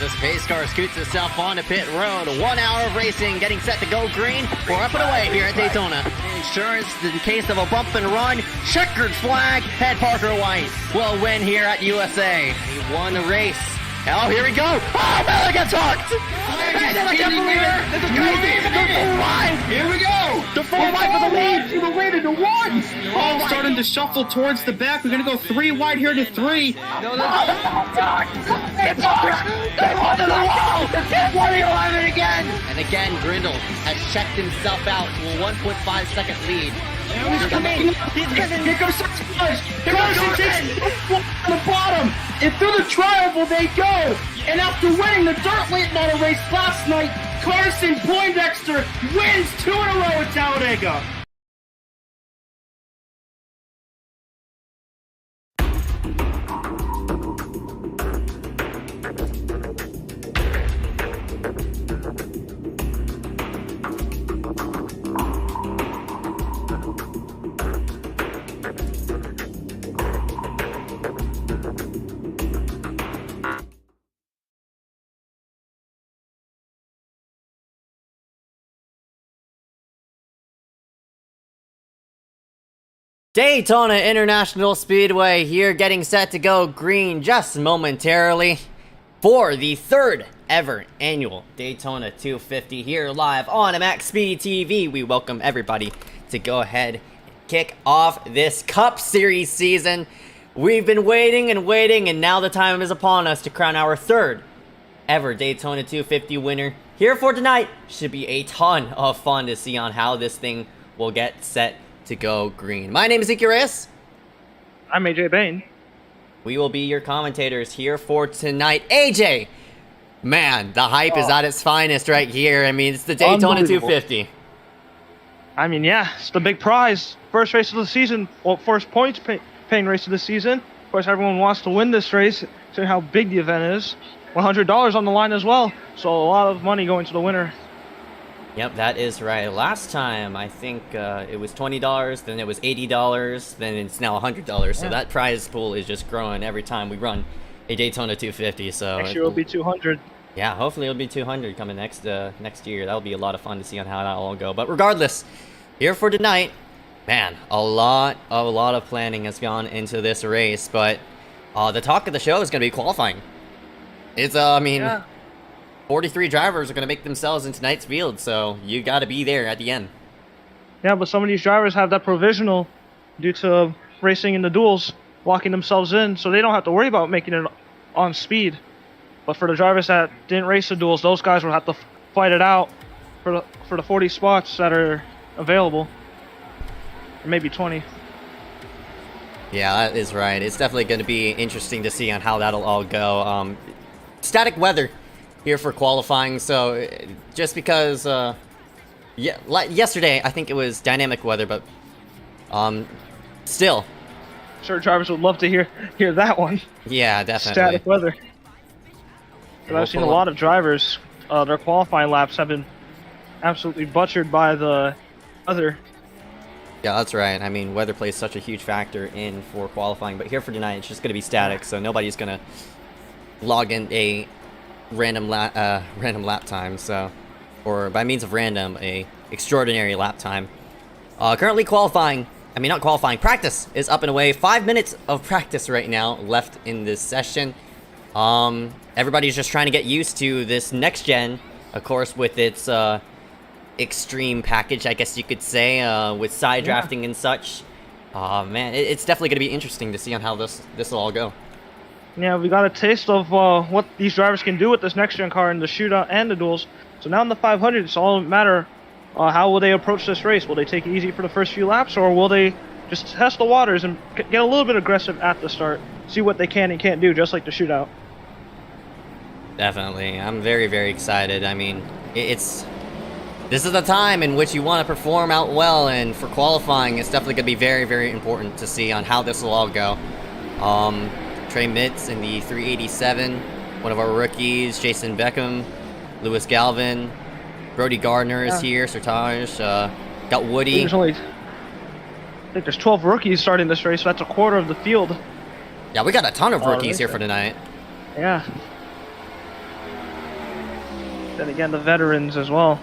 this pace car scoots itself onto pit road. 1 hour of racing getting set to go green. We're up and away here at Daytona. Insurance in case of a bump and run. Checkered flag. Head Parker White will win here at USA. He won the race. Oh, here we go. Oh, Miller gets hooked. I can't believe it. This is crazy. The 4 wide. Here we go. The 4 wide for the lead. To the lead into 1. Oh, starting to shuffle towards the back. We're going to go 3 wide here to 3. No. It's onto the wall. It's 111 again. And again, Grindle has checked himself out to a 1.5 second lead. He's coming. Here comes Splash. Here comes on the bottom. And through the triangle they go. And after winning the dirt late model race last night, Carson Poindexter wins 2 in a row at Talladega. Daytona International Speedway here getting set to go green just momentarily for the 3rd ever annual Daytona 250 here live on Maxspeedtv. We welcome everybody to go ahead and kick off this Cup Series season. We've been waiting and now the time is upon us to crown our 3rd ever Daytona 250 winner. Here for tonight should be a ton of fun to see on how this thing will get set to go green. My name is Icarus. I'm AJ Bain. We will be your commentators here for tonight. AJ, man, the hype is at its finest right here. I mean, it's the Daytona 250. I mean, yeah, it's the big prize. First race of the season. Well, first points paying race of the season. Of course, everyone wants to win this race, seeing how big the event is. $100 on the line as well. So a lot of money going to the winner. Yep, that is right. Last time, I think it was $20, then it was $80, then it's now $100. So that prize pool is just growing every time we run a Daytona 250. So next year will be 200. Yeah, hopefully it'll be 200 coming next year. That'll be a lot of fun to see on how that'll all go. But regardless, here for tonight, man, a lot of planning has gone into this race. But the talk of the show is going to be qualifying. It's, I mean... Yeah. 43 drivers are going to make themselves in tonight's field, so you got to be there at the end. Yeah, but some of these drivers have that provisional due to racing in the duels, locking themselves in, so they don't have to worry about making it on speed. But for the drivers that didn't race the duels, those guys will have to fight it out for the 40 spots that are available, or maybe 20. Yeah, that is right. It's definitely going to be interesting to see on how that'll all go. Static weather here for qualifying, so just because yesterday I think it was dynamic weather, but still, sure, drivers would love to hear that one. Yeah, definitely. Static weather. But I've seen a lot of drivers, their qualifying laps have been absolutely butchered by the weather. Yeah, that's right. I mean, weather plays such a huge factor in for qualifying, but here for tonight it's just going to be static, so nobody's going to log in a random lap time, so, or by means of random, a extraordinary lap time. Currently qualifying, practice is up and away. 5 minutes of practice right now left in this session. Everybody's just trying to get used to this next gen, of course, with its extreme package, I guess you could say, with side drafting and such. Man, it's definitely going to be interesting to see on how this will all go. Yeah, we got a taste of what these drivers can do with this next-gen car in the shootout and the duels. So now in the 500, it's all a matter how will they approach this race? Will they take it easy for the first few laps, or will they just test the waters and get a little bit aggressive at the start, see what they can and can't do, just like the shootout? Definitely. I'm very, very excited. I mean, this is the time in which you want to perform out well, and for qualifying, it's definitely going to be very, very important to see on how this will all go. Trey Mitz in the 387, one of our rookies, Jason Beckham, Lewis Galvin, Brody Gardner is here, Sertage, got Woody. I think there's 12 rookies starting this race, so that's a quarter of the field. Yeah, we got a ton of rookies here for tonight. Yeah. then again, the veterans as well.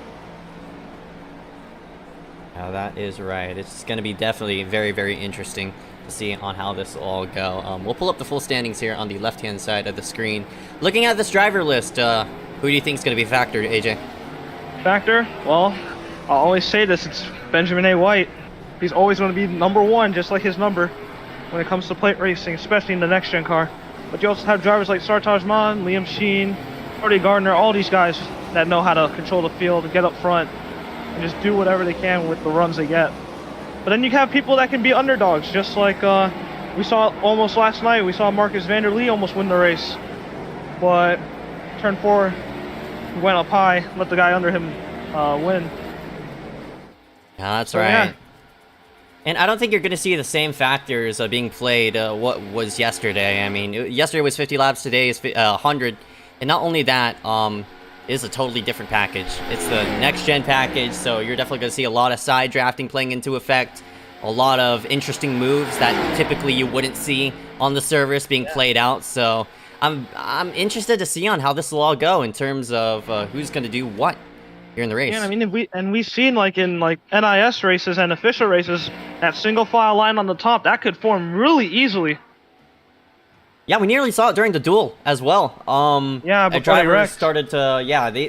Now that is right. It's going to be definitely very, very interesting to see on how this will all go. We'll pull up the full standings here on the left-hand side of the screen. Looking at this driver list, who do you think is going to be factored, AJ? Factor? Well, I'll always say this, it's Benjamin A. White. He's always going to be #1, just like his number, when it comes to plate racing, especially in the next-gen car. But you also have drivers like Sartaj Maan, Liam Sheen, Cody Gardner, all these guys that know how to control the field and get up front and just do whatever they can with the runs they get. But then you have people that can be underdogs, just like we saw almost last night. We saw Marcus Vanderlee almost win the race, but turn 4 went up high, let the guy under him win. Yeah, that's right. Yeah. And I don't think you're going to see the same factors being played what was yesterday. I mean, yesterday was 50 laps, today is 100. And not only that, it's a totally different package. It's the next-gen package, so you're definitely going to see a lot of side drafting playing into effect, a lot of interesting moves that typically you wouldn't see on the service being played out. So I'm interested to see on how this will all go in terms of who's going to do what here in the race. Yeah, I mean, we've seen in NIS races and official races, that single file line on the top that could form really easily. Yeah, we nearly saw it during the duel as well. Yeah, before they wrecked. Started to,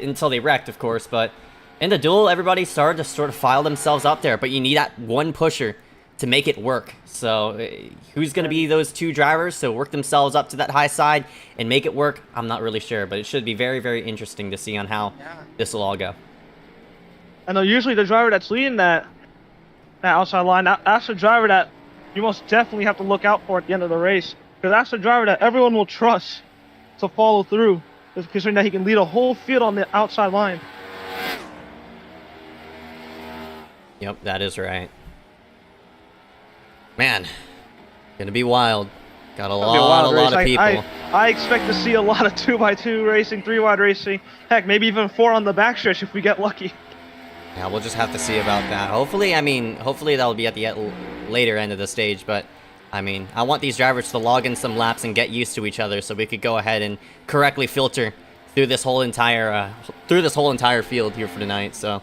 until they wrecked, of course. But in the duel, everybody started to sort of file themselves up there. But you need that one pusher to make it work. So who's going to be those two drivers to work themselves up to that high side and make it work? I'm not really sure. But it should be very, very interesting to see on how this will all go. I know usually the driver that's leading that outside line, that's the driver that you most definitely have to look out for at the end of the race. Because that's the driver that everyone will trust to follow through, considering that he can lead a whole field on the outside line. Yep, that is right. Man, gonna be wild. Got a lot of people. I expect to see a lot of 2x2 racing, 3-wide racing. Heck, maybe even 4 on the backstretch if we get lucky. Yeah, we'll just have to see about that. Hopefully that'll be at the later end of the stage, but I mean, I want these drivers to log in some laps and get used to each other so we could go ahead and correctly filter through this whole entire field here for tonight. So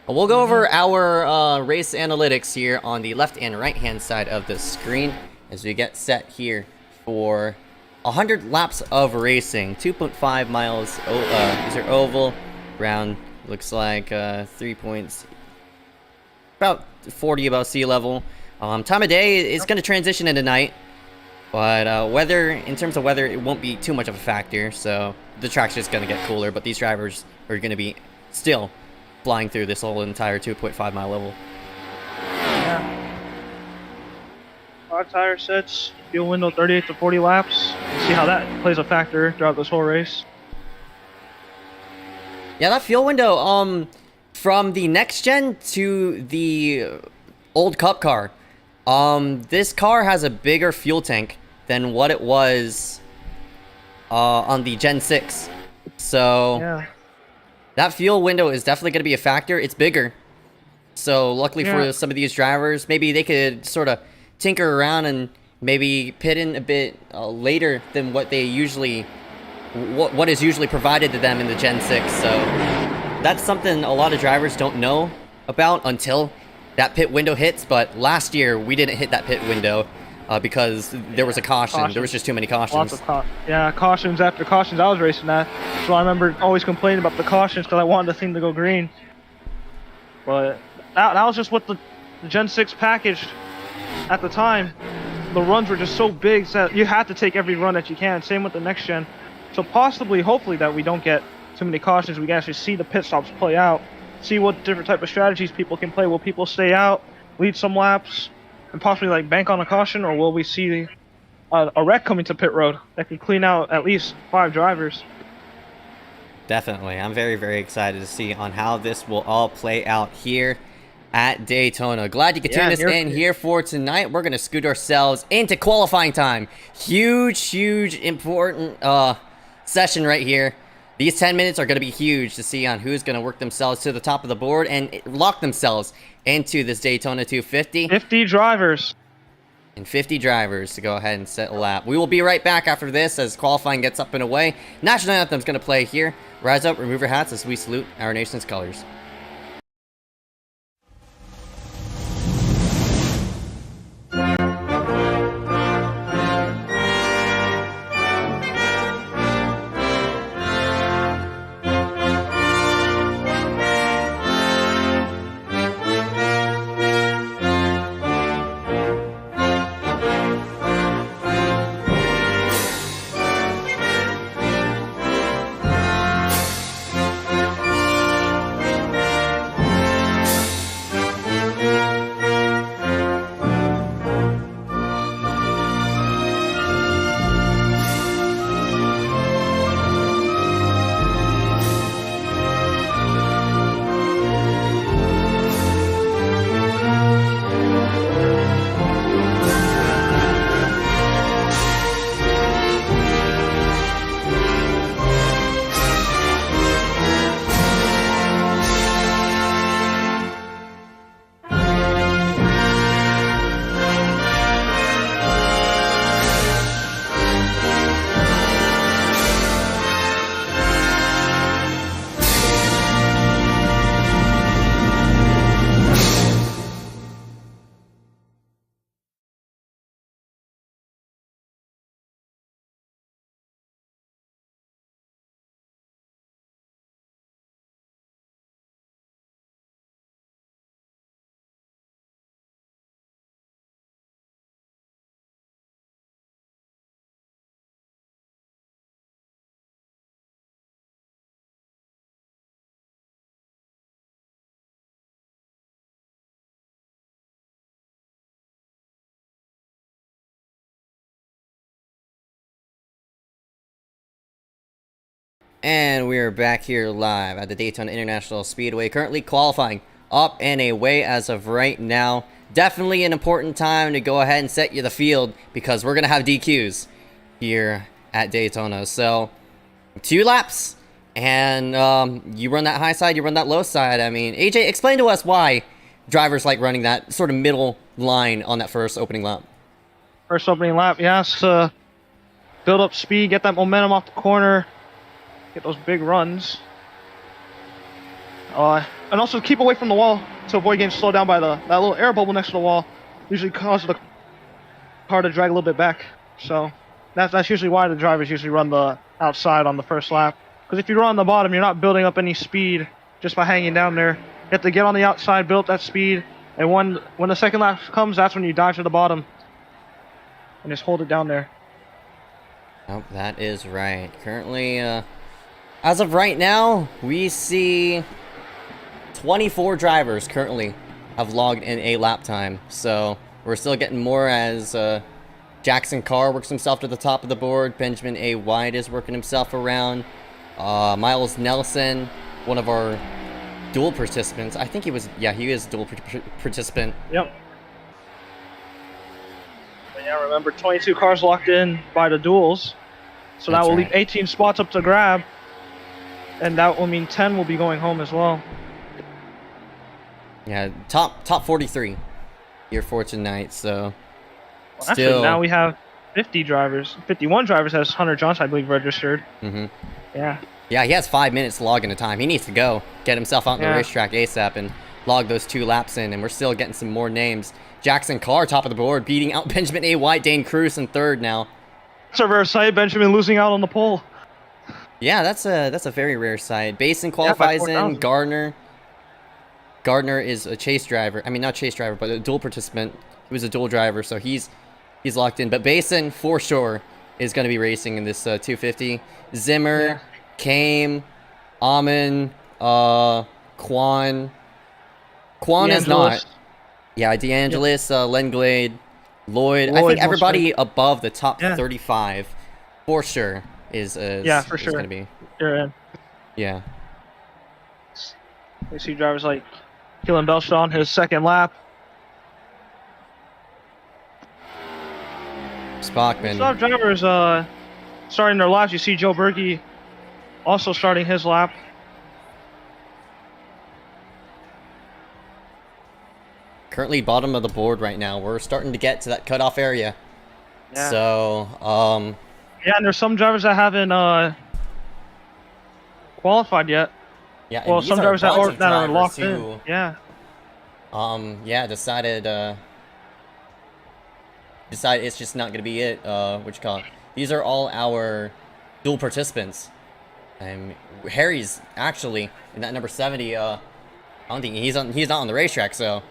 we'll go over our race analytics here on the left and right hand side of the screen as we get set here for 100 laps of racing. 2.5 miles. These are oval. Round looks like 3 points, about 40 above sea level. Time of day is going to transition into night, but in terms of weather, it won't be too much of a factor, so the track's just going to get cooler, but these drivers are going to be still flying through this whole entire 2.5 mile level. Yeah. 5 tire sets, fuel window 38 to 40 laps. See how that plays a factor throughout this whole race. Yeah, that fuel window, from the next gen to the old Cup car, this car has a bigger fuel tank than what it was on the Gen 6. So that fuel window is definitely going to be a factor. It's bigger. So luckily for some of these drivers, maybe they could sort of tinker around and maybe pit in a bit later than what they usually what is usually provided to them in the Gen 6. So that's something a lot of drivers don't know about until that pit window hits. But last year we didn't hit that pit window because there was a caution. There was just too many cautions. Lots of cautions after cautions. I was racing that, so I remember always complaining about the cautions because I wanted the thing to go green. But that was just what the Gen 6 packaged at the time. The runs were just so big that you had to take every run that you can. Same with the next gen. So possibly, hopefully, that we don't get too many cautions. We can actually see the pit stops play out, see what different type of strategies people can play. Will people stay out, lead some laps, and possibly like bank on a caution, or will we see a wreck coming to pit road that can clean out at least 5 drivers? Definitely. I'm very, very excited to see on how this will all play out here at Daytona. Glad you could tune us in here for tonight. We're going to scoot ourselves into qualifying time. Huge, important session right here. These 10 minutes are going to be huge to see on who's going to work themselves to the top of the board and lock themselves into this Daytona 250. 50 drivers. and 50 drivers to go ahead and set a lap. We will be right back after this as qualifying gets up and away. National Anthem's going to play here. Rise up, remove your hats as we salute our nation's colors. And we are back here live at the Daytona International Speedway, currently qualifying up and away as of right now. Definitely an important time to go ahead and set you the field because we're going to have DQs here at Daytona. So, 2 laps, and you run that high side, you run that low side. I mean, AJ, explain to us why drivers like running that sort of middle line on that first opening lap. First opening lap, yes. Build up speed, get that momentum off the corner, get those big runs. And also keep away from the wall to avoid getting slowed down by that little air bubble next to the wall. Usually causes the car to drag a little bit back. So that's usually why the drivers usually run the outside on the first lap. Because if you run on the bottom, you're not building up any speed just by hanging down there. You have to get on the outside, build up that speed, and when the second lap comes, that's when you dive to the bottom and just hold it down there. Oh, that is right. Currently, as of right now, we see 24 drivers currently have logged in a lap time. So we're still getting more as Jackson Carr works himself to the top of the board. Benjamin A. White is working himself around. Miles Nelson, one of our dual participants. I think he was, yeah, he is a dual participant. Yep. But yeah, remember 22 cars locked in by the duels. So that will leave 18 spots up to grab. And that will mean 10 will be going home as well. Yeah, top 43 here for tonight, so well, actually, now we have 51 drivers has Hunter Johnson, I believe, registered. Mm-hmm. Yeah. Yeah, he has 5 minutes to log into time. He needs to go get himself out on the racetrack ASAP and log those 2 laps in, and we're still getting some more names. Jackson Carr, top of the board, beating out Benjamin A. White. Dane Cruz in third now. That's a rare sight, Benjamin losing out on the pole. Yeah, that's a very rare sight. Basin qualifies in. Gardner is a chase driver. I mean, not chase driver, but a dual participant. He was a dual driver, so he's locked in. But Basin, for sure, is going to be racing in this 250. Zimmer, Kame, Amon, Quan is not. Yeah, DeAngelis, Lenglade, Lloyd. I think everybody above the top 35, for sure, is for sure going to be. You're in. Yeah. We see drivers like Keelan Belch on his second lap. Spockman. Some drivers starting their laps. You see Joe Berge also starting his lap. currently bottom of the board right now. We're starting to get to that cutoff area. Yeah. So, Yeah, and there's some drivers that haven't qualified yet. yeah. Well, and some these drivers that bunch of are locked drivers in. Yeah. yeah, decided it's just not gonna be it. What you call it? These are all our dual participants. And Harry's actually in that number 70. I don't think he's not on the racetrack, so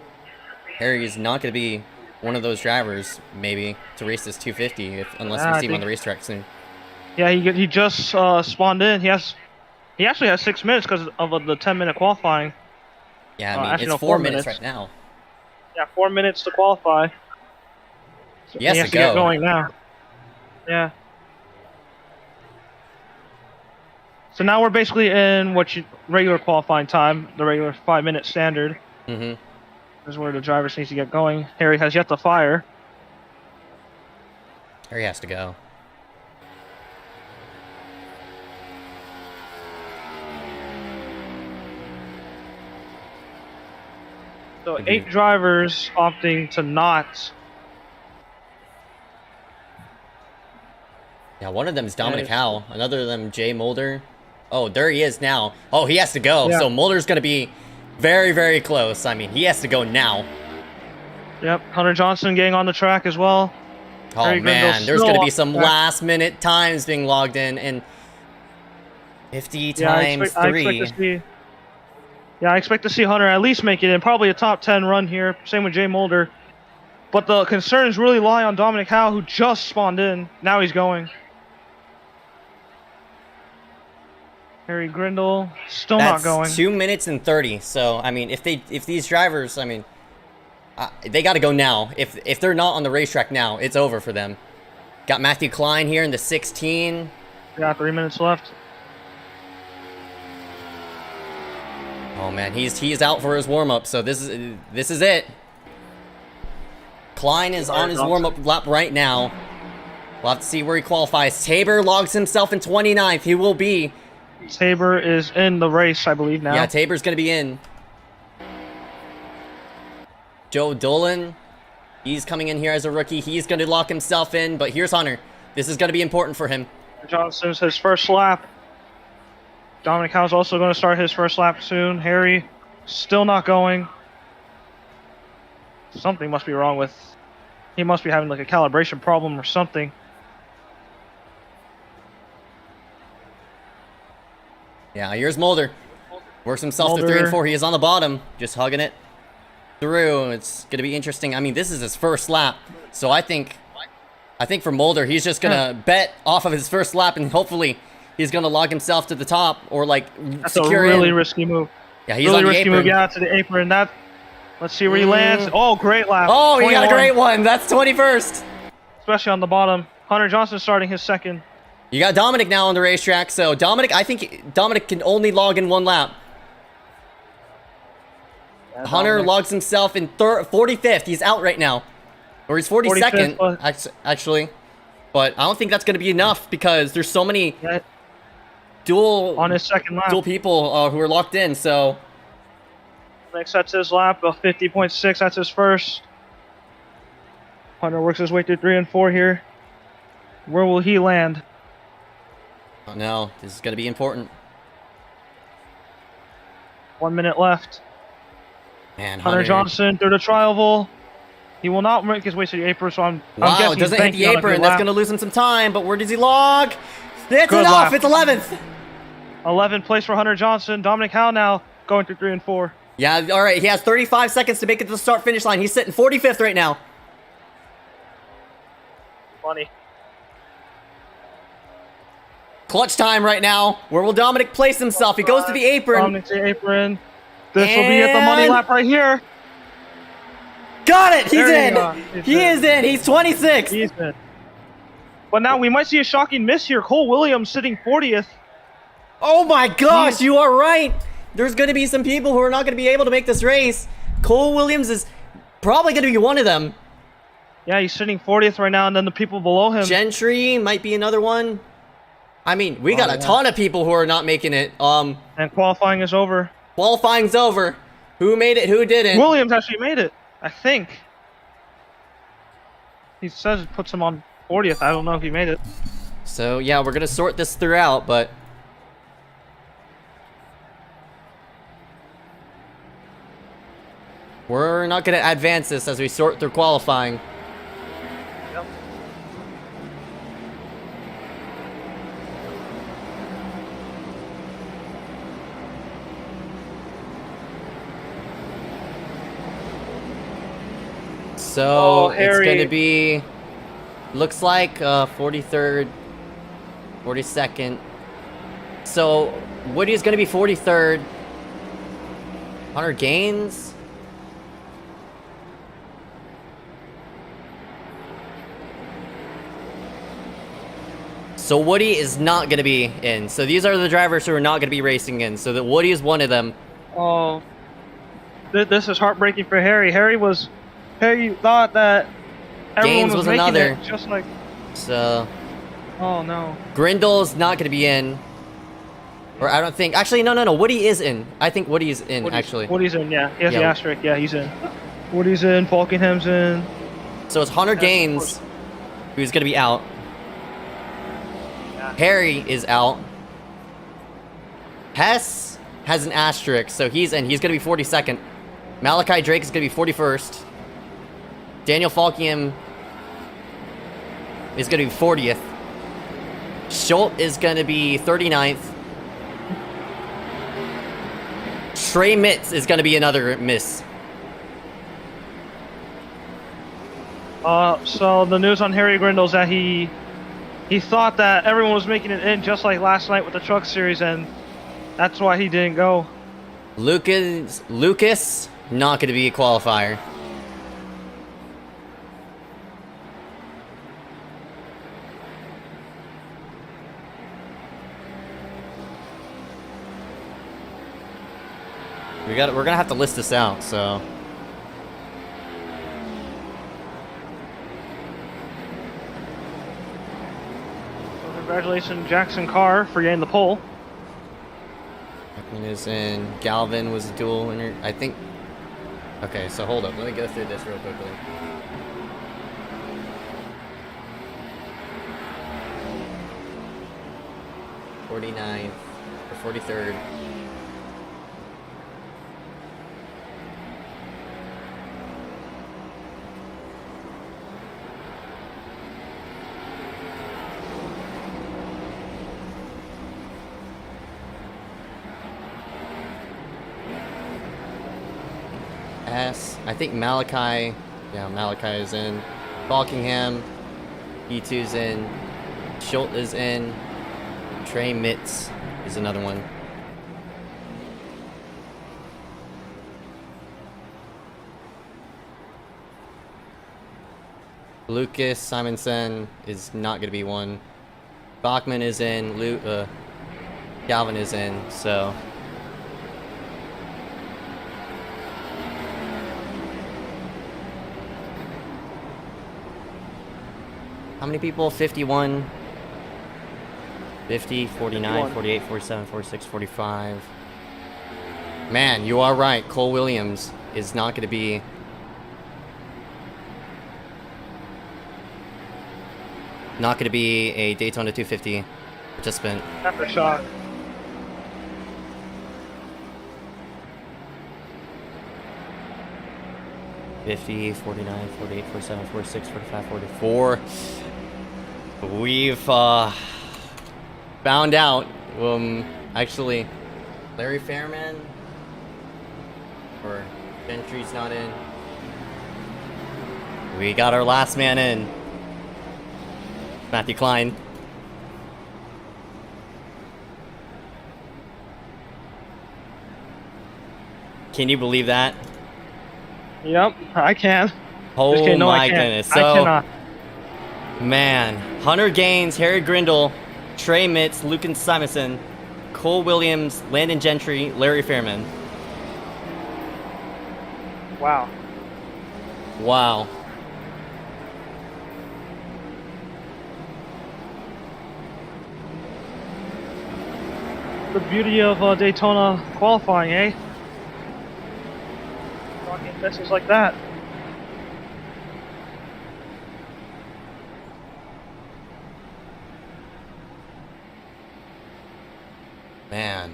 Harry is not gonna be one of those drivers maybe to race this 250 unless we see him on the racetrack soon. Yeah, he just spawned in. He actually has 6 minutes because of the 10-minute qualifying. Yeah, I mean actually, it's no, 4 minutes right now. Yeah, 4 minutes to qualify. So He has to get go. going now. Yeah. So now we're basically in regular qualifying time, the regular 5-minute standard. Mm-hmm. This is where the drivers need to get going. Harry has yet to fire. Harry has to go. So 8 drivers opting to not. Yeah, one of them is Dominic Howell. Another of them, Jay Mulder. Oh, there he is now. Oh, he has to go. Yeah. So Mulder's going to be very, very close. I mean, he has to go now. Yep, Hunter Johnson getting on the track as well. Oh, Harry man. Grindle's There's still going to be on some the track. last-minute times being logged in. And 50 Yeah, times 3. I expect to see Hunter at least make it in. Probably a top 10 run here. Same with Jay Mulder. But the concerns really lie on Dominic Howell, who just spawned in. Now he's going. Harry Grindle still That's not going. 2 minutes and 30. So, I mean, if these drivers, I mean, they got to go now. If they're not on the racetrack now, it's over for them. Got Matthew Klein here in the 16. Got 3 minutes left. Oh man, he's out for his warm-up, so this is it. Klein is on his warm-up lap right now. We'll have to see where he qualifies. Tabor logs himself in 29th. He will be. Tabor is in the race, I believe, now. Yeah, Tabor's going to be in. Joe Dolan, he's coming in here as a rookie. He's going to lock himself in, but here's Hunter. This is going to be important for him. Johnson's his first lap. Dominic Howell's also going to start his first lap soon. Harry still not going. Something must be wrong with... He must be having like a calibration problem or something. Yeah, here's Mulder. Works himself Mulder. through 3 and 4. He is on the bottom, just hugging it through. It's going to be interesting. I mean, this is his first lap, so I think for Mulder, he's just going to bet off of his first lap, and hopefully he's going to log himself to the top or like That's secure a really in. risky move. Yeah, he's really on the risky apron. move. Yeah, to the apron. Let's see where he lands. Oh, great lap. Oh, he got a 21. great one. That's 21st. Especially on the bottom. Hunter Johnson starting his second. You got Dominic now on the racetrack, so I think Dominic can only log in 1 lap. Yeah, Hunter Dominic. logs himself in 45th. He's out right now. Or he's 42nd, 45th, actually. But I don't think that's going to be enough because there's so many Yeah, dual on his second lap. people who are locked in, so... Next, that's his lap of 50.6. That's his first. Hunter works his way through 3 and 4 here. Where will he land? Oh, no, this is going to be important. 1 minute left. Man, Hunter Johnson through the tri-oval. He will not make his way to the apron, so I'm Wow, guessing it doesn't he's hit the banking on a apron. good That's lap. going to lose him some time, but where does he log? It's Good off. lap. It's 11th. 11th place for Hunter Johnson. Dominic Howell now going through 3 and 4. Yeah, all right. He has 35 seconds to make it to the start-finish line. He's sitting 45th right now. Funny. Clutch time right now. Where will Dominic place himself? He goes to the apron. Dominic to the apron. This will be at the money And- lap right here. Got it. He's There you go. in. He's He in. is in. He's 26th. He's in. But now we might see a shocking miss here. Cole Williams sitting 40th. Oh my gosh, you are right. There's going to be some people who are not going to be able to make this race. Cole Williams is probably going to be one of them. Yeah, he's sitting 40th right now, and then the people below him. Gentry might be another one. I mean, we got a ton of people who are not making it. And qualifying is over. Qualifying's over. Who made it? Who didn't? Williams actually made it. I think he says it puts him on 40th. I don't know if he made it. So yeah, we're gonna sort this throughout, but we're not gonna advance this as we sort through qualifying. Yep. So it's Harry. gonna be, looks like 43rd, 42nd. So Woody is gonna be 43rd. Hunter Gaines. So Woody is not gonna be in. So these are the drivers who are not gonna be racing in. So that Woody is one of them. Oh, this is heartbreaking for Harry. Harry thought that everyone Gaines was was making another. it, just like. So Oh no. Grindle's not gonna be in. Or I don't think. Actually, no. Woody is in. I think Woody is in. Actually. Woody's in. Yeah, he has the Yeah. asterisk. Yeah, he's in. Woody's in. Falkenham's in. So it's Hunter Yes, of Gaines course. who's gonna be out. Yeah. Harry is out. Hess has an asterisk, so he's in. He's gonna be 42nd. Malachi Drake is gonna be 41st. Daniel Falkingham is gonna be 40th. Schultz is gonna be 39th. Trey Mitz is gonna be another miss. So the news on Harry Grindle is that he thought that everyone was making it in, just like last night with the Truck Series, and that's why he didn't go. Lucas, not gonna be a qualifier. We're gonna have to list this out, so. So congratulations, Jackson Carr, for getting the pole. Beckman is in. Galvin was a dual winner. I think. Okay, so hold up. Let me go through this real quickly. '49th or 43rd. I think Malachi, yeah, Malachi is in. Falkingham, E2's in. Schultz is in. Trey Mitz is another one. Lucas Simonson is not going to be one. Bachman is in. Galvin is in, so. How many people? 51, 50, 49, 51. 48, 47, 46, 45. Man, you are right. Cole Williams is not going to be. Not going to be a Daytona 250 participant. After shock. $50, $49, $48, $47, $46, $45, $44. We've found out. Actually, Larry Fairman or Gentry's not in. We got our last man in. Matthew Klein. Can you believe that? Yep, I can. Oh Just kidding, no, my I can't. goodness. I So, cannot. man, Hunter Gaines, Harry Grindle, Trey Mitz, Lucan Simonson, Cole Williams, Landon Gentry, Larry Fairman. Wow. Wow. The beauty of Daytona qualifying, eh? Talking misses like that. Man.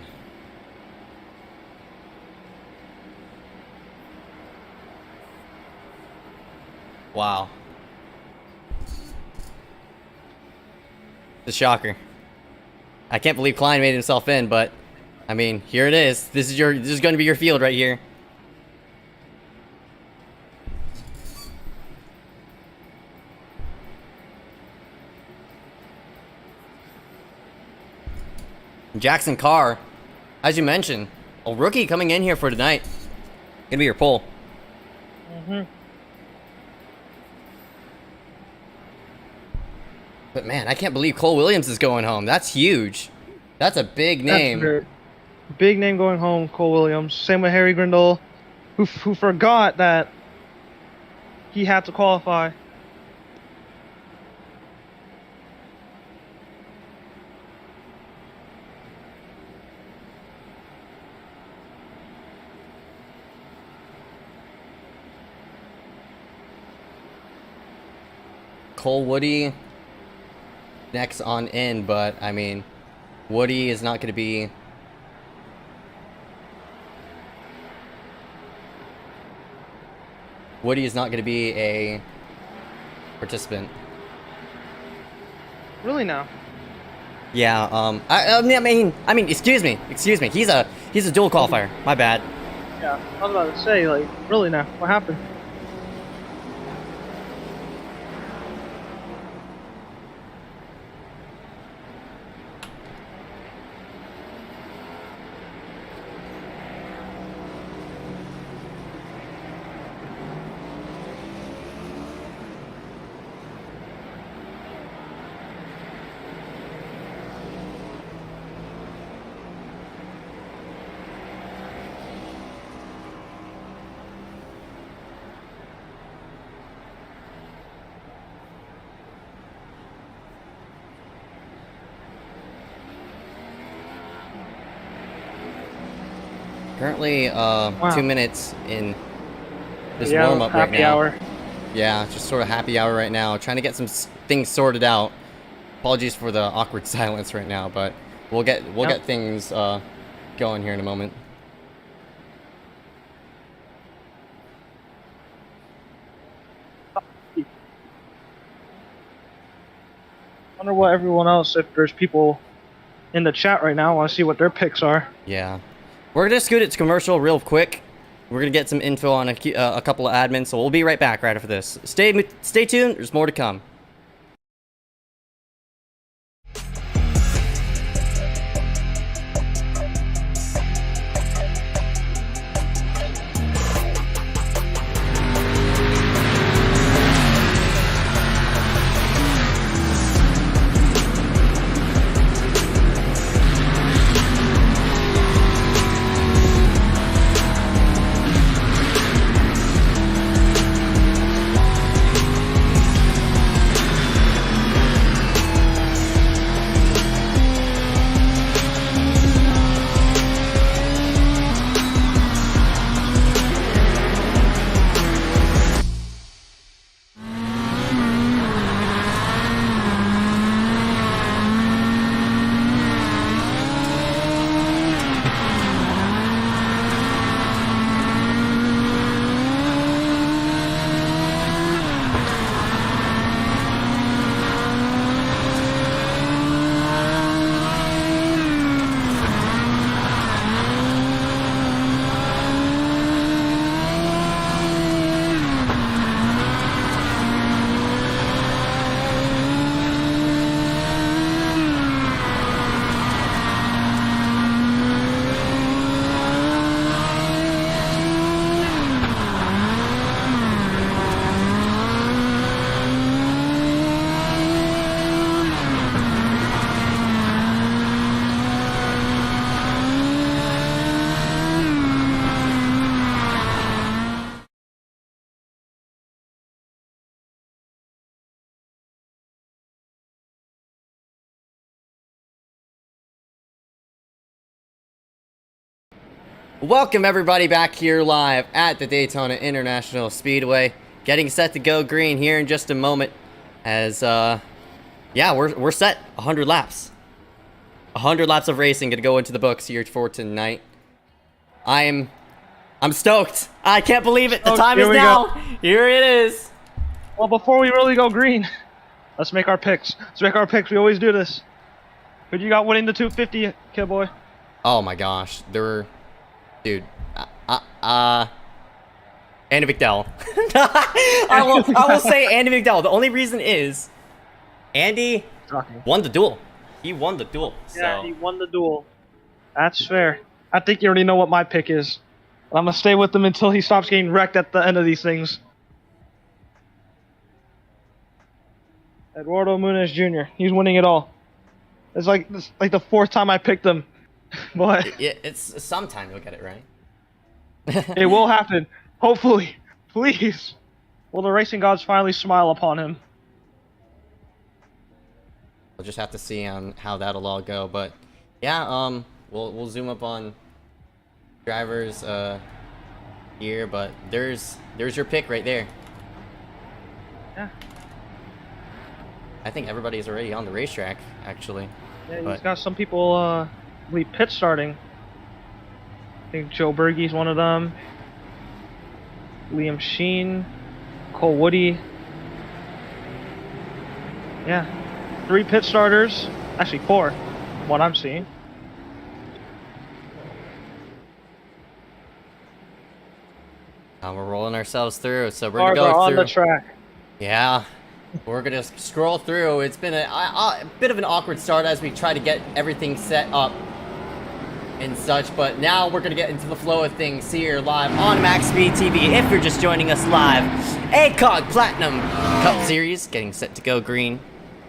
Wow. It's a shocker. I can't believe Klein made himself in, but I mean, here it is. This is going to be your field right here. Jackson Carr, as you mentioned, a rookie coming in here for tonight. Gonna be your pole. But man, I can't believe Cole Williams is going home. That's huge. That's a big name. Big name going home, Cole Williams. Same with Harry Grindle, who forgot that he had to qualify. Cole Woody next on in, but I mean, Woody is not going to be... Woody is not going to be a participant. Really now? Yeah. I mean, excuse me. He's a dual qualifier. My bad. Yeah, I was about to say, like, really now? What happened? Currently, Wow. 2 minutes in this Yeah, warm-up right happy now. hour. Yeah, just sort of happy hour right now. Trying to get some things sorted out. Apologies for the awkward silence right now, but we'll get things going here in a moment. Wonder what everyone else, if there's people in the chat right now, want to see what their picks are. Yeah. We're going to scoot it to commercial real quick. We're going to get some info on a couple of admins, so we'll be right back right after this. Stay tuned. There's more to come. Welcome everybody back here live at the Daytona International Speedway. Getting set to go green here in just a moment as, yeah, we're set 100 laps. 100 laps of racing gonna go into the books here for tonight. I'm stoked. I can't believe it. The time is now. Here it is. Well, before we really go green, let's make our picks. We always do this. Who do you got winning the 250, kid boy? Oh my gosh, dude. Andy McDowell. I will say Andy McDowell. The only reason is Andy won the duel. He won the duel. Yeah, he won the duel. That's fair. I think you already know what my pick is. I'm gonna stay with him until he stops getting wrecked at the end of these things. Eduardo Muniz Jr. He's winning it all. It's like the fourth time I picked him. But it's sometime you'll get it right. it will happen. Hopefully. Please. Will the racing gods finally smile upon him? We'll just have to see on how that'll all go. But yeah, we'll zoom up on drivers here, but there's your pick right there. Yeah. I think everybody's already on the racetrack, actually. Yeah, he's got some people pit starting. I think Joe Bergey's one of them. Liam Sheen, Cole Woody. Yeah, 3 pit starters. Actually 4, what I'm seeing. We're rolling ourselves through, so we're Cars gonna go are through. on the track. Yeah, we're gonna scroll through. It's been a bit of an awkward start as we try to get everything set up and such, but now we're gonna get into the flow of things here live on Maxspeedtv. If you're just joining us live, ACOG Platinum Cup Series getting set to go green.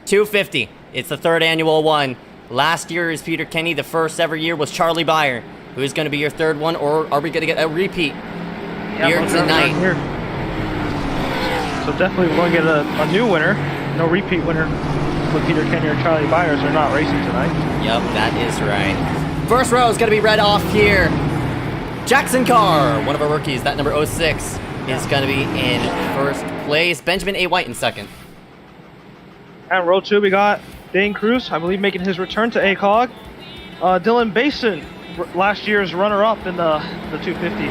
250. It's the 3rd annual one. Last year is Peter Kenny. The first ever year was Charlie Byer. Who's gonna be your 3rd one, or are we gonna get a repeat here tonight? Here. So definitely we're going to get a new winner. No repeat winner with Peter Kenny or Charlie Byers. They're not racing tonight. Yep, that is right. First row is going to be read off here. Jackson Carr, one of our rookies, that number 06, is going to be in first place. Benjamin A. White in second. And row 2 we got Dane Cruz, I believe making his return to ACOG. Dylan Basin, last year's runner-up in the 250.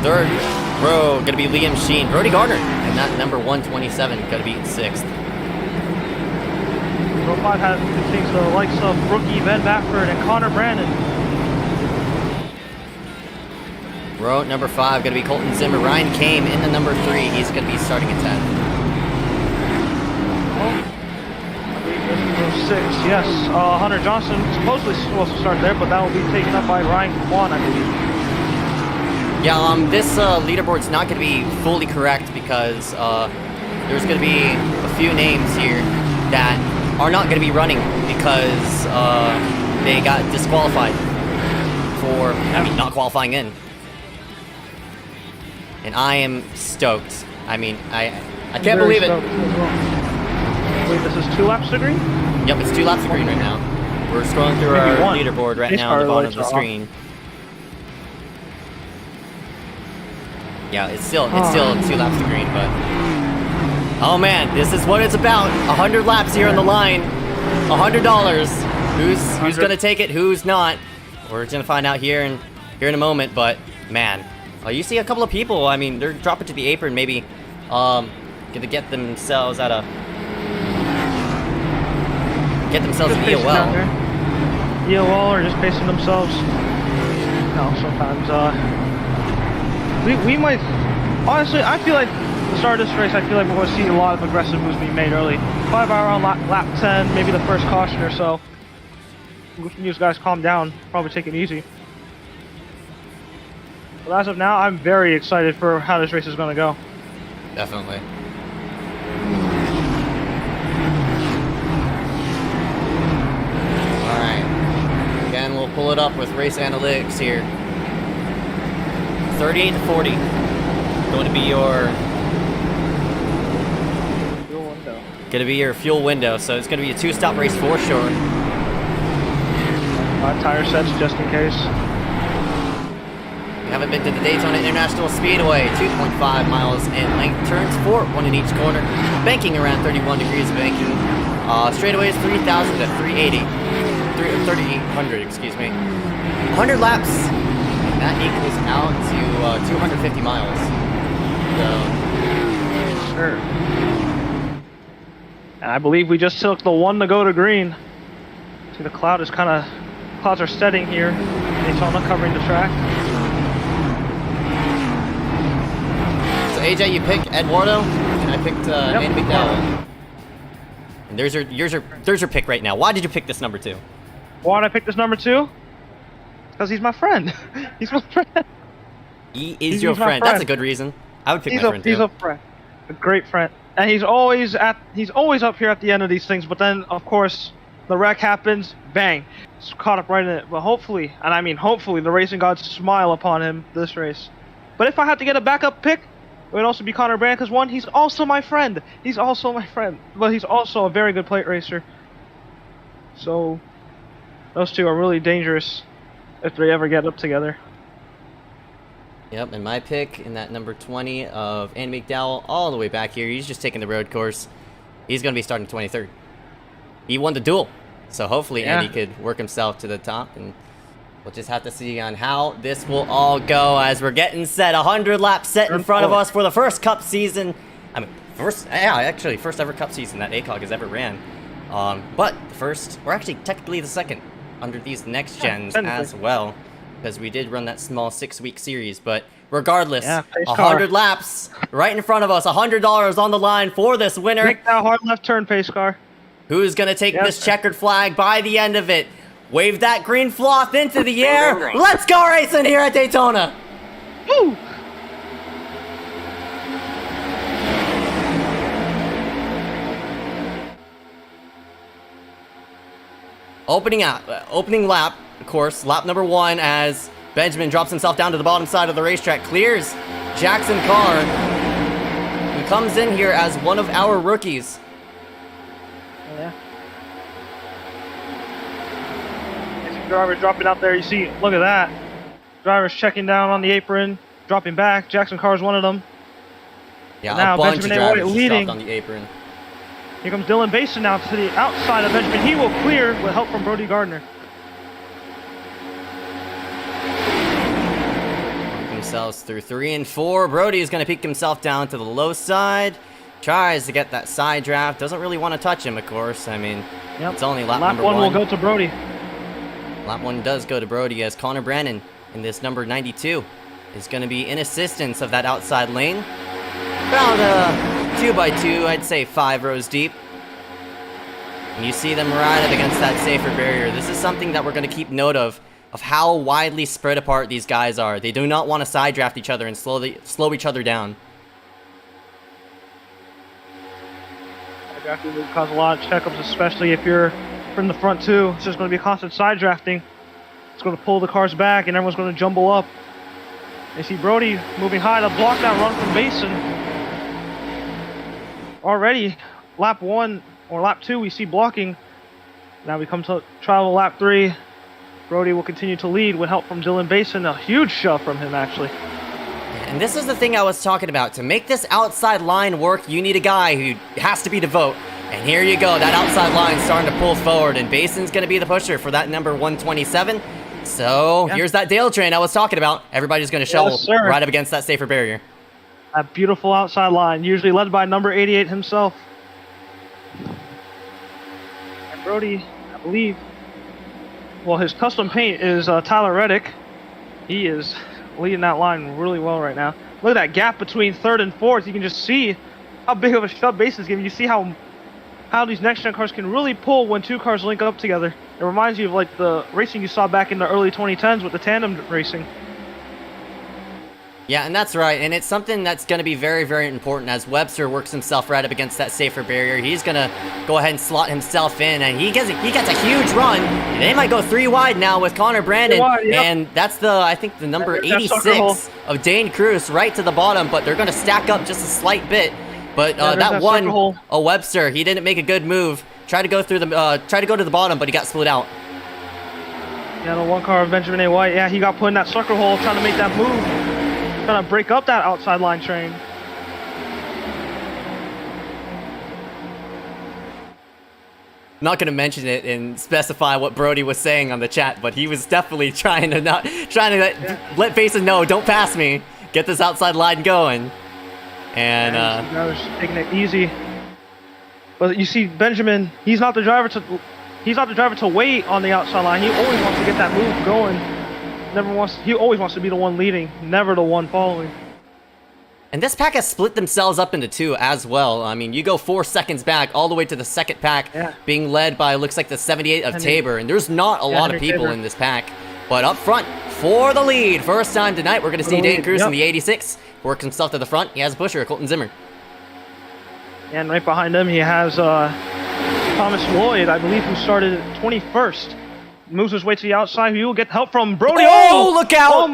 Third row, going to be Liam Sheen. Brody Gardner, and that number 127, going to be in 6th. Row 5 contains the likes of rookie Ben Bafford and Connor Brandon. Row number 5, going to be Colton Zimmer. Ryan Kame in the number 3. He's going to be starting at 10th. Row 6, yes. Hunter Johnson supposedly supposed to start there, but that will be taken up by Ryan Kwan, I believe. Yeah, this leaderboard's not going to be fully correct because there's going to be a few names here that are not going to be running because they got disqualified for not qualifying in. And I am stoked. I mean, I can't believe it. Wait, this is 2 laps to green? Yep, it's 2 laps to green right now. We're scrolling through our leaderboard right now on the bottom of the screen. Yeah, it's still 2 laps to green, but oh man, this is what it's about. 100 laps here on the line. $100. Who's gonna take it? Who's not? We're gonna find out here in a moment. But man, you see a couple of people. I mean, they're dropping to the apron, maybe gonna get themselves an EOL. EOL or just pacing themselves. No, sometimes we might, honestly, I feel like the start of this race, I feel like we're going to see a lot of aggressive moves being made early. 5 hour on lap 10, maybe the first caution or so. We can use guys calm down, probably take it easy. But as of now, I'm very excited for how this race is going to go. Definitely. Alright. Again, we'll pull it up with race analytics here. 38 to 40. Going to be your fuel window. Going to be your fuel window, so it's going to be a 2-stop race for sure. 5 tire sets just in case. We haven't been to the Daytona International Speedway. 2.5 miles in length, turns 4, 1 in each corner. Banking around 31 degrees of banking. Straightaways 3,000 to 380. 3,800, excuse me. 100 laps. And that equals out to 250 miles. So. Sure. And I believe we just took the one to go to green. See, the clouds are setting here. Daytona covering the track. So AJ, you picked Eduardo, and I picked Andy McDowell. And there's your pick right now. Why did you pick this number 2? Why did I pick this number 2? Because he's my friend. He's my friend. He is your friend. That's a good reason. I would pick my friend too. He's a friend. A great friend. And he's always up here at the end of these things, but then of course the wreck happens, bang. It's caught up right in it. But hopefully, and I mean hopefully, the racing gods smile upon him this race. But if I had to get a backup pick, it would also be Connor Brand, because one, he's also my friend. He's also my friend. But he's also a very good plate racer. So those two are really dangerous if they ever get up together. Yep, and my pick in that number 20 of Andy McDowell, all the way back here. He's just taking the road course. He's going to be starting 23rd. He won the duel, so hopefully Andy could work himself to the top, and we'll just have to see on how this will all go as we're getting set. 100 laps set in front of us for the first Cup season. I mean, first ever Cup season that ACOG has ever ran. But the first, or actually technically the second, under these next gens as well, because we did run that small 6-week series. But regardless, 100 laps right in front of us, $100 on the line for this winner. Make that hard left turn, pace car. Who's gonna take this checkered flag by the end of it? Wave that green floth into the air. Let's go racing here at Daytona. Woo! Opening lap, of course, lap number 1 as Benjamin drops himself down to the bottom side of the racetrack, clears Jackson Carr, who comes in here as one of our rookies. Yeah. Driver dropping out there, you see, look at that. Driver's checking down on the apron, dropping back. Jackson Carr's one of them. Yeah, now, a bunch Benjamin of drivers leading. dropped on the apron. Here comes Dylan Basin now to the outside of Benjamin. He will clear with help from Brody Gardner. Themselves through 3 and 4. Brody is going to peek himself down to the low side. Tries to get that side draft. Doesn't really want to touch him, of course. I mean, it's only lap number 1. Lap 1 will go to Brody. Lap 1 does go to Brody as Connor Brannon in this number 92 is going to be in assistance of that outside lane. About 2x2, I'd say 5 rows deep. And you see them right up against that safer barrier. This is something that we're going to keep note of how widely spread apart these guys are. They do not want to side draft each other and slow each other down. Drafting will cause a lot of checkups, especially if you're from the front too. It's just going to be constant side drafting. It's going to pull the cars back and everyone's going to jumble up. You see Brody moving high to block that run from Basin. Already, lap 1 or lap 2, we see blocking. Now we come to travel lap 3. Brody will continue to lead with help from Dylan Basin. A huge shove from him, actually. And this is the thing I was talking about. To make this outside line work, you need a guy who has to be the vote. And here you go, that outside line starting to pull forward, and Basin's going to be the pusher for that number 127. So here's that Dale train I was talking about. Everybody's going to shovel right up against that safer barrier. A beautiful outside line, usually led by number 88 himself. And Brody, I believe, well, his custom paint is Tyler Reddick. He is leading that line really well right now. Look at that gap between 3rd and 4th. You can just see how big of a shove Basin's giving. You see how these next-gen cars can really pull when 2 cars link up together. It reminds you of like the racing you saw back in the early 2010s with the tandem racing. Yeah, and that's right, and it's something that's going to be very, very important as Webster works himself right up against that safer barrier. He's going to go ahead and slot himself in, and he gets a huge run. And they might go 3 wide now with Connor Brandon, and that's I think the number 86 of Dane Cruz right to the bottom, but they're going to stack up just a slight bit. But that one, Webster, he didn't make a good move. Tried to go to the bottom, but he got split out. Yeah, the one car of Benjamin A. White, yeah, he got put in that circle hole trying to make that move. Trying to break up that outside line train. not gonna mention it and specify what Brody was saying on the chat, but he was definitely trying to let Basin know, don't pass me, get this outside line going. And drivers taking it easy. But you see Benjamin, he's not the driver to wait on the outside line. He always wants to get that move going. He always wants to be the one leading, never the one following. And this pack has split themselves up into two as well. I mean, you go 4 seconds back all the way to the second pack, being led by, looks like the 78 of Tabor. And there's not a lot of people in this pack. But up front, for the lead, first time tonight, we're going to see Dane Cruz in the 86. Works himself to the front. He has Busher, Colton Zimmer. And right behind him, he has Thomas Lloyd, I believe, who started 21st. Moves his way to the outside. He will get help from Brody. Oh, look out!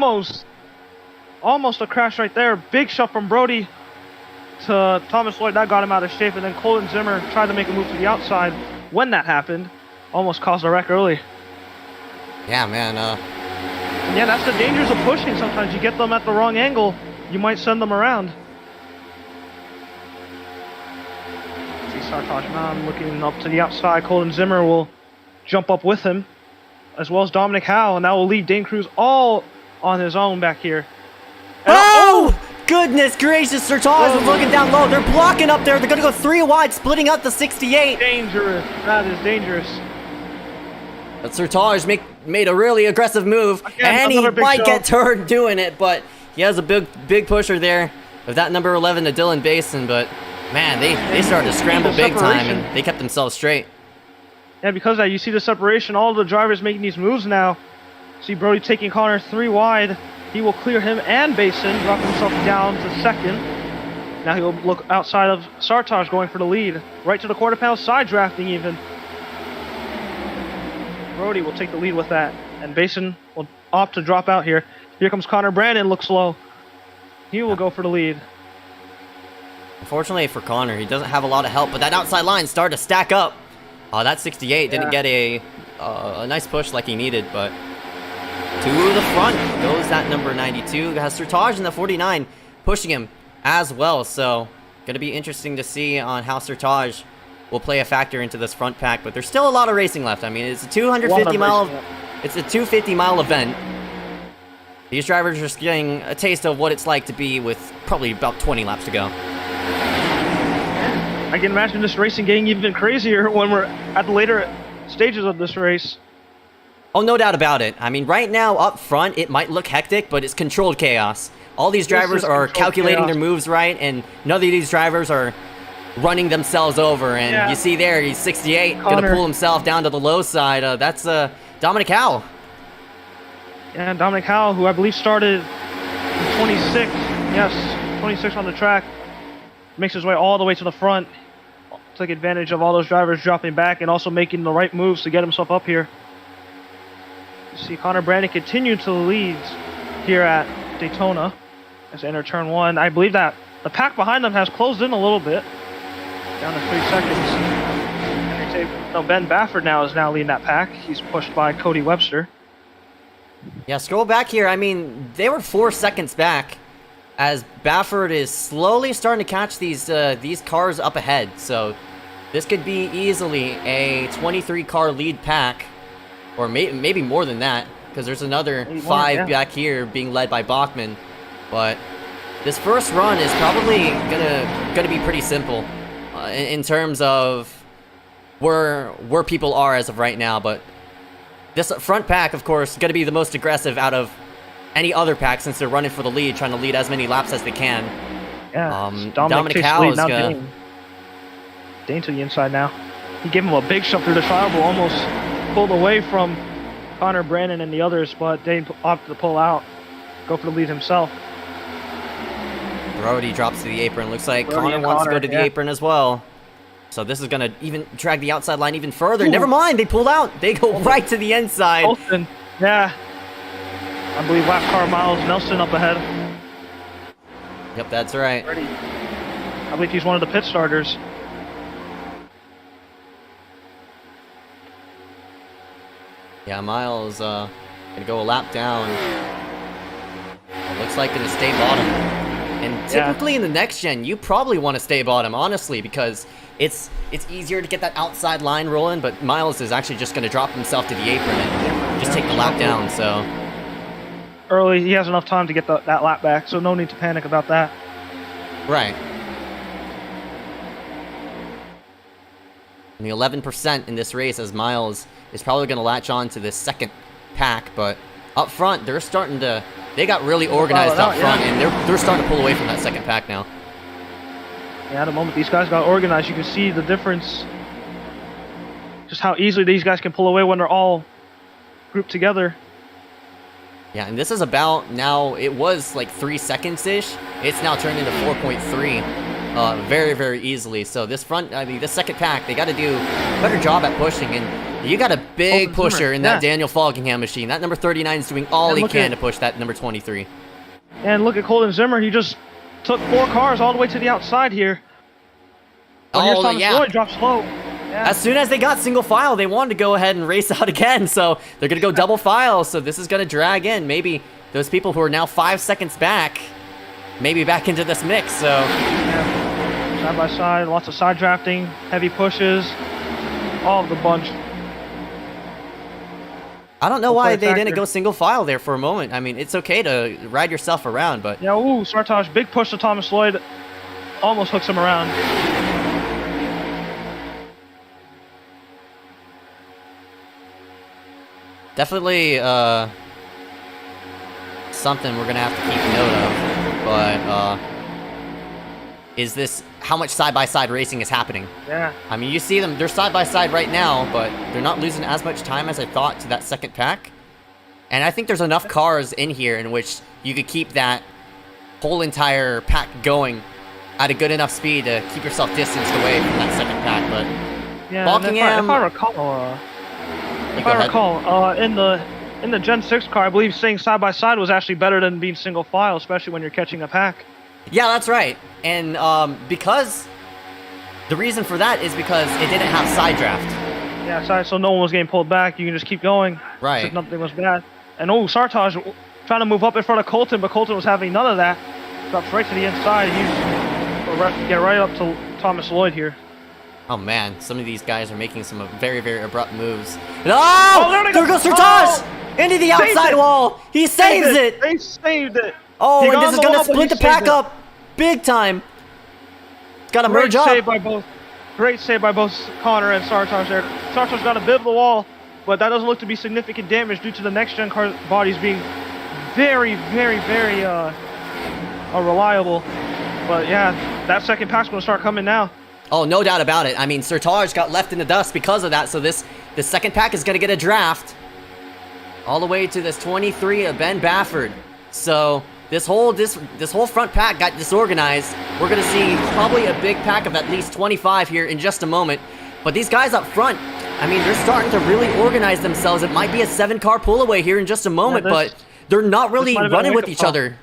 Almost a crash right there. Big shot from Brody to Thomas Lloyd. That got him out of shape. And then Colton Zimmer tried to make a move to the outside. When that happened, almost caused a wreck early. Yeah, man. Yeah, that's the dangers of pushing. Sometimes you get them at the wrong angle, you might send them around. See Sartaj Mam looking up to the outside. Colton Zimmer will jump up with him, as well as Dominic Howe, and that will leave Dane Cruz all on his own back here. And goodness gracious, Sartaj was looking down low. They're blocking up there. They're going to go 3 wide, splitting up the 68. Dangerous. That is dangerous. But Sartaj made a really aggressive move, and he might get turned doing it, but he has a big pusher there with that number 11 to Dylan Basin. But man, they started to scramble big time, and they kept themselves straight. Yeah, because of that, you see the separation. All the drivers making these moves now. See Brody taking Connor 3 wide. He will clear him and Basin, drop himself down to second. Now he'll look outside of Sartaj going for the lead. Right to the quarter panel, side drafting even. Brody will take the lead with that. And Basin will opt to drop out here. Here comes Connor Brandon, looks low. He will go for the lead. Unfortunately for Connor, he doesn't have a lot of help, but that outside line started to stack up. That 68 didn't get a nice push like he needed, but to the front goes that number 92. Has Sartaj in the 49 pushing him as well, so going to be interesting to see on how Sartaj will play a factor into this front pack, but there's still a lot of racing left. I mean, it's a 250-mile event. These drivers are just getting a taste of what it's like to be with probably about 20 laps to go. I can imagine this racing getting even crazier when we're at the later stages of this race. Oh, no doubt about it. I mean, right now up front, it might look hectic, but it's controlled chaos. All these drivers are calculating their moves right, and none of these drivers are running themselves over. And you see there, he's 68, going to pull himself down to the low side. That's Dominic Howe. Yeah, Dominic Howe, who I believe started 26. Yes, 26 on the track. Makes his way all the way to the front. Took advantage of all those drivers dropping back and also making the right moves to get himself up here. You see Connor Brandon continue to lead here at Daytona as they enter turn 1. I believe that the pack behind them has closed in a little bit. Down to 3 seconds. And Ben Baffert now is leading that pack. He's pushed by Cody Webster. Yeah, scroll back here. I mean, they were 4 seconds back as Baffert is slowly starting to catch these cars up ahead. So this could be easily a 23-car lead pack, or maybe more than that, because there's another 5 back here being led by Bachman. But this first run is probably gonna be pretty simple in terms of where people are as of right now. But this front pack, of course, is going to be the most aggressive out of any other pack since they're running for the lead, trying to lead as many laps as they can. Yeah, Dominic Howe is going Dane to the inside now. He gave him a big shove through the triangle, almost pulled away from Connor Brandon and the others, but Dane opted to pull out, go for the lead himself. Brody drops to the apron. Looks like Connor wants to go to the apron as well. So this is going to even drag the outside line even further. Ooh. Never mind, they pulled out. They go right to the inside. Colton, yeah. I believe last car, Miles Nelson up ahead. Yep, that's right. I believe he's one of the pit starters. Yeah, Miles going to go a lap down. Looks like going to stay bottom. And typically in the next gen, you probably want to stay bottom, honestly, because it's easier to get that outside line rolling, but Miles is actually just going to drop himself to the apron and just take the lap down. So early, he has enough time to get that lap back, so no need to panic about that. right. And the 11% in this race as Miles is probably going to latch on to this second pack, but up front, they got really organized up front, and they're starting to pull away from that second pack now. Yeah, at the moment these guys got organized, you can see the difference. Just how easily these guys can pull away when they're all grouped together. Yeah, and this is about now, it was like 3 seconds-ish. It's now turned into 4.3 very, very easily. So this this second pack, they got to do a better job at pushing, and you got a big pusher in that Daniel Foggingham machine. That number 39 is doing all he can to push that number 23. And look at Colton Zimmer, he just took 4 cars all the way to the outside here. Oh, yeah. Floyd drops low. Yeah. As soon as they got single file, they wanted to go ahead and race out again, so they're going to go double file, so this is going to drag in maybe those people who are now 5 seconds back, maybe back into this mix, so... Yeah. Side by side, lots of side drafting, heavy pushes, all of the bunch. I don't know why they didn't go single file there for a moment. I mean, it's okay to ride yourself around, but... Yeah, ooh, Sartaj, big push to Thomas Lloyd, almost hooks him around. Definitely something we're gonna have to keep note of, but is this how much side-by-side racing is happening? Yeah. I mean, you see them, they're side-by-side right now, but they're not losing as much time as I thought to that second pack. And I think there's enough cars in here in which you could keep that whole entire pack going at a good enough speed to keep yourself distanced away from that second pack, but... Yeah, if I recall, in the Gen 6 car, I believe staying side by side was actually better than being single file, especially when you're catching a pack. Yeah, that's right. And because the reason for that is because it didn't have side draft. Yeah, so no one was getting pulled back. You can just keep going. Right. Nothing was bad. And Sartaj trying to move up in front of Colton, but Colton was having none of that. Drops right to the inside. He's get right up to Thomas Lloyd here. Oh man, some of these guys are making some very, very abrupt moves. Oh, there goes Sartaj! Into the outside wall! He saves it! They saved it! Oh, and this is gonna split the pack up big time. It's gotta merge up. Great save by both Connor and Sartaj there. Sartaj got a bit of the wall, but that doesn't look to be significant damage due to the next gen car bodies being very, very, very reliable. But yeah, that second pack's gonna start coming now. Oh, no doubt about it. I mean, Sartaj got left in the dust because of that, so this second pack is going to get a draft all the way to this 23 of Ben Bafford. So this whole front pack got disorganized. We're going to see probably a big pack of at least 25 here in just a moment. But these guys up front, I mean, they're starting to really organize themselves. It might be a 7-car pull away here in just a moment, but they're not really running with each other.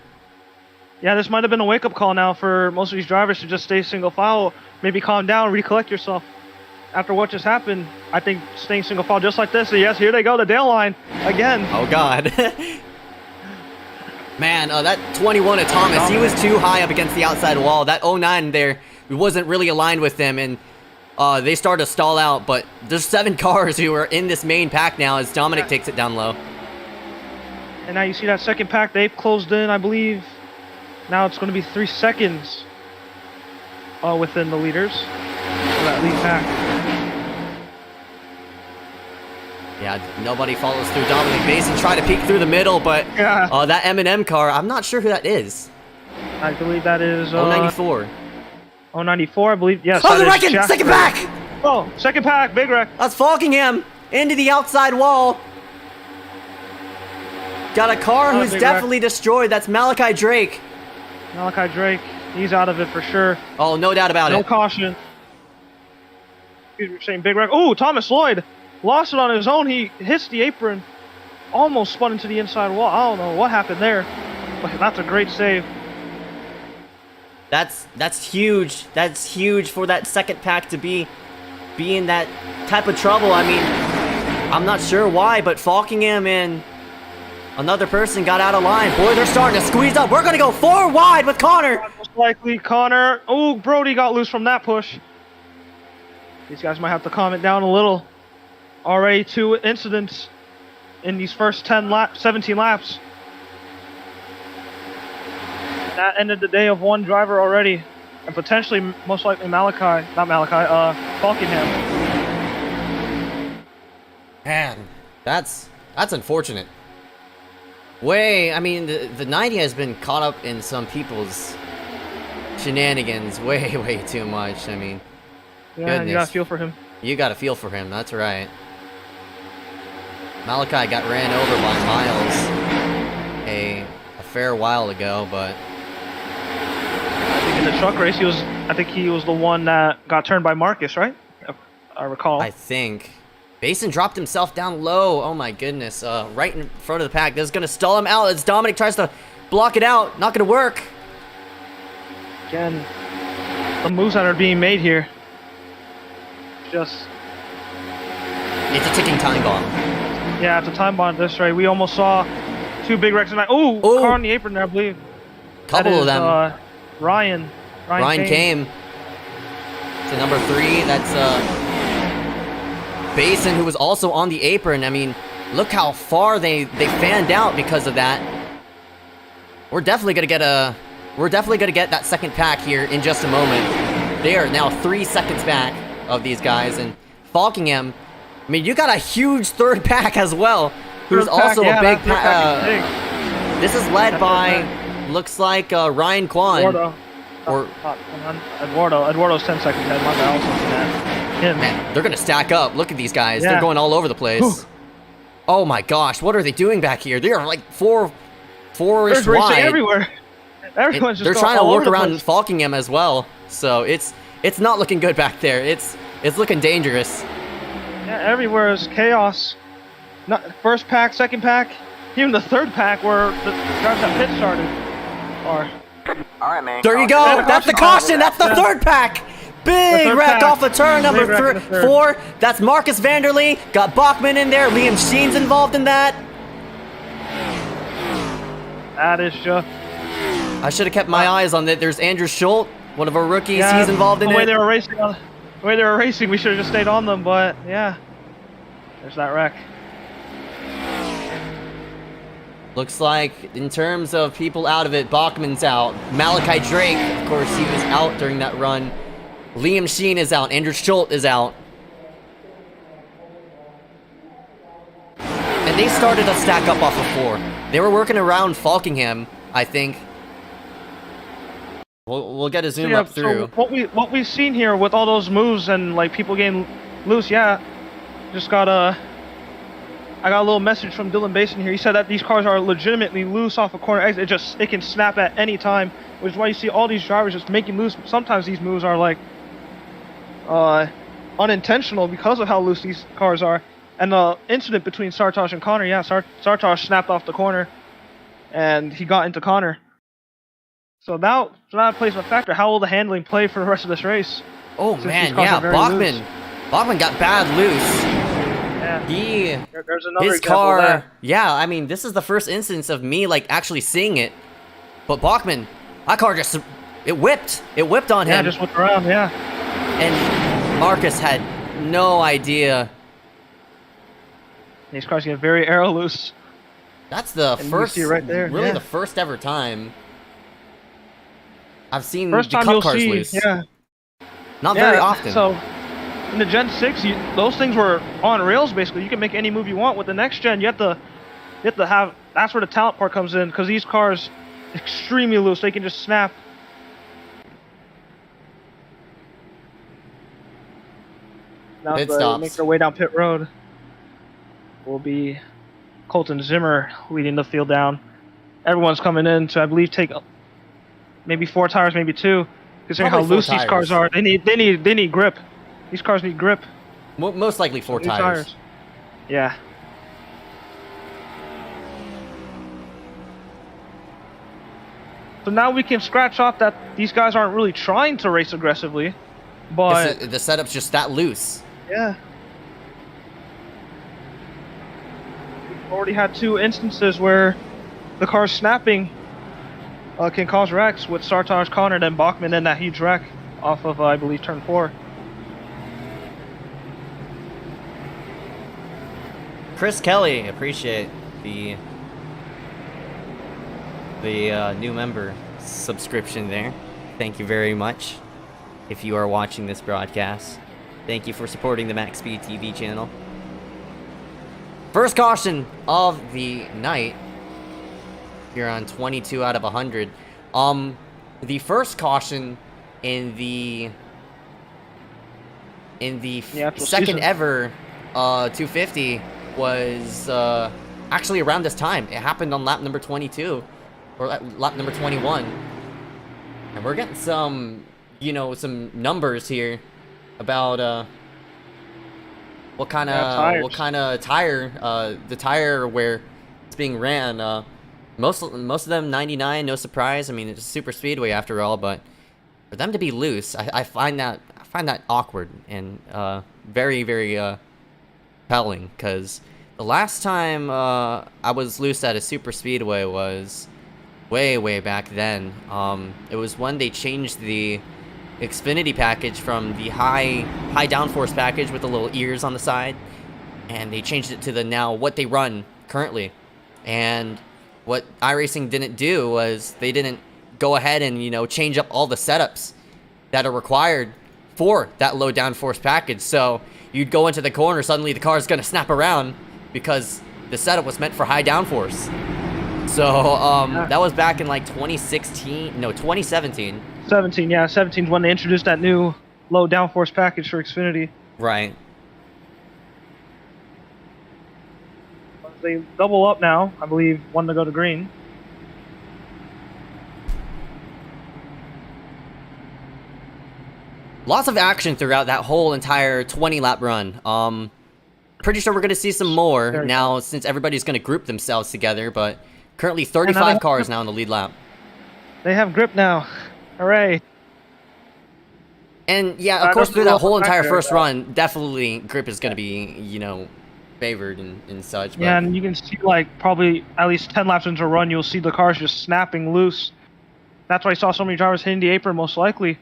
Yeah, this might have been a wake-up call now for most of these drivers to just stay single file, maybe calm down, recollect yourself. After what just happened, I think staying single file just like this, so yes, here they go, the Dale line again. Oh, God. Man, that 21 of Thomas, he was too high up against the outside wall. That 09 there wasn't really aligned with him, and they started to stall out, but there's 7 cars who are in this main pack now as Dominic takes it down low. And now you see that second pack, they've closed in, I believe. Now it's going to be 3 seconds within the leaders for that lead pack. Yeah, nobody follows through Dominic Basin. Try to peek through the middle, but that M&M car, I'm not sure who that is. I believe that is... 094. 094, I believe. Yes, oh, the wrecking! Second pack! Oh, second pack, big wreck. That's Falkingham into the outside wall. Got a car who's definitely destroyed. That's Malachi Drake. Malachi Drake, he's out of it for sure. Oh, no doubt about it. No caution. You're saying big wreck. Oh, Thomas Lloyd lost it on his own. He hits the apron, almost spun into the inside wall. I don't know what happened there, but that's a great save. That's huge. That's huge for that second pack to be in that type of trouble. I mean, I'm not sure why, but Falkingham and another person got out of line. Boy, they're starting to squeeze up. We're going to go 4 wide with Connor. Most likely Connor. Oh, Brody got loose from that push. These guys might have to calm it down a little. Already 2 incidents in these first 17 laps. That ended the day of 1 driver already, and potentially, most likely Falkenham. Man, that's unfortunate. I mean, the 90 has been caught up in some people's shenanigans way too much. I mean, Yeah, goodness. you gotta feel for him. You gotta feel for him, that's right. Malachi got ran over by Miles a fair while ago, but I think in the truck race, I think he was the one that got turned by Marcus, right? If I recall. I think Basin dropped himself down low. Oh my goodness, right in front of the pack. This is gonna stall him out as Dominic tries to block it out. Not gonna work. Again, the moves that are being made here. Just, It's a ticking time bomb. yeah, it's a time bomb this right. We almost saw 2 big wrecks tonight. Ooh, car on the apron there, I believe. Couple of them. Ryan came to number 3. That's Basin, who was also on the apron. I mean, look how far they fanned out because of that. We're definitely gonna get that second pack here in just a moment. They are now 3 seconds back of these guys, and Falkingham. I mean, you got a huge third pack as well, who's also a big pack. This is led by, looks like Ryan Kwan. Eduardo. Or Eduardo's 10 seconds ahead. My bad. I was looking at him. man, they're gonna stack up. Look at these guys. Yeah. They're going all over the place. Whew. Oh my gosh, what are they doing back here? They are like four-ish There's racing wide. everywhere. Everyone's just They're going trying to all work over the around place. Falkingham as well. So it's not looking good back there. It's looking dangerous. Yeah, everywhere is chaos. Not first pack, second pack, even the third pack where the guys that pit started are. All right, man. There you go. Yeah, That's the caution. That's the third pack. Big third wreck pack. off the turn number Big wreck in the third. 4. That's Marcus Vanderlee. Got Bachman in there. Liam Sheen's involved in that. That is just. I should have kept my eyes on that. There's Andrew Schultz, one of our rookies. Yeah, He's involved in the way it. they were racing, we should have just stayed on them. But yeah, there's that wreck. Looks like, in terms of people out of it, Bachman's out. Malachi Drake, of course, he was out during that run. Liam Sheen is out. Andrew Schultz is out. And they started to stack up off of 4. They were working around Falkingham, I think. We'll get a zoom up through. So what we've seen here with all those moves and like people getting loose, yeah, just got I got a little message from Dylan Basin here. He said that these cars are legitimately loose off a corner exit. It can snap at any time, which is why you see all these drivers just making moves. Sometimes these moves are like unintentional because of how loose these cars are. And the incident between Sartosh and Connor, yeah, Sartosh snapped off the corner, and he got into Connor. So now it plays a factor. How will the handling play for the rest of this race? Oh Since man, these cars yeah, are very loose. Bachman got bad loose. Yeah. There's another His example car, there. yeah, I mean, this is the first instance of me, like, actually seeing it. But Bachman, that car just, it whipped on him. Yeah, just whipped around, yeah. And Marcus had no idea. These cars get very aero loose. That's the And you first, see it right there, really yeah. the first ever time I've seen First the time Cup you'll cars see, loose. yeah. Not Yeah, very often. So, in the Gen 6, those things were on rails, basically. You can make any move you want. With the next gen, you have to have, that's where the talent part comes in, because these cars extremely loose. They can just snap. Now Pit as they stops. make their way down pit road, will be Colton Zimmer leading the field down. Everyone's coming in to, I believe, take maybe 4 tires, maybe 2. Considering Probably how 4 loose these cars tires. are, they need grip. These cars need grip. Most likely 4 New tires. Yeah. So now we can scratch off that these guys aren't really trying to race aggressively, but The setup's just that loose. yeah. We've already had 2 instances where the car snapping can cause wrecks with Sartosh, Connor, and Bachman in that huge wreck off of, I believe, turn 4. Chris Kelly, appreciate the new member subscription there. Thank you very much. If you are watching this broadcast, thank you for supporting the Maxspeedtv channel. First caution of the night. You're on 22 out of 100. The first caution in the second season. ever 250 was actually around this time. It happened on lap number 22 or lap number 21, and we're getting some, you know, some numbers here about what kind of tire, the tire where it's being ran. Most of them 99, no surprise. I mean, it's a super speedway after all, but for them to be loose, I find that awkward and very compelling, because the last time I was loose at a super speedway was way back then. It was when they changed the Xfinity package from the high downforce package with the little ears on the side, and they changed it to the now what they run currently. And what iRacing didn't do was they didn't go ahead and, you know, change up all the setups that are required for that low downforce package. So you'd go into the corner, suddenly the car's gonna snap around because the setup was meant for high downforce. So that was back in like 2016, no, 2017. 17, yeah, 17 is when they introduced that new low downforce package for Xfinity. Right. They double up now, I believe, one to go to green. Lots of action throughout that whole entire 20-lap run. Pretty sure we're going to see some more now since everybody's going to group themselves together, but currently 35 cars now in the lead lap. They have grip now. Hooray. And yeah, of course, through that whole entire first run, definitely grip is going to be, you know, favored and such. But yeah, and you can see, like, probably at least 10 laps into a run, you'll see the cars just snapping loose. That's why you saw so many drivers hitting the apron, most likely,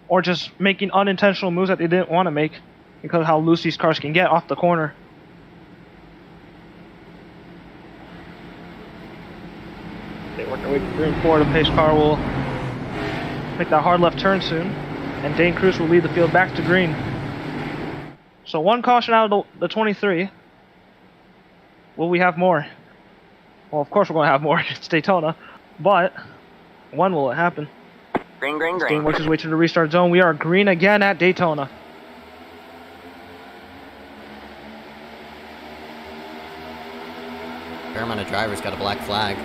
or just making unintentional moves that they didn't want to make because of how loose these cars can get off the corner. They work their way to green forward. The pace car will make that hard left turn soon, and Dane Cruz will lead the field back to green. So one caution out of the 23. Will we have more? Well, of course we're going to have more. It's Daytona. But when will it happen? Green. Dane works his way to the restart zone. We are green again at Daytona. fair amount of drivers got a black flag,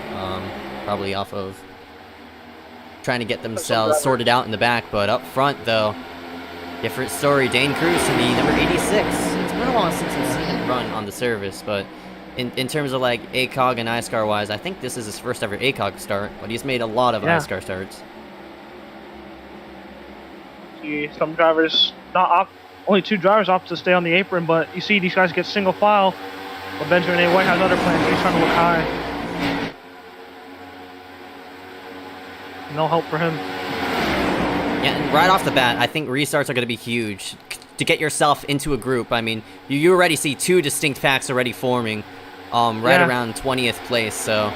probably off of trying to get themselves sorted out in the back. But up front, though, different story. Dane Cruz in the number 86. It's been a while since I've seen him run on the service, but in terms of like ACOG and iScar wise, I think this is his first ever ACOG start, but he's made a lot of iScar starts. See some drivers only two drivers opt to stay on the apron, but you see these guys get single file. But Benjamin A. White has other plans. He's trying to look high. No help for him. Yeah, and right off the bat, I think restarts are going to be huge to get yourself into a group. I mean, you already see two distinct packs already forming right around 20th place, so.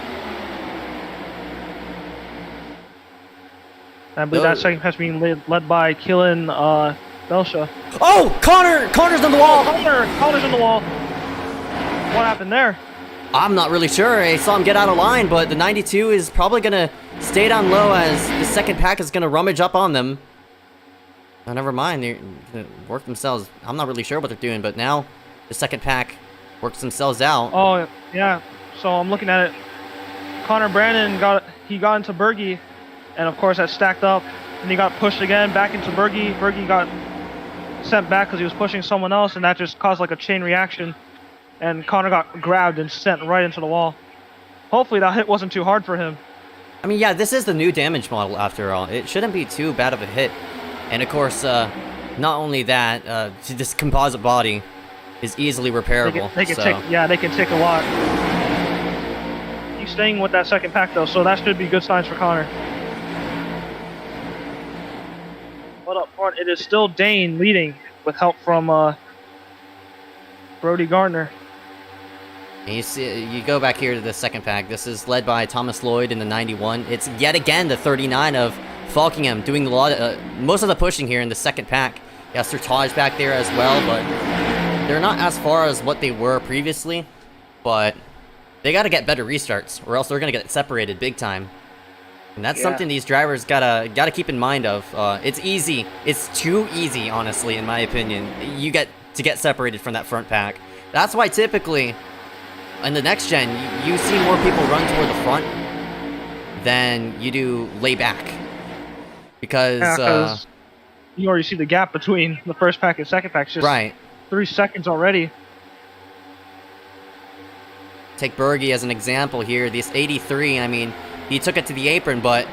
I believe that second pass being led by Killen Belsha. Oh, Connor's on the wall. Connor's on the wall. What happened there? I'm not really sure. I saw him get out of line, but the 92 is probably going to stay down low as the second pack is going to rummage up on them. Oh, never mind. They work themselves. I'm not really sure what they're doing, but now the second pack works themselves out. Oh, yeah. So I'm looking at it. Connor Brandon got into Berge, and of course that stacked up, and he got pushed again back into Berge. Berge got sent back because he was pushing someone else, and that just caused like a chain reaction. And Connor got grabbed and sent right into the wall. Hopefully that hit wasn't too hard for him. I mean, yeah, this is the new damage model after all. It shouldn't be too bad of a hit. And of course, not only that, this composite body is easily repairable. They can take a lot. He's staying with that second pack though, so that should be good signs for Connor. But up front, it is still Dane leading with help from Brody Gardner. And you see, you go back here to the second pack. This is led by Thomas Lloyd in the 91. It's yet again the 39 of Falkingham doing a lot of most of the pushing here in the second pack. Yeah, Sertage back there as well, but they're not as far as what they were previously. But they got to get better restarts, or else they're gonna get separated big time. And that's something these drivers gotta keep in mind of. It's easy. It's too easy, honestly, in my opinion. You get to get separated from that front pack. That's why typically in the next gen, you see more people run toward the front than you do lay back. Because you already see the gap between the first pack and second pack. It's just 3 seconds already. Take Berge as an example here. This 83, I mean, he took it to the apron, but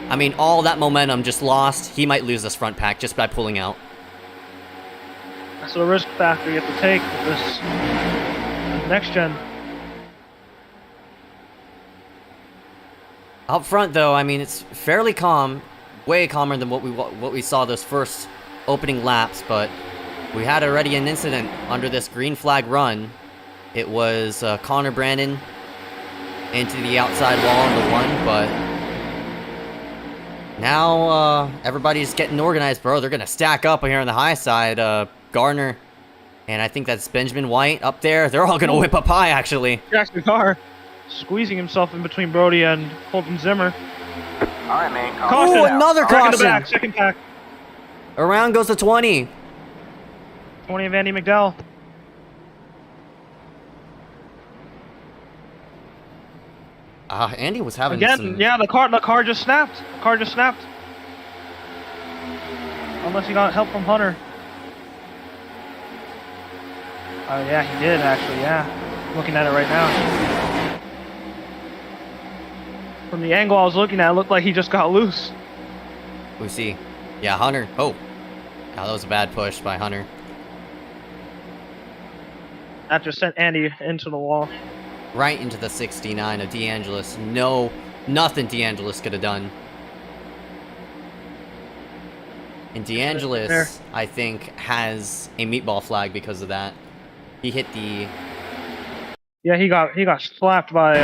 I mean, all that momentum just lost. He might lose this front pack just by pulling out. That's the risk factor you have to take with this next gen. Up front, though, I mean, it's fairly calm, way calmer than what we saw those first opening laps. But we had already an incident under this green flag run. It was Connor Brandon into the outside wall on the 1, but now everybody's getting organized, bro. They're gonna stack up here on the high side. Garner, and I think that's Benjamin White up there. They're all gonna whip up high, actually. Jackson Carr squeezing himself in between Brody and Colton Zimmer. All right, man. Oh, another caution! Second pack. Around goes the 20. 20 of Andy McDowell. Andy was having some... Yeah, the car just snapped. The car just snapped. Unless he got help from Hunter. Oh yeah, he did actually, yeah. Looking at it right now. From the angle I was looking at, it looked like he just got loose. We see. Yeah, Hunter. Oh. That was a bad push by Hunter. That just sent Andy into the wall. Right into the 69 of DeAngelis. Nothing DeAngelis could have done. And DeAngelis, I think, has a meatball flag because of that. He hit the... Yeah, he got slapped by...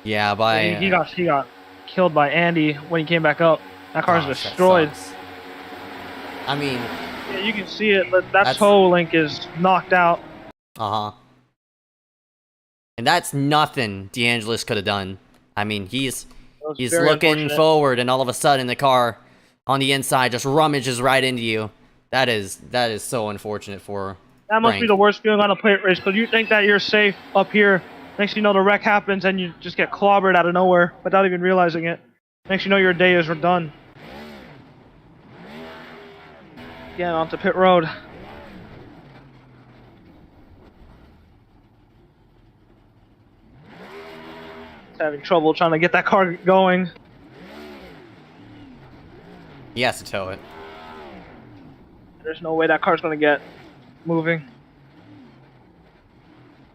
Yeah, by... He got killed by Andy when he came back up. That car's destroyed. I mean... Yeah, you can see it, but that toe link is knocked out. Uh-huh. And that's nothing DeAngelis could have done. I mean, he's looking forward, and all of a sudden the car on the inside just rummages right into you. That is so unfortunate for That must be the worst feeling on a plate race, because you think that you're safe up here. Next thing you know, the wreck happens, and you just get clobbered out of nowhere without even realizing it. Next thing you know, your day is done. Again, onto pit road. Having trouble trying to get that car going. He has to tow it. There's no way that car's gonna get moving.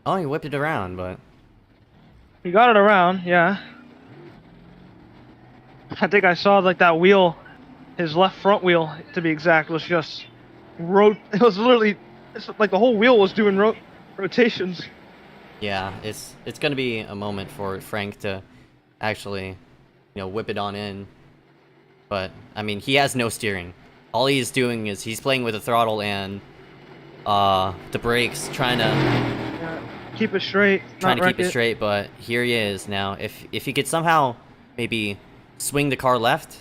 Oh, he whipped it around, but... He got it around, yeah. I think I saw like that wheel, his left front wheel to be exact, was just it was literally, it's like the whole wheel was doing rotations. Yeah, it's gonna be a moment for Frank to actually, whip it on in. But I mean, he has no steering. All he's doing is he's playing with the throttle and the brakes, trying to keep it straight. But here he is now. If he could somehow maybe swing the car left,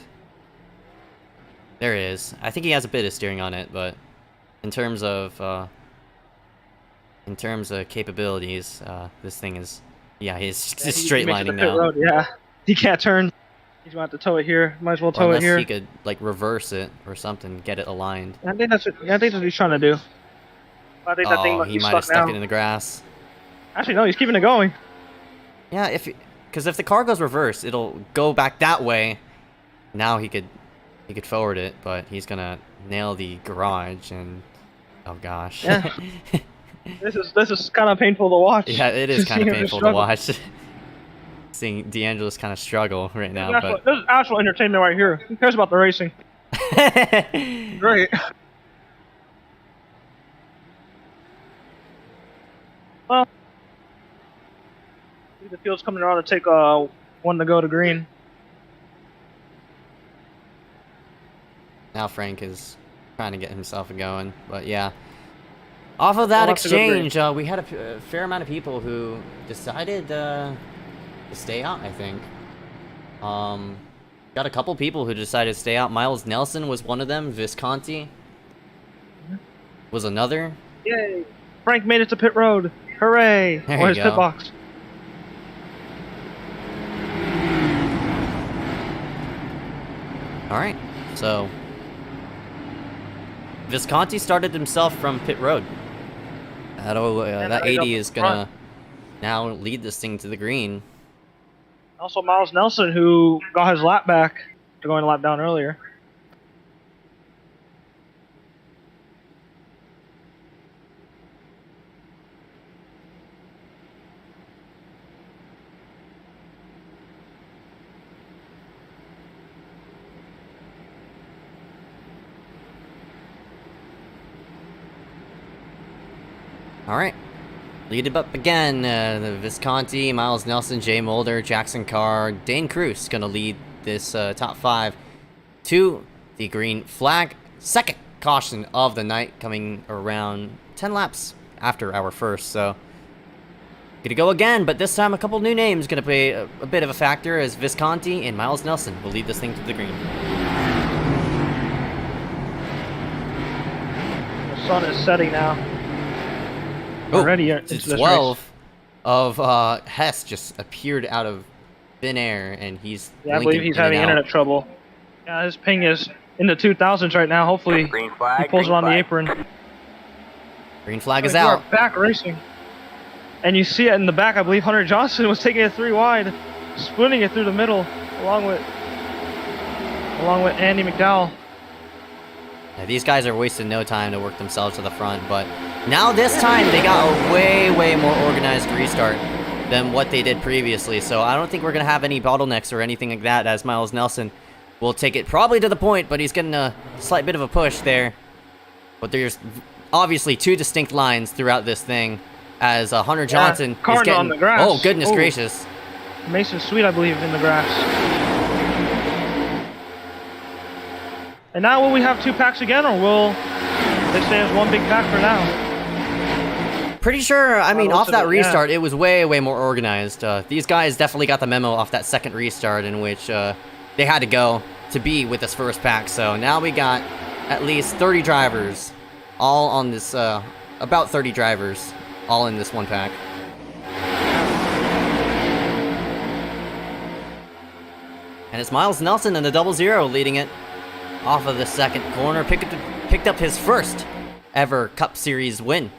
there it is. I think he has a bit of steering on it, but in terms of capabilities, this thing is, he's just straight lining now. Road, yeah, he can't turn. He's gonna have to tow it here. Might as well tow it here. Unless he could like reverse it or something, get it aligned. I think that's what he's trying to do. I think that thing might he might have stuck it in the grass. Actually, no, he's keeping it going. Yeah, because if the car goes reverse, it'll go back that way. Now he could forward it, but he's gonna nail the garage and oh gosh. Yeah. This is kind of painful to watch. Yeah, it is kind of painful to watch. Seeing DeAngelis kind of struggle right now. But this is actual entertainment right here. Who cares about the racing? Great. Well, the field's coming around to take one to go to green. Now Frank is trying to get himself going, but yeah. Off of that We'll have to go to green. exchange, we had a fair amount of people who decided to stay out, I think. Got a couple people who decided to stay out. Miles Nelson was one of them. Visconti was another. Yay! Frank made it to pit road. Hooray! There Or you his go. pit box. All right, so Visconti started himself from pit road. That 80 is gonna now lead this thing to the green. Also, Miles Nelson, who got his lap back to going a lap down earlier. All right, lead it up again. The Visconti, Miles Nelson, Jay Mulder, Jackson Carr, Dane Cruz gonna lead this top 5 to the green flag. Second caution of the night, coming around 10 laps after our first. So gonna go again, but this time a couple new names gonna play a bit of a factor, as Visconti and Miles Nelson will lead this thing to the green. The sun is setting now. Oh, Already into it's this 12 of Hess just appeared out of thin air, and he's Yeah, I believe he's having internet trouble. Yeah, his ping is in the 2000s right now. Hopefully, Green flag, he pulls it green on the flag. apron. Green flag is We are out. back racing. And you see it in the back. I believe Hunter Johnson was taking it 3 wide, splitting it through the middle, along with Andy McDowell. Yeah, these guys are wasting no time to work themselves to the front, but now this time they got a way more organized restart than what they did previously. So I don't think we're gonna have any bottlenecks or anything like that, as Miles Nelson will take it probably to the point, but he's getting a slight bit of a push there. But there's obviously 2 distinct lines throughout this thing, as Hunter Johnson is Cardinal getting. on the grass. Oh goodness Ooh. gracious! Mason Sweet, I believe, in the grass. And now will we have 2 packs again, or will they stay as 1 big pack for now? Pretty sure, I mean, looks off of that it, yeah. restart, it was way more organized. These guys definitely got the memo off that second restart, in which they had to go to be with this first pack. So now we got at least 30 drivers, all on this, about 30 drivers, all in this 1 pack. And it's Miles Nelson in the 00 leading it off of the second corner. Picked up his first ever Cup Series win.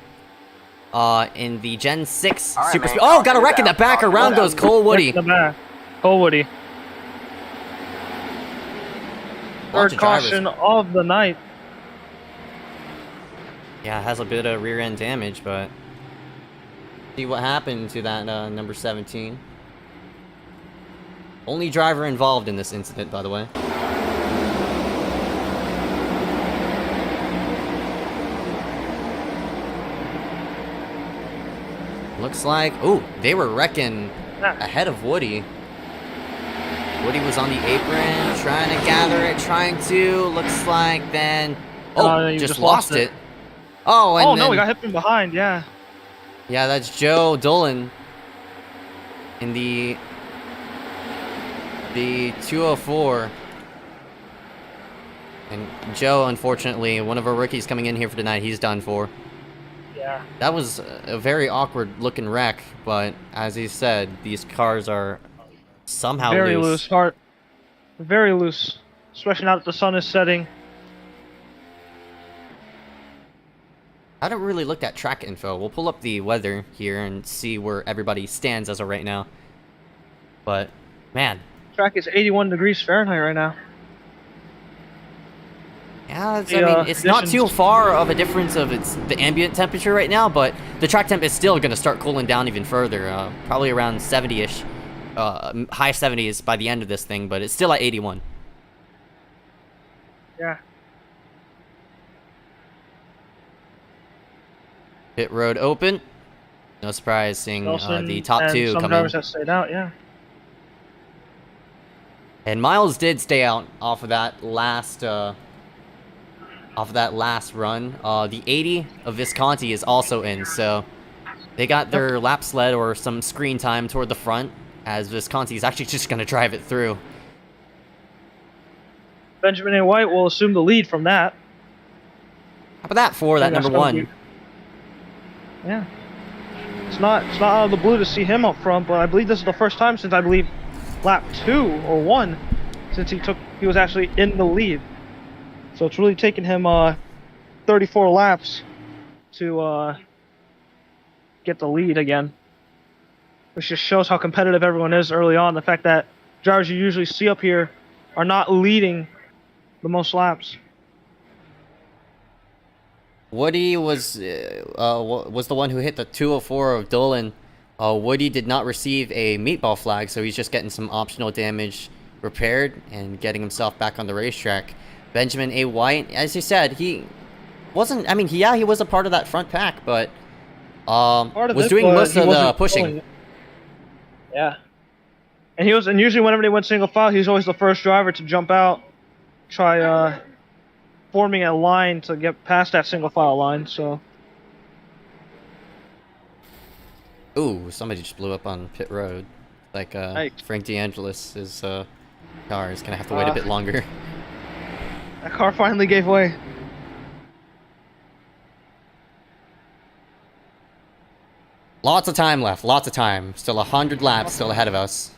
In the Gen 6 All right, Super man. Speed. Oh, got a wreck in the back. Around goes Cole Woody. In the back. Cole Woody. Bunch Third of drivers. caution of the night. Yeah, it has a bit of rear end damage, but see what happened to that number 17. Only driver involved in this incident, by the way. Looks like, oh, they were wrecking ahead of Woody. Woody was on the apron, trying to gather it, looks like then, You just lost it. And Oh, no, then- we got hit from behind, yeah. Yeah, that's Joe Dolan in the 204. And Joe, unfortunately, one of our rookies coming in here for tonight, he's done for. Yeah. That was a very awkward looking wreck, but as he said, these cars are somehow Very loose. loose, heart. Very loose. Especially now that the sun is setting. I haven't really looked at track info. We'll pull up the weather here and see where everybody stands as of right now. But, man, Track is 81 degrees Fahrenheit right now. yeah, I The, mean, it's not too conditions- far of a difference of the ambient temperature right now, but the track temp is still going to start cooling down even further. Probably around 70-ish, high 70s by the end of this thing, but it's still at 81. Yeah. Pit road open. No surprise seeing Nelson the top and two some come drivers in. that stayed out, yeah. And Miles did stay out off of that last run. The 80 of Visconti is also in, so they got their lap sled or some screen time toward the front, as Visconti is actually just going to drive it through. Benjamin A. White will assume the lead from that. How about that for that number one? Yeah. It's not out of the blue to see him up front, but I believe this is the first time since, I believe, lap 2 or 1 since he was actually in the lead. So it's really taken him 34 laps to get the lead again, which just shows how competitive everyone is early on. The fact that drivers you usually see up here are not leading the most laps. Woody was the one who hit the 204 of Dolan. Woody did not receive a meatball flag, so he's just getting some optional damage repaired and getting himself back on the racetrack. Benjamin A. White, as you said, he wasn't. I mean, he was a part of that front pack, but was doing most of the pushing. Yeah, and usually whenever they went single file, he was always the first driver to jump out, try forming a line to get past that single file line. So. Ooh, somebody just blew up on pit road. Like Frank DeAngelis' car is gonna have to wait a bit longer. That car finally gave way. Lots of time left, lots of time. Still 100 laps still ahead of us.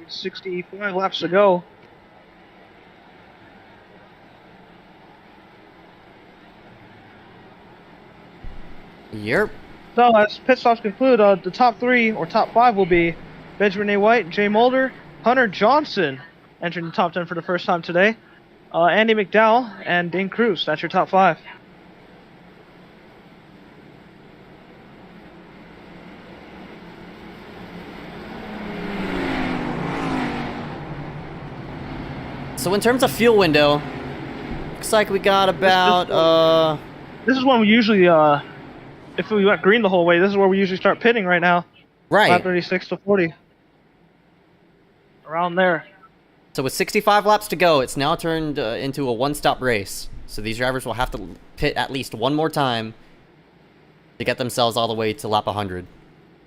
65 laps to go. Yep. So as pit stops conclude, the top 3 or top 5 will be Benjamin A. White, Jay Mulder, Hunter Johnson entering the top 10 for the first time today, Andy McDowell, and Dane Cruz. That's your top 5. So in terms of fuel window, looks like we got about This is when we usually if we went green the whole way, this is where we usually start pitting right now. Right. Lap 36 to 40. Around there. So with 65 laps to go, it's now turned into a one-stop race. So these drivers will have to pit at least one more time to get themselves all the way to lap 100.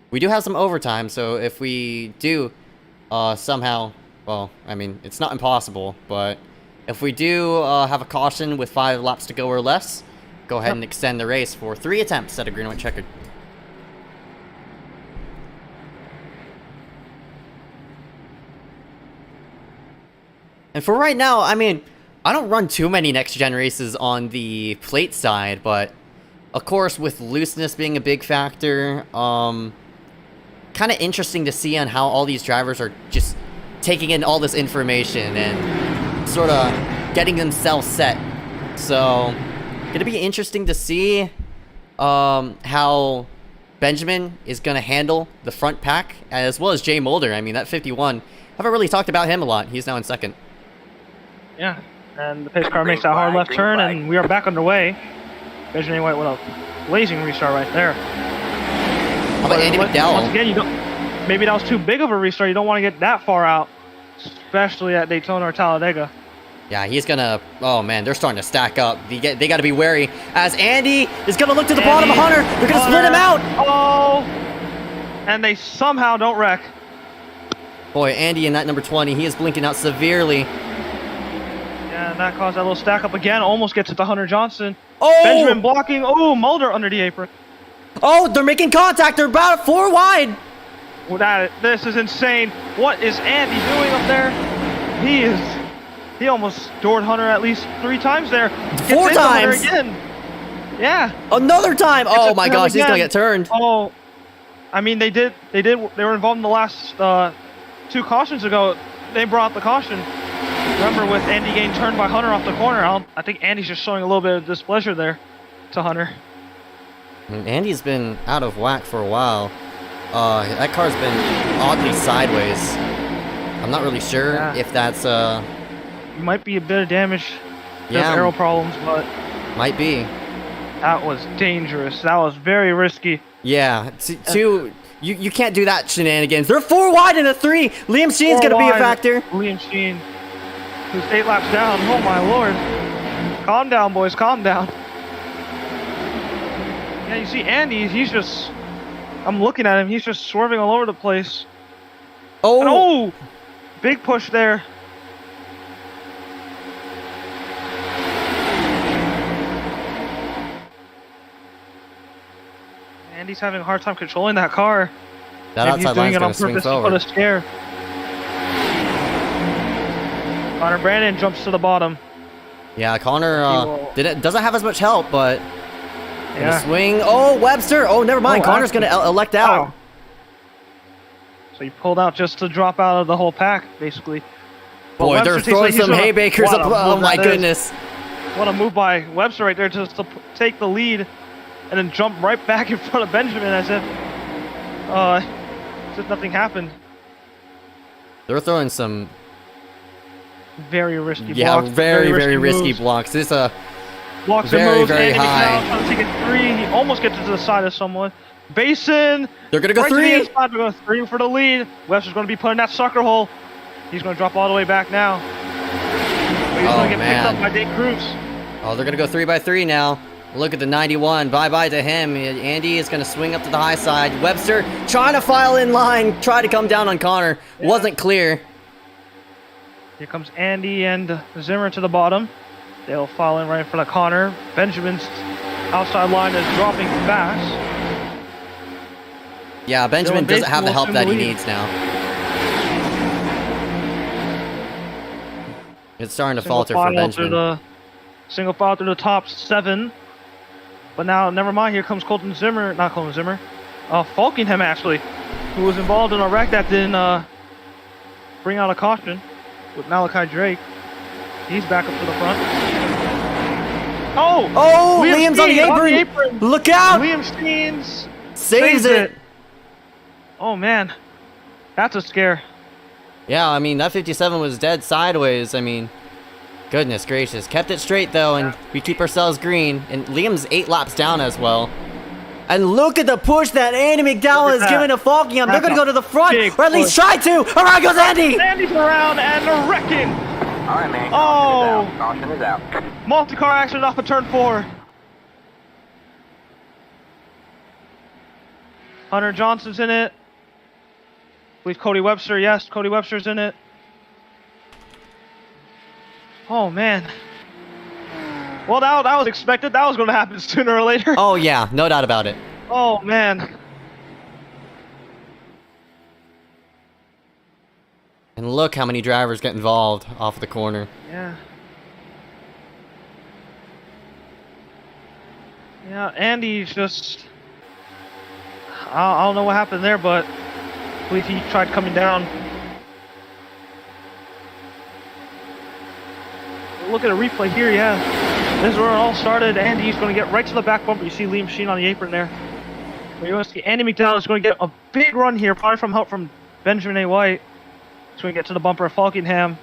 We do have some overtime, so if we do somehow, well, I mean, it's not impossible, but if we do have a caution with 5 laps to go or less, go ahead and extend the race for 3 attempts at a green-white checkered. And for right now, I mean, I don't run too many next-gen races on the plate side, but of course, with looseness being a big factor, kind of interesting to see on how all these drivers are just taking in all this information and sort of getting themselves set. So, gonna be interesting to see how Benjamin is gonna handle the front pack, as well as Jay Mulder. I mean, that 51, haven't really talked about him a lot. He's now in second. Yeah, and the pace car makes that hard left turn, and we are back underway. Benjamin White with a blazing restart right there. How about Andy McDowell? Once again, maybe that was too big of a restart. You don't want to get that far out, especially at Daytona or Talladega. Yeah, he's gonna. Oh man, they're starting to stack up. They got to be wary as Andy is gonna look to the bottom of Hunter. They're gonna split him out. Oh, and they somehow don't wreck. Boy, Andy in that number 20, he is blinking out severely. Yeah, and that caused that little stack up again. Almost gets it to Hunter Johnson. Oh! Benjamin blocking. Oh, Mulder under the apron. Oh, they're making contact. They're about 4 wide. This is insane. What is Andy doing up there? He almost doored Hunter at least 3 times there. 4 times again. Yeah. Another time. Oh my gosh, he's gonna get turned. Oh, I mean they were involved in the last 2 cautions ago. They brought the caution. Remember with Andy getting turned by Hunter off the corner. I think Andy's just showing a little bit of displeasure there to Hunter. Andy's been out of whack for a while. That car's been oddly sideways. I'm not really sure if that's Might be a bit of damage. Yeah, aero problems, but might be. That was dangerous. That was very risky. Yeah, you can't do that shenanigans. They're 4 wide in a 3. Liam Sheen's gonna be a factor. Liam Sheen, who's 8 laps down. Oh my lord. Calm down, boys. Calm down. Yeah, you see Andy, he's just... I'm looking at him. He's just swerving all over the place. Oh! And oh! Big push there. Andy's having a hard time controlling that car. That outside line's gonna swing forward. To put a scare. Connor Brandon jumps to the bottom. Yeah, Connor doesn't have as much help, but Yeah. swing. Oh, Webster. Oh, never mind. Connor's gonna elect out. Wow. So he pulled out just to drop out of the whole pack, basically. But Boy, they're Webster throwing takes, like, some haybakers up. Oh my goodness. What a move by Webster right there just to take the lead and then jump right back in front of Benjamin as if nothing happened. They're throwing some Very risky yeah, blocks. very risky moves. blocks. This Blocks very, and moves. very Andy high. McDowell trying to take a 3. He almost gets to the side of someone. Basin. they're gonna go right 3. To the inside. They're going 3 for the lead. Webster's going to be put in that sucker hole. He's going to drop all the way back now. But he's going to get picked up by Dave Cruz. Oh, they're gonna go 3 by 3 now. Look at the 91. Bye-bye to him. Andy is going to swing up to the high side. Webster trying to file in line. Try to come down on Connor. Yeah. Wasn't clear. Here comes Andy and Zimmer to the bottom. They'll file in right in front of Connor. Benjamin's outside line is dropping fast. Yeah, Benjamin Dylan doesn't Basin have the will help assume that the he lead. needs now. It's starting to falter for Benjamin. Single file through the top 7. But now, never mind, here comes Colton Zimmer. Not Colton Zimmer. Falkingham, actually. Who was involved in a wreck that didn't bring out a caution with Malachi Drake. He's back up to the front. Oh, Liam's on the apron. Look out. Liam Steens Saves it. Oh, man. That's a scare. Yeah, I mean, that 57 was dead sideways. I mean, goodness gracious. Kept it straight, though, and we keep ourselves green. And Liam's 8 laps down as well. And look at the push that Andy McDowell is giving to Falkingham. They're going to go to the front, or at least try to. All right, goes Andy. Andy's around and wrecking. All right, man. Oh. Caution is out. Multi-car accident off of turn 4. Hunter Johnson's in it. I believe Cody Webster. Yes, Cody Webster's in it. Oh, man. Well, that was expected. That was going to happen sooner or later. Oh, yeah, no doubt about it. Oh, man. And look how many drivers get involved off the corner. Yeah. Yeah, Andy's just... I don't know what happened there, but I believe he tried coming down. Look at a replay here, yeah. This is where it all started. Andy's going to get right to the back bumper. You see Liam Sheen on the apron there. But you want to see Andy McDowell is going to get a big run here, probably from help from Benjamin A. White. He's going to get to the bumper of Falkingham.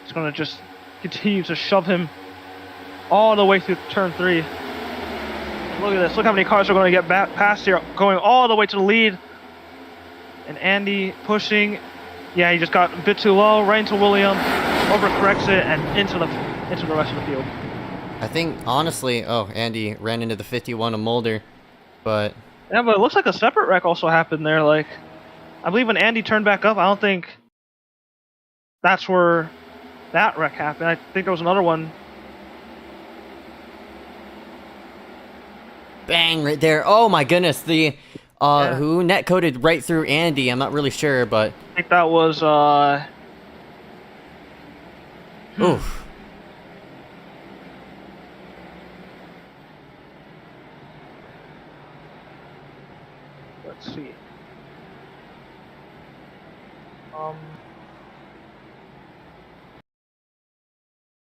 He's going to just continue to shove him all the way through turn 3. Look at this. Look how many cars are going to get past here, going all the way to the lead. And Andy pushing. Yeah, he just got a bit too low, right into William, overcorrects it, and into the rest of the field. I think, honestly, Andy ran into the 51 of Mulder, but... Yeah, but it looks like a separate wreck also happened there. Like, I believe when Andy turned back up, I don't think that's where that wreck happened. I think there was another one. Bang, right there. Oh my goodness, the... who net-coded right through Andy, I'm not really sure, but... I think that was, Oof. Let's see.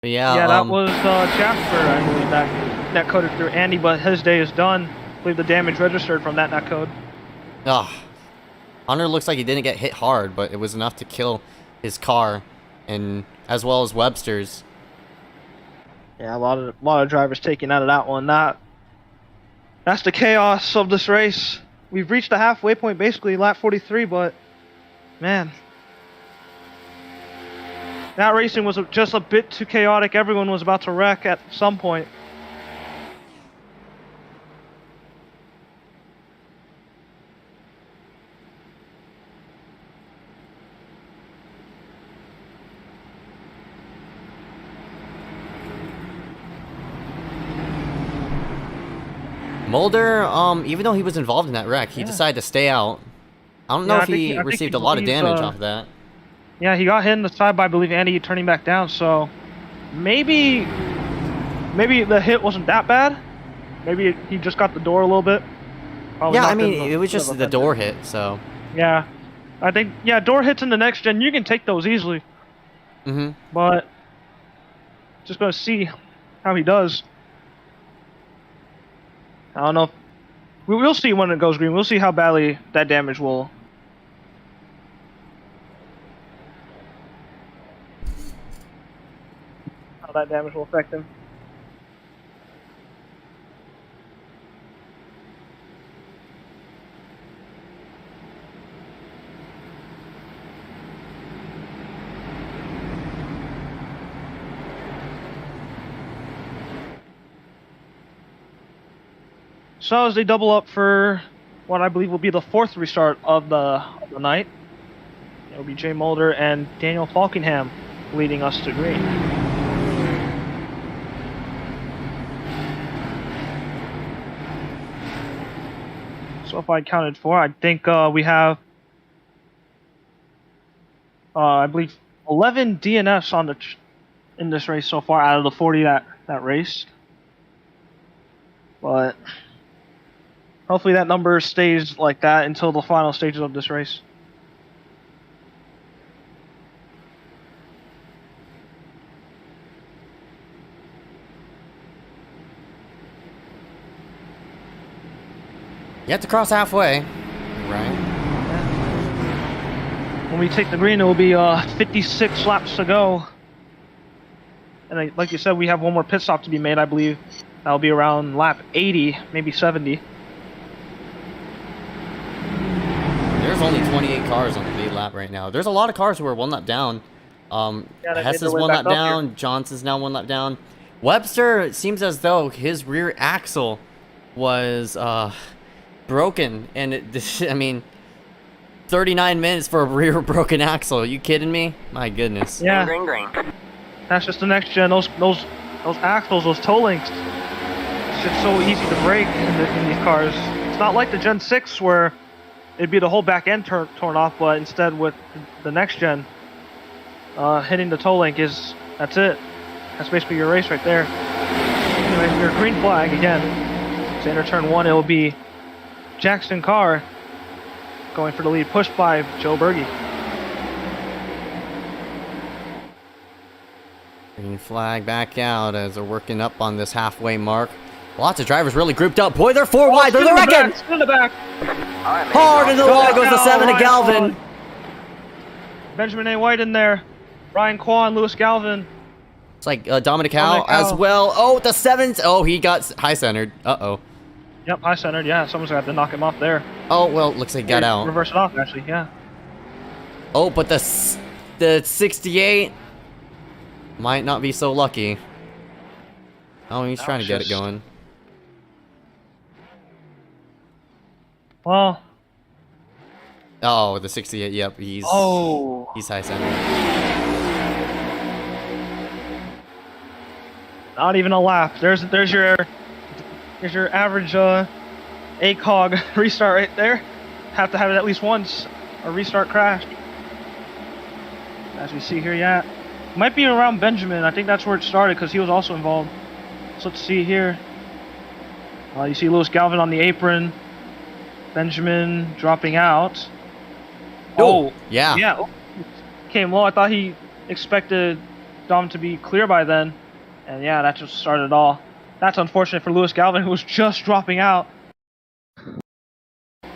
Yeah, that was Jasper, I believe, that net-coded through Andy, but his day is done. I believe the damage registered from that net-code. Hunter looks like he didn't get hit hard, but it was enough to kill his car, and as well as Webster's. Yeah, a lot of drivers taking out of that one. That That's the chaos of this race. We've reached the halfway point, basically, lap 43, but, man. That racing was just a bit too chaotic. Everyone was about to wreck at some point. Mulder, even though he was involved in that wreck, he decided to stay out. I don't know if he received a lot of damage off of that. Yeah, he got hit in the side by, I believe, Andy turning back down, so maybe the hit wasn't that bad. Maybe he just got the door a little bit. Probably yeah, I mean, it was just the door hit, so. Yeah, I think, yeah, door hits in the next gen, you can take those easily. Mm-hmm. But, just gonna see how he does. I don't know if, we'll see when it goes green. We'll see how badly that damage will. How that damage will affect him. So as they double up for what I believe will be the fourth restart of the night, it'll be Jay Mulder and Daniel Falkingham leading us to green. So if I counted four, I think we have, I believe, 11 DNFs on the in this race so far out of the 40 that raced. But hopefully that number stays like that until the final stages of this race. You have to cross halfway, right? When we take the green, it will be 56 laps to go. And like you said, we have one more pit stop to be made, I believe. That'll be around lap 80, maybe 70. There's only 28 cars on the lead lap right now. There's a lot of cars who are one lap down. Hess is one lap down. Johnson's now one lap down. Webster, it seems as though his rear axle was broken. And I mean, 39 minutes for a rear broken axle. Are you kidding me? My goodness. Yeah. Green. That's just the next gen. Those axles, those toe links. It's just so easy to break in these cars. It's not like the Gen 6 where it'd be the whole back end torn off, but instead with the next gen, hitting the toe link that's it. That's basically your race right there. Anyway, your green flag again. To enter turn one, it will be Jackson Carr going for the lead, pushed by Joe Berge. Green flag back out as they're working up on this halfway mark. Lots of drivers really grouped up. Boy, they're four wide. They're the wrecking. In the back. Hard in the wall goes the 7 to Galvin. Benjamin A. White in there. Ryan Kwan, Lewis Galvin. It's like Dominic Howe as well. Oh, the 7s. Oh, he got high centered. Uh-oh. Yep, high centered. Yeah, someone's got to knock him off there. Oh, well, looks like he got out. Reverse it off, actually, yeah. Oh, but the 68 might not be so lucky. Oh, he's trying to get it going. Well. Oh, the 68. Yep, he's high center. Not even a lap. There's your average ACOG restart right there. Have to have it at least once. A restart crash. As we see here, yeah. Might be around Benjamin. I think that's where it started because he was also involved. So let's see here. You see Lewis Galvin on the apron. Benjamin dropping out. Oh, yeah. Yeah. Oh, came low. I thought he expected Dom to be clear by then. And yeah, that just started it all. That's unfortunate for Lewis Galvin, who was just dropping out.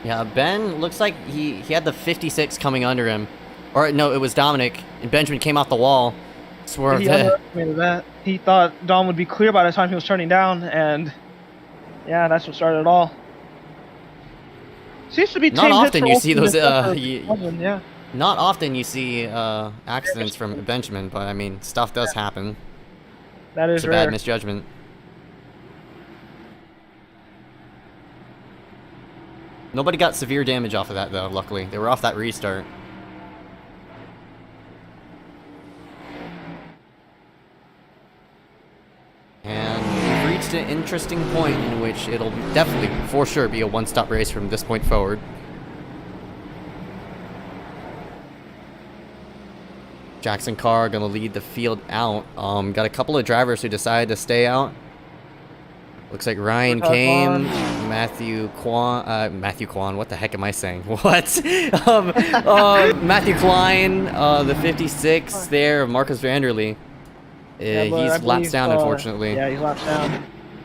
Yeah, Ben looks like he had the 56 coming under him. Or no, it was Dominic. And Benjamin came off the wall. Swerved he underestimated that. He thought Dom would be clear by the time he was turning down, and Yeah, that's what started it all. Seems to be Not team hits often for you see ultimate those, for you- Benjamin, yeah. Not often you see accidents from Benjamin, but I mean, stuff does happen. That It's is a rare. bad misjudgment. Nobody got severe damage off of that, though, luckily. They were off that restart. And we've reached an interesting point in which it'll definitely, for sure, be a one-stop race from this point forward. Jackson Carr gonna lead the field out. Got a couple of drivers who decided to stay out. Looks like Ryan came, Matthew Kwan, what the heck am I saying? What? Matthew Klein, the 56 there, Marcus Vanderlee. Yeah, but He's I laps believe, down, unfortunately. Yeah, he's laps down.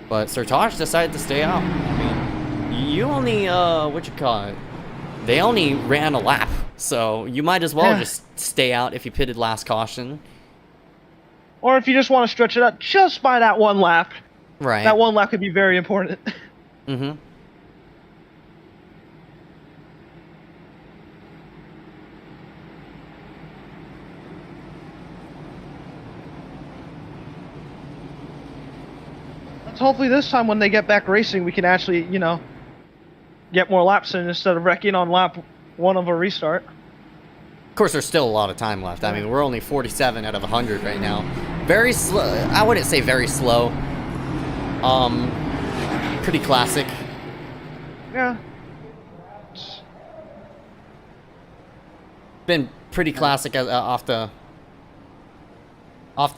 But Sertage decided to stay out. I mean, you only, what you call it? They only ran a lap, so you might as well just stay out if you pitted last caution. Or if you just want to stretch it out just by that one lap. Right. That one lap could be very important. Mm-hmm. Hopefully this time when they get back racing, we can actually, you know, get more laps in instead of wrecking on lap 1 of a restart. Of course, there's still a lot of time left. I mean, we're only 47 out of 100 right now. Very slow. I wouldn't say very slow. Pretty classic. Yeah. Been pretty classic off the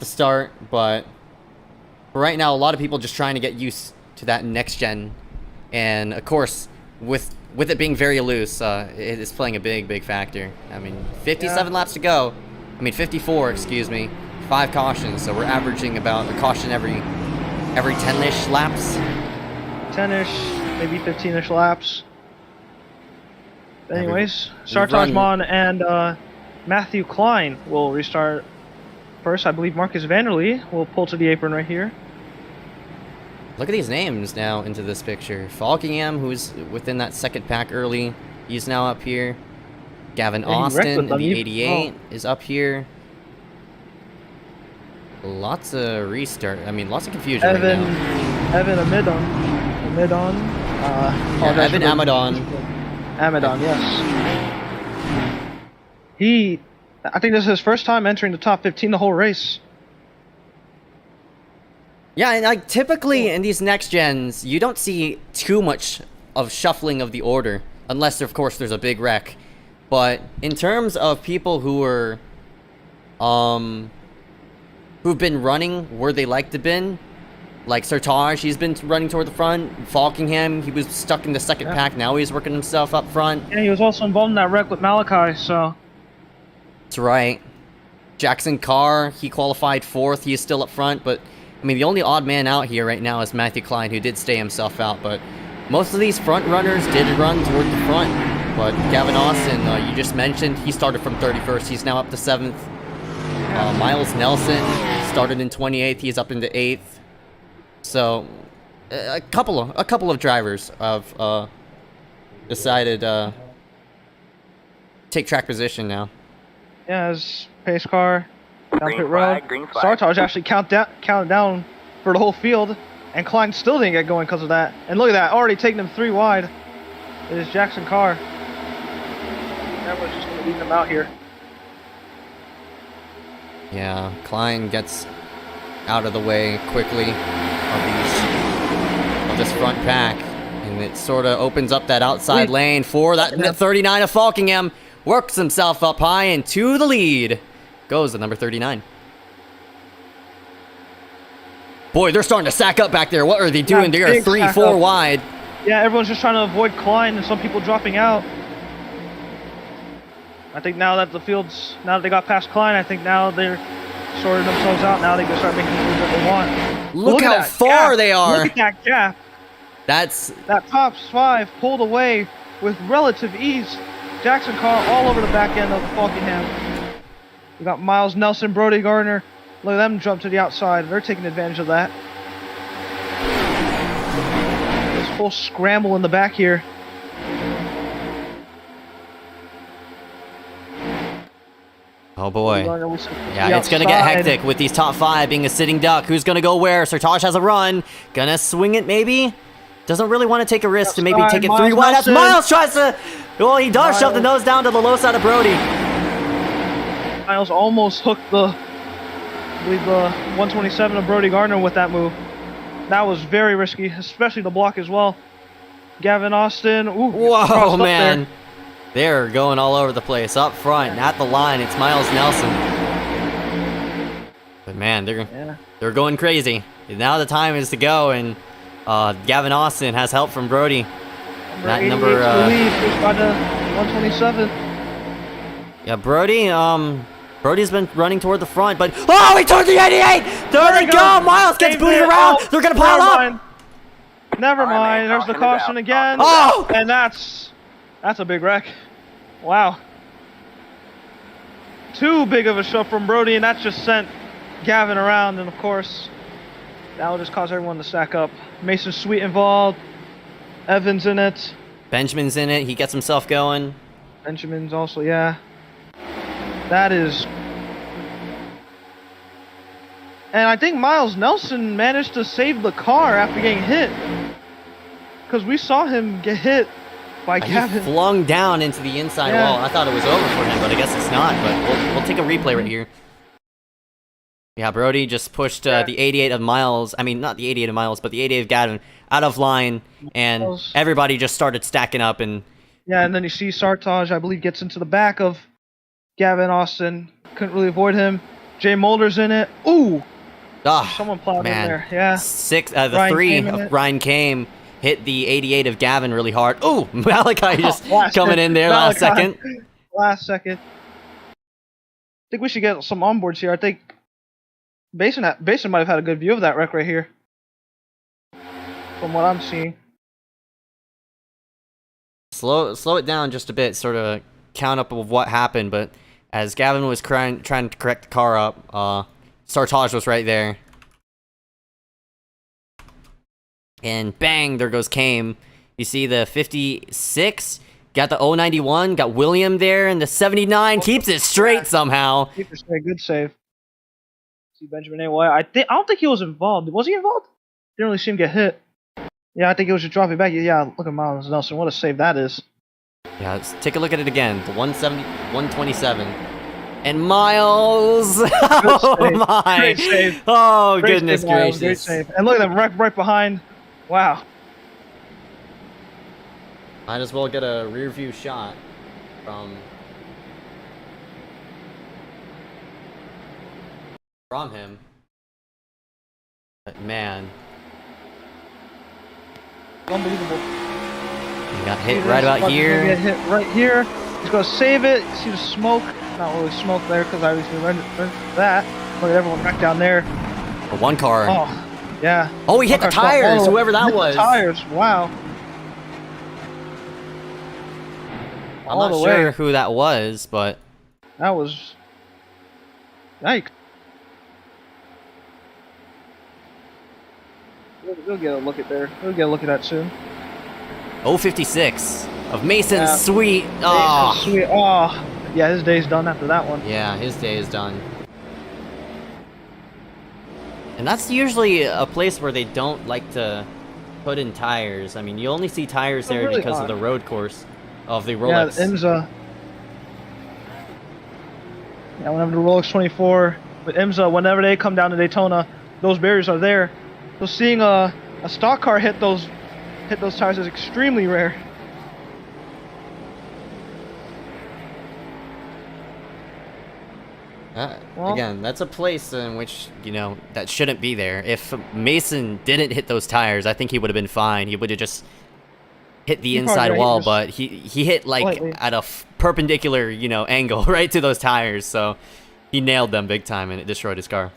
start, but right now a lot of people just trying to get used to that next gen, and of course with it being very loose, it is playing a big factor. I mean, 57 laps to go. I mean 54, excuse me. 5 cautions, so we're averaging about a caution every 10-ish laps. 10-ish, maybe 15-ish laps. Anyways, we've Sartaj run- Mon and Matthew Klein will restart first. I believe Marcus Vanderlee will pull to the apron right here. Look at these names now into this picture. Falkingham, who's within that second pack early, he's now up here. Gavin Yeah, he wrecked Austin with in them. the 88 is up here. Lots of restart. I mean, lots of confusion right now. Evan Amidon. Yeah, Evan Amadon. Amadon, yes. I think this is his first time entering the top 15 the whole race. Yeah, and like typically in these next gens, you don't see too much of shuffling of the order, unless of course there's a big wreck. But in terms of people who are, who've been running where they like to been, like Sertage, he's been running toward the front. Falkingham, he was stuck in the second pack. Now he's working himself up front. Yeah, he was also involved in that wreck with Malachi, so. That's right. Jackson Carr, he qualified 4th. He is still up front, but I mean, the only odd man out here right now is Matthew Klein, who did stay himself out. But most of these front runners did run toward the front. But Gavin Austin, you just mentioned, he started from 31st. He's now up to 7th. Miles Nelson started in 28th. He's up into 8th. So a couple of drivers have decided take track position now. Yeah, his pace car down pit road. Sartaj actually counted down for the whole field, and Klein still didn't get going because of that. And look at that, already taking him 3 wide. It is Jackson Carr. Everyone's just going to leave him out here. Yeah, Klein gets out of the way quickly of this front pack, and it sort of opens up that outside lane for that 39 of Falkingham. Works himself up high and to the lead goes the number 39. Boy, they're starting to sack up back there. What are they doing? They are 3-4 wide. Yeah, everyone's just trying to avoid Klein and some people dropping out. I think now that now that they got past Klein, I think now they're sorting themselves out. Now they can start making the moves that they want. Look how far they are. Look at that gap. That top 5 pulled away with relative ease. Jackson Carr all over the back end of the Falkingham. We got Miles Nelson, Brody Gardner. Look at them jump to the outside. They're taking advantage of that. full scramble in the back here. Oh boy. Yeah, Yeah, it's gonna get hectic with these top 5 being a sitting duck. Who's gonna go where? Sertaj has a run. Gonna swing it maybe? Doesn't really want to take a risk to maybe take it 3 wide. That's Miles tries to... Well, he does shove the nose down to the low side of Brody. Miles almost hooked the... I believe the 127 of Brody Gardner with that move. That was very risky, especially the block as well. Gavin Austin. Ooh, whoa, man. They're going all over the place. Up front, at the line, it's Miles Nelson. But man, they're going crazy. Now the time is to go, and Gavin Austin has help from Brody. That number by the 127. Yeah, Brody's been running toward the front, but oh, he turned the 88! There they go! Miles gets booted around. They're gonna pile up. Never mind. There's the caution again. Oh! And that's a big wreck. Wow. Too big of a shove from Brody, and that just sent Gavin around, and of course, that will just cause everyone to stack up. Mason Sweet involved. Evans in it. Benjamin's in it. He gets himself going. Benjamin's also, yeah. That is... And I think Miles Nelson managed to save the car after getting hit. Because we saw him get hit by Gavin. He flung down into the inside wall. I thought it was over for him, but I guess it's not. But we'll take a replay right here. Yeah, Brody just pushed the 88 of Miles. I mean, not the 88 of Miles, but the 88 of Gavin out of line. And everybody just started stacking up. And yeah, and then you see Sartaj, I believe, gets into the back of Gavin Austin. Couldn't really avoid him. Jay Mulder's in it. Ooh! Someone plowed in there. Yeah. The 3 of Ryan came. Hit the 88 of Gavin really hard. Ooh! Malachi just coming in there last second. Last second. I think we should get some onboards here. I think Basin might have had a good view of that wreck right here. From what I'm seeing. Slow it down just a bit, sort of count up of what happened, but as Gavin was trying to correct the car up, Sartaj was right there. And bang, there goes Kame. You see the 56, got the 091, got William there, and the 79 keeps it straight somehow. Keeps it straight, good save. See Benjamin A. White. I don't think he was involved. Was he involved? Didn't really see him get hit. Yeah, I think he was just dropping back. Yeah, look at Miles Nelson. What a save that is. Yeah, let's take a look at it again. The 127. And Miles! Oh my! Great save. Oh, Great goodness save, gracious. Great save. And look at them right behind. Wow. Might as well get a rear view shot from him. But man. Unbelievable. He got hit right about here. Get hit right here. He's gonna save it. You see the smoke? Not really smoke there because I obviously learned that. Look at everyone wrecked down there. The one car. Oh, yeah. Oh, he hit the tires. Whoever that was. The tires. Wow. I'm not sure who that was, but that was. Yikes. We'll get a look at there. We'll get a look at that soon. 056 of Mason Sweet. Oh. Mason Sweet. Oh. Yeah, his day's done after that one. Yeah, his day is done. And that's usually a place where they don't like to put in tires. I mean, you only see tires there really because of the road course of the Rolex. Yeah, IMSA. Yeah, whenever the Rolex 24 with IMSA, whenever they come down to Daytona, those barriers are there. So seeing a stock car hit those tires is extremely rare. Again, that's a place in which, you know, that shouldn't be there. If Mason didn't hit those tires, I think he would have been fine. He would have just hit the inside wall, but he hit like slightly at a perpendicular, you know, angle right to those tires. So he nailed them big time, and it destroyed his car.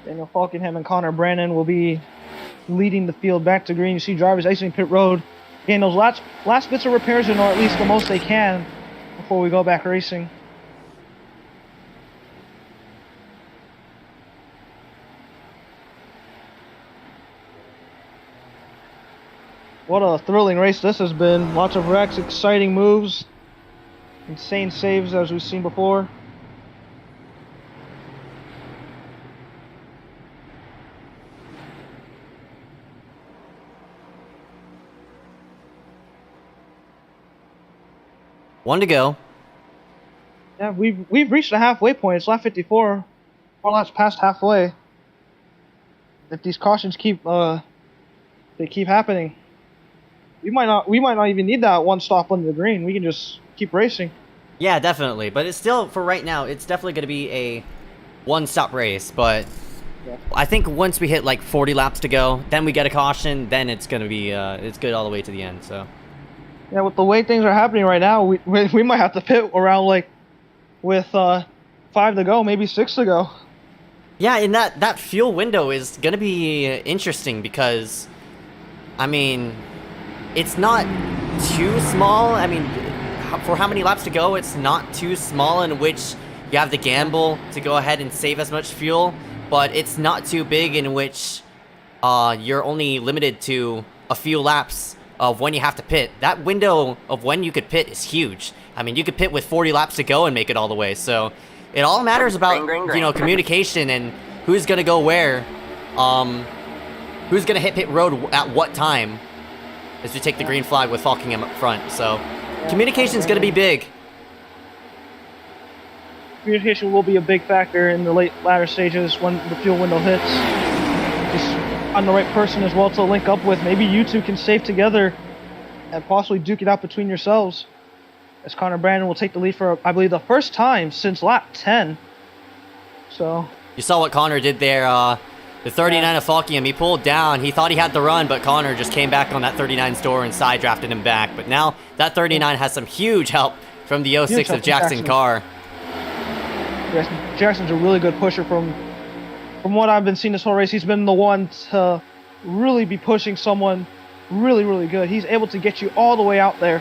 Daniel Falkenham and Connor Brannon will be leading the field back to green. You see drivers exiting pit road. Again, those last bits of repairs in, or at least the most they can before we go back racing. What a thrilling race this has been. Lots of wrecks, exciting moves, insane saves as we've seen before. One to go. Yeah, we've reached the halfway point. It's lap 54. 4 laps past halfway. If these cautions keep they keep happening, we might not even need that one stop under the green. We can just keep racing. Yeah, definitely. But it's still, for right now, it's definitely going to be a one-stop race. But Yeah. I think once we hit like 40 laps to go, then we get a caution. Then it's going to be it's good all the way to the end. So Yeah, with the way things are happening right now, we might have to pit around like with 5 to go, maybe 6 to go. yeah, and that fuel window is going to be interesting because, I mean, it's not too small. I mean, for how many laps to go, it's not too small in which you have the gamble to go ahead and save as much fuel, but it's not too big in which you're only limited to a few laps of when you have to pit. That window of when you could pit is huge. I mean, you could pit with 40 laps to go and make it all the way. So it all matters about, you know, communication and who's going to go where, who's going to hit pit road at what time as we take the green flag with Falkingham up front. So communication is going to be big. Communication will be a big factor in the latter stages when the fuel window hits. Just find the right person as well to link up with. Maybe you two can save together and possibly duke it out between yourselves. As Connor Brandon will take the lead for, I believe, the first time since lap 10. So You saw what Connor did there. The 39 of Falkingham, he pulled down. He thought he had the run, but Connor just came back on that 39's door and side drafted him back. But now that 39 has some huge help from the 06 of Jackson Carr. yes, Jackson's a really good pusher from what I've been seeing this whole race. He's been the one to really be pushing someone really, really good. He's able to get you all the way out there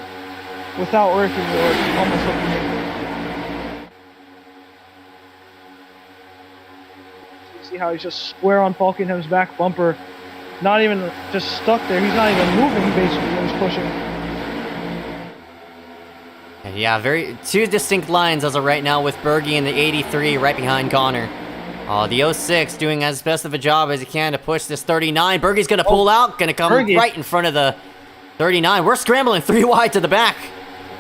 without working or almost looking. See how he's just square on Falkingham's back bumper, not even just stuck there. He's not even moving basically when he's pushing. Yeah, two distinct lines as of right now with Bergie in the 83 right behind Connor. The 06 doing as best of a job as he can to push this 39. Bergie's gonna pull out, gonna come right in front of the 39. We're scrambling 3 wide to the back.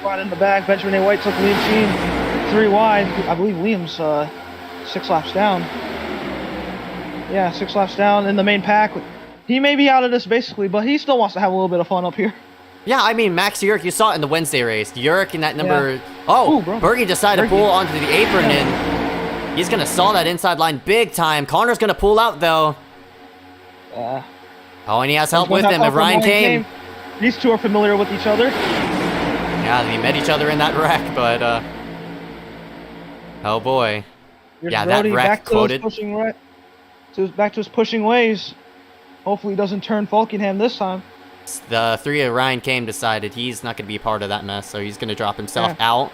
Right in the back, Benjamin A. White took Liam Sheen 3 wide. I believe Liam's 6 laps down. Yeah, 6 laps down in the main pack. He may be out of this basically, but he still wants to have a little bit of fun up here. Yeah, I mean, Max Yerk, you saw it in the Wednesday race. Yerk in that number... Yeah. Oh, Bergie decided to pull onto the apron, and he's going to stall that inside line big time. Connor's going to pull out, though. Oh, and he has help with him if Ryan came. These two are familiar with each other. Yeah, they met each other in that wreck, but... oh, boy. Here's yeah, Brody that wreck back quoted. Back to his pushing ways. Hopefully he doesn't turn Falkingham this time. The 3 of Ryan Kame decided he's not going to be part of that mess, so he's going to drop himself out.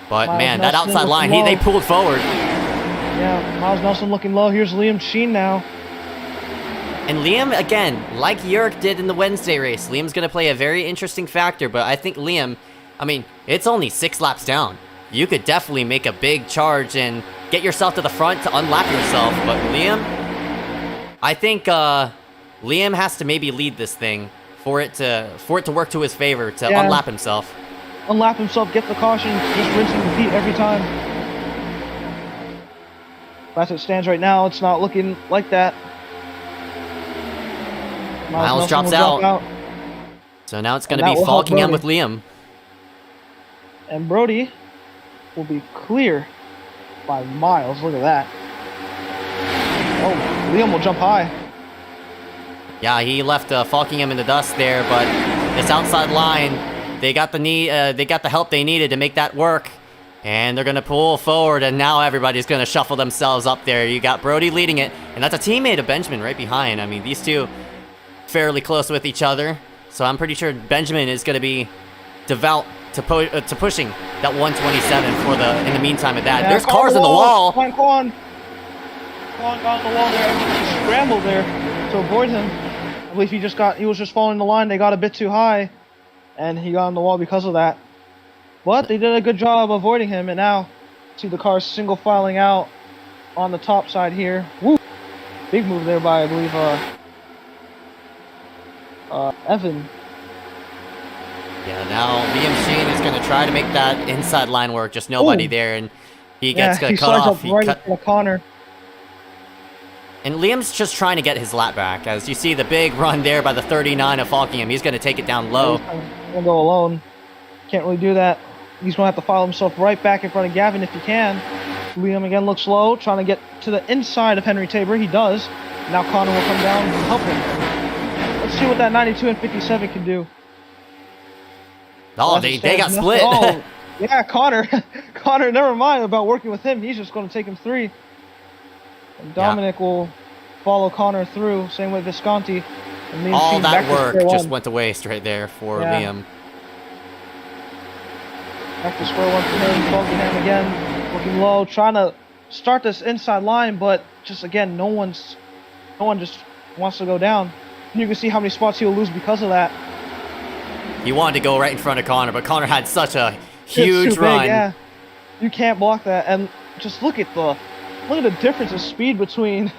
But, man, that outside line, they pulled forward. Yeah, Miles Nelson looking low. Here's Liam Sheen now. And Liam, again, like Yerk did in the Wednesday race, Liam's going to play a very interesting factor, but I think Liam, I mean, it's only 6 laps down. You could definitely make a big charge and get yourself to the front to unlap yourself, but Liam, I think Liam has to maybe lead this thing for it to work to his favor, to unlap himself. Unlap himself, get the caution, just rinse and repeat every time. As it stands right now, it's not looking like that. Miles drops out. So now it's going to be Falkingham with Liam. And Brody will be clear by Miles. Look at that. Oh, Liam will jump high. Yeah, he left Falkingham in the dust there, but this outside line, they got the help they needed to make that work. And they're going to pull forward, and now everybody's going to shuffle themselves up there. You got Brody leading it, and that's a teammate of Benjamin right behind. I mean, these two fairly close with each other. So I'm pretty sure Benjamin is going to be devout to pushing that 127 in the meantime of that. Yeah, there's cars in the wall. Come on got on the wall there. Everybody scrambled there to avoid him. I believe he was just following the line. They got a bit too high, and he got on the wall because of that. But they did a good job avoiding him, and now see the cars single filing out on the top side here. Woo! Big move there by, I believe, Evan. Yeah, now Liam Sheen is going to try to make that inside line work. Just nobody there, and he gets cut off. He right into Connor. And Liam's just trying to get his lap back. As you see the big run there by the 39 of Falkingham. He's going to take it down low. He's going to go alone. Can't really do that. He's going to have to file himself right back in front of Gavin if he can. Liam again looks low, trying to get to the inside of Henry Tabor. He does. Now Connor will come down and help him. Let's see what that 92 and 57 can do. Oh, they got split. Oh, yeah, Connor. Connor, never mind about working with him. He's just going to take him 3. And Dominic will follow Connor through. Same with Visconti. And all that work just went to waste right there for Liam. Back to square one for him. Falkingham again, looking low, trying to start this inside line, but just again, no one just wants to go down. And you can see how many spots he'll lose because of that. He wanted to go right in front of Connor, but Connor had such a huge run. Big, yeah, you can't block that. And just look at the difference of speed between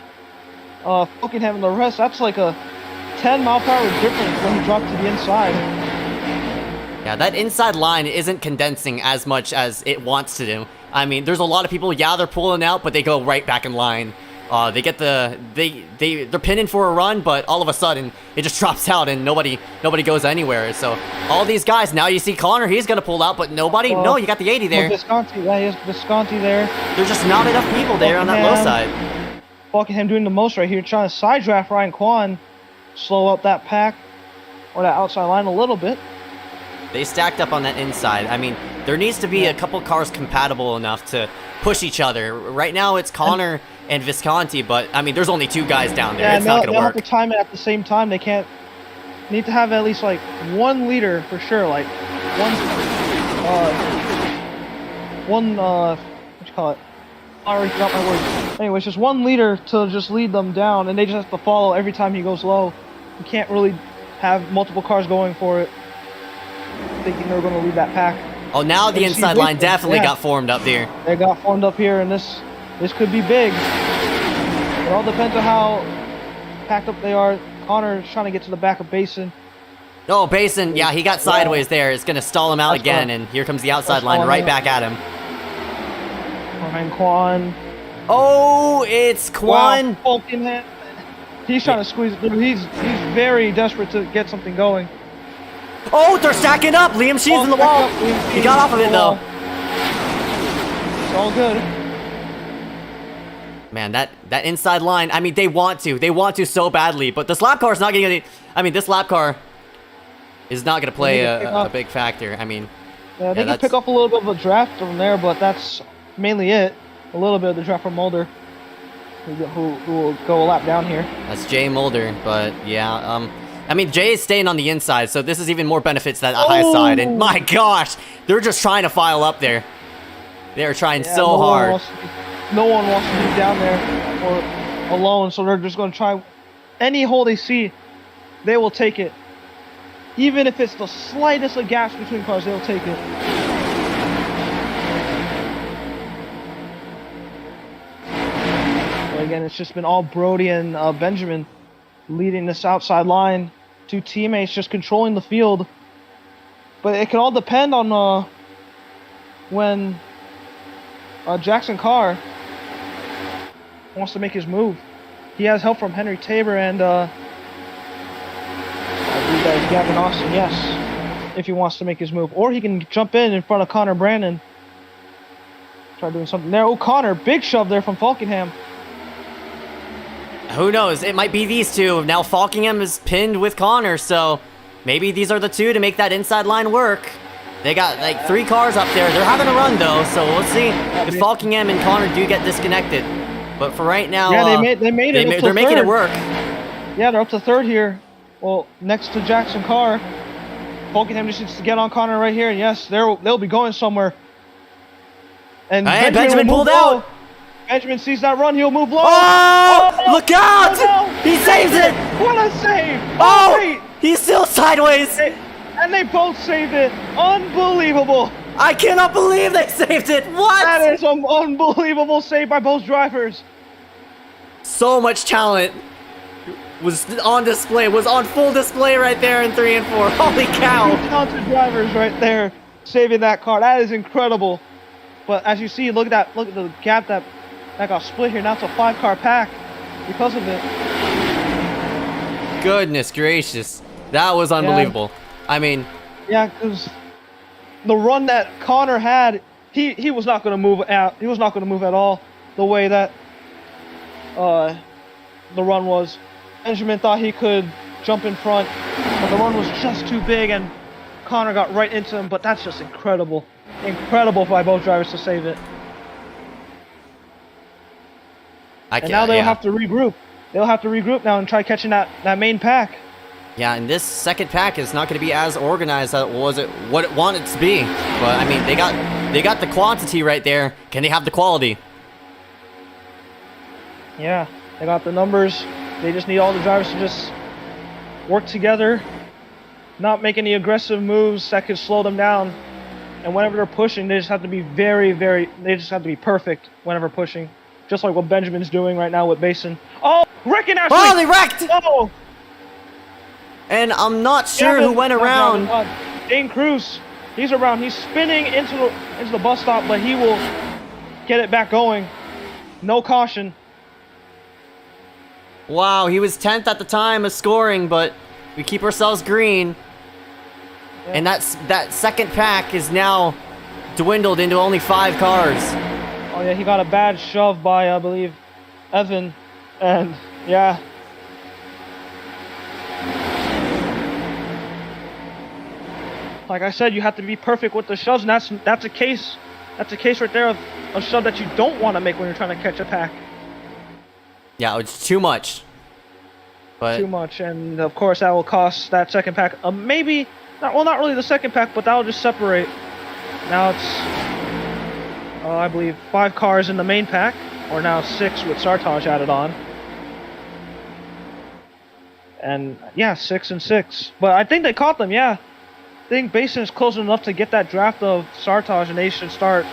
Falkingham and the rest. That's like a 10-mile-per-hour difference when he dropped to the inside. Yeah, that inside line isn't condensing as much as it wants to do. I mean, there's a lot of people, yeah, they're pulling out, but they go right back in line. They get they're pinning for a run, but all of a sudden it just drops out and nobody goes anywhere. So all these guys, now you see Connor, he's gonna pull out, but nobody. No, you got the 80 there. Visconti, yeah, he has Visconti there. There's just not enough people there on that low side. Falkingham doing the most right here, trying to side draft Ryan Kwan, slow up that pack or that outside line a little bit. They stacked up on that inside. I mean, there needs to be a couple cars compatible enough to push each other. Right now, it's Connor and Visconti, but, I mean, there's only 2 guys down there. It's not going to work. They have to time it at the same time. They can't... Need to have at least, like, 1 leader for sure. Like, what you call it? I already forgot my words. Anyways, just 1 leader to just lead them down, and they just have to follow every time he goes low. You can't really have multiple cars going for it, thinking they're going to lead that pack. Oh, now the inside line definitely got formed up there. They got formed up here, and this could be big. It all depends on how packed up they are. Connor's trying to get to the back of Basin. Oh, Basin, yeah, he got sideways there. It's going to stall him out again, and here comes the outside line right back at him. Behind Quan. Oh, it's Quan. Wow, he's trying to squeeze it through. He's very desperate to get something going. Oh, they're stacking up. Liam Sheen's in the wall. He got off of it, though. It's all good. Man, that inside line, I mean, they want to so badly, but this lap car is not going to, I mean, this lap car is not going to play a big factor. I mean, yeah, they can pick up a little bit of a draft from there, but that's mainly it. A little bit of the draft from Mulder, who will go a lap down here. That's Jay Mulder, but yeah, I mean, Jay is staying on the inside, so this is even more benefits to that high side. And my gosh, they're just trying to file up there. They're trying so hard. No one wants to be down there or alone, so they're just going to try any hole they see. They will take it. Even if it's the slightest of gaps between cars, they'll take it. But again, it's just been all Brody and Benjamin leading this outside line. 2 teammates just controlling the field. But it can all depend on when Jackson Carr wants to make his move. He has help from Henry Tabor and I believe that is Gavin Austin, yes, if he wants to make his move. Or he can jump in front of Connor Brandon. Try doing something there. Oh, Connor, big shove there from Falkingham. Who knows? It might be these 2. Now Falkingham is pinned with Connor, so maybe these are the 2 to make that inside line work. They got like 3 cars up there. They're having a run though, so we'll see if Falkingham and Connor do get disconnected. But for right now, yeah, they made it. They're making it work. Yeah, they're up to 3rd here. Well, next to Jackson Carr. Falkingham just needs to get on Connor right here, and yes, they'll be going somewhere. And Benjamin pulled out. Benjamin sees that run, he'll move low. Oh, look out! He saves it! What a save! Oh! Wait. He's still sideways! And they both saved it. Unbelievable. I cannot believe they saved it! What? That is an unbelievable save by both drivers. So much talent was on display, was on full display right there in 3 and 4. Holy Two cow! talented drivers right there saving that car. That is incredible. But as you see, look at the gap that got split here. Now it's a 5-car pack because of it. Goodness gracious. That was unbelievable. I mean, yeah, because the run that Connor had, he was not going to move out. He was not going to move at all the way that the run was. Benjamin thought he could jump in front, but the run was just too big, and Connor got right into him. But that's just incredible. Incredible by both drivers to save it. And now they'll have to regroup. They'll have to regroup now and try catching that main pack. Yeah, and this second pack is not going to be as organized as what it wanted to be. But I mean, they got the quantity right there. Can they have the quality? Yeah, they got the numbers. They just need all the drivers to just work together, not make any aggressive moves that could slow them down. And whenever they're pushing, they just have to be they just have to be perfect whenever pushing. Just like what Benjamin's doing right now with Basin. Oh, wrecking Ashley! Oh, they wrecked! Oh! And I'm not sure who went around. Dane Cruz, he's around. He's spinning into the bus stop, but he will get it back going. No caution. Wow, he was 10th at the time of scoring, but we keep ourselves green. Yeah. And that second pack is now dwindled into only 5 cars. Oh yeah, he got a bad shove by, I believe, Evan. And yeah. Like I said, you have to be perfect with the shoves, and that's a case right there of a shove that you don't want to make when you're trying to catch a pack. Yeah, it's too much. But Too much, and of course that will cost that second pack. Maybe not really the second pack, but that will just separate. Now it's I believe 5 cars in the main pack, or now 6 with Sartaj added on. And yeah, 6 and 6. But I think they caught them. Yeah. I think Basin is close enough to get that draft of Sartaj, and they should start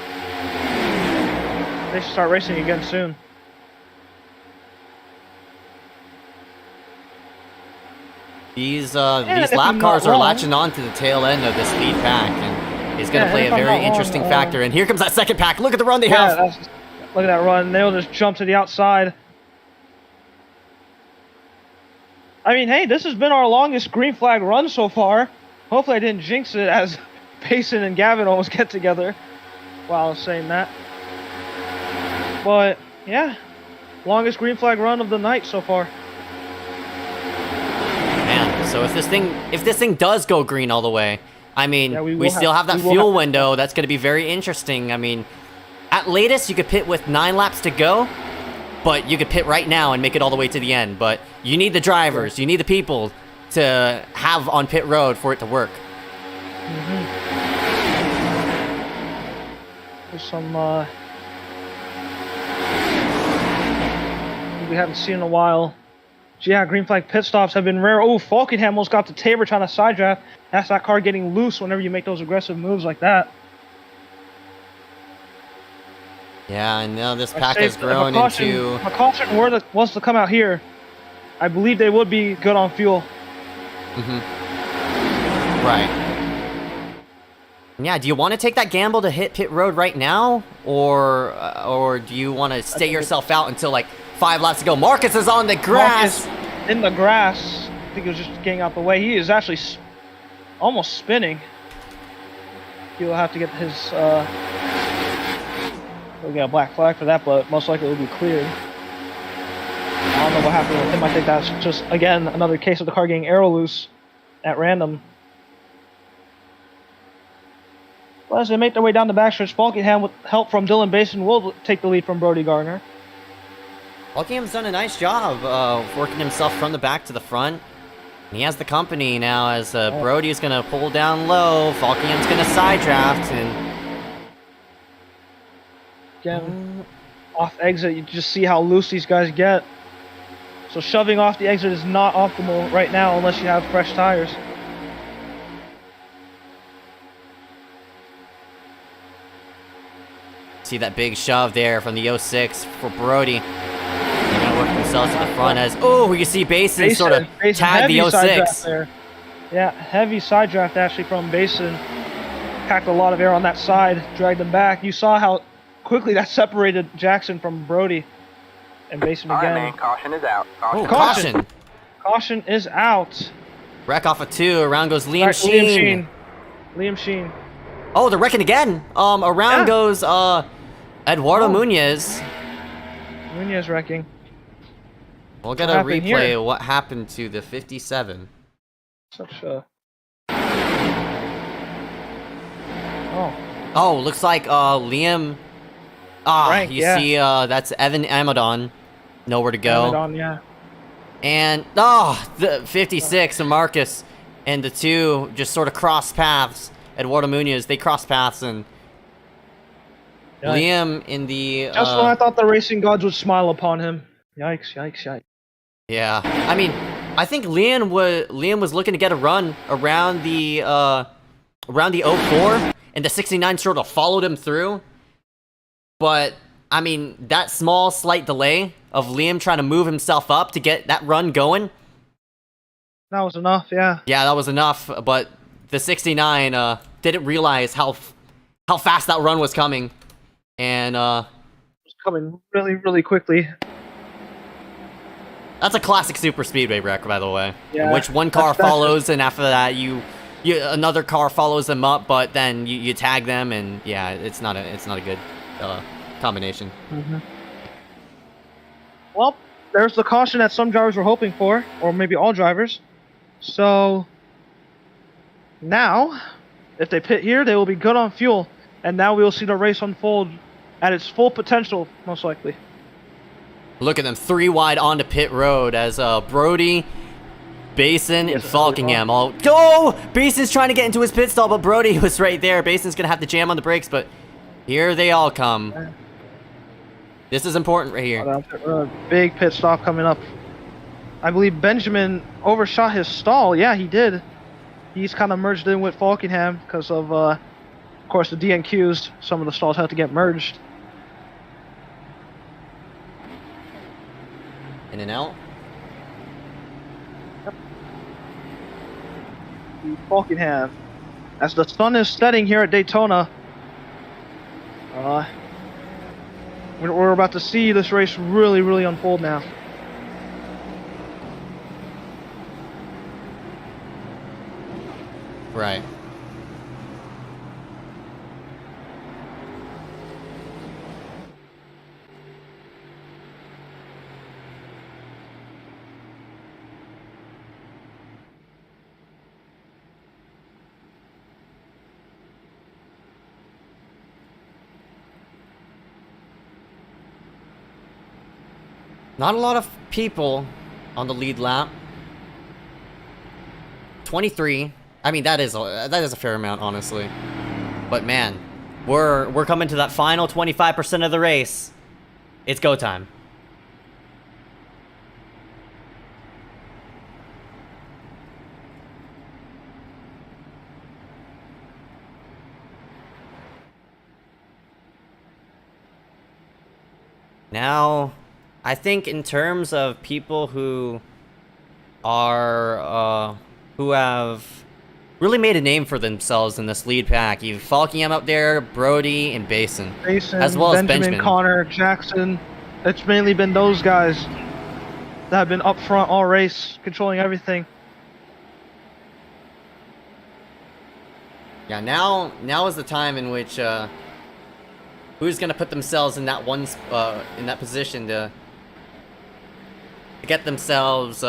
racing again soon. these lap cars are latching on to the tail end of this lead pack, and it's going to play a very interesting factor. And here comes that second pack. Look at the run they have. Look at that run. They'll just jump to the outside. I mean, hey, this has been our longest green flag run so far. Hopefully I didn't jinx it as Payson and Gavin almost get together while I was saying that. But, yeah, longest green flag run of the night so far. Man, so if this thing does go green all the way, I mean, yeah, we still have that fuel window. That's going to be very interesting. I mean, at latest, you could pit with 9 laps to go, but you could pit right now and make it all the way to the end. But you need the drivers, you need the people to have on pit road for it to work. There's some we haven't seen in a while. Yeah, green flag pit stops have been rare. Oh, Falkenham almost got the Tabor trying to side draft. That's that car getting loose whenever you make those aggressive moves like that. Yeah, I know this pack has grown into... A caution was to come out here. I believe they would be good on fuel. Right. Yeah, do you want to take that gamble to hit pit road right now? Or do you want to stay yourself out until like 5 laps to go? Marcus is on the grass! Marcus in the grass. I think he was just getting out the way. He is actually almost spinning. He'll have to get his... we'll get a black flag for that, but most likely it will be cleared. I don't know what happened with him. I think that's just, again, another case of the car getting aero loose at random. Well, as they make their way down the backstretch, Falkenham, with help from Dylan Basin, will take the lead from Brody Gardner. Falkenham's done a nice job working himself from the back to the front. And he has the company now as Brody's going to pull down low. Falkenham's going to side draft. And again, off exit, you just see how loose these guys get. So shoving off the exit is not optimal right now unless you have fresh tires. See that big shove there from the 06 for Brody. They're gonna work themselves to the front as we can see Basin sort of tag the 06. There. Yeah, heavy side draft actually from Basin. Packed a lot of air on that side, dragged them back. You saw how quickly that separated Jackson from Brody. And Basin again. Man, caution is out. Caution. Caution is out. Wreck off of 2. Around goes Liam Sheen. Liam Sheen. Oh, they're wrecking again. Around goes Eduardo Munoz. Munoz wrecking. We'll get a replay of what happened to the 57. Such a... Oh, looks like Liam... Frank, you see that's Evan Amadon. Nowhere to go. Amadon, yeah. And, the 56 and Marcus and the 2 just sort of cross paths. Eduardo Munoz, they cross paths, and Liam in the... Just when I thought the racing gods would smile upon him. Yikes, yikes, yikes. Yeah, I mean, I think Liam was looking to get a run around the 04, and the 69 sort of followed him through. But, I mean, that small, slight delay of Liam trying to move himself up to get that run going. That was enough, yeah. Yeah, that was enough, but the 69 didn't realize how fast that run was coming. And, it was coming really, really quickly. That's a classic super speedway wreck, by the way. Yeah, in which one car follows, and after that, another car follows them up, but then you tag them, and yeah, it's not a good combination. Mm-hmm. Well, there's the caution that some drivers were hoping for, or maybe all drivers. So now, if they pit here, they will be good on fuel, and now we will see the race unfold at its full potential, most likely. Look at them, 3 wide onto pit road as Brody, Basin, and Falkingham all go. Bason's trying to get into his pit stall, but Brody was right there. Bason's gonna have to jam on the brakes, but here they all come. This is important right here. Big pit stop coming up. I believe Benjamin overshot his stall. Yeah, he did. He's kind of merged in with Falkingham because of course, the DNQs. Some of the stalls had to get merged. In and out. Yep. Falkingham. As the sun is setting here at Daytona, we're about to see this race really, really unfold now. Right. Not a lot of people on the lead lap. 23. I mean, that is a fair amount, honestly. But man, we're coming to that final 25% of the race. It's go time. Now, I think in terms of people who are, who have really made a name for themselves in this lead pack, you've Falkingham up there, Brody, and Basin. As well as Benjamin. Connor, Jackson. It's mainly been those guys that have been up front all race, controlling everything. Yeah, now is the time in which, who's gonna put themselves in that in that position to get themselves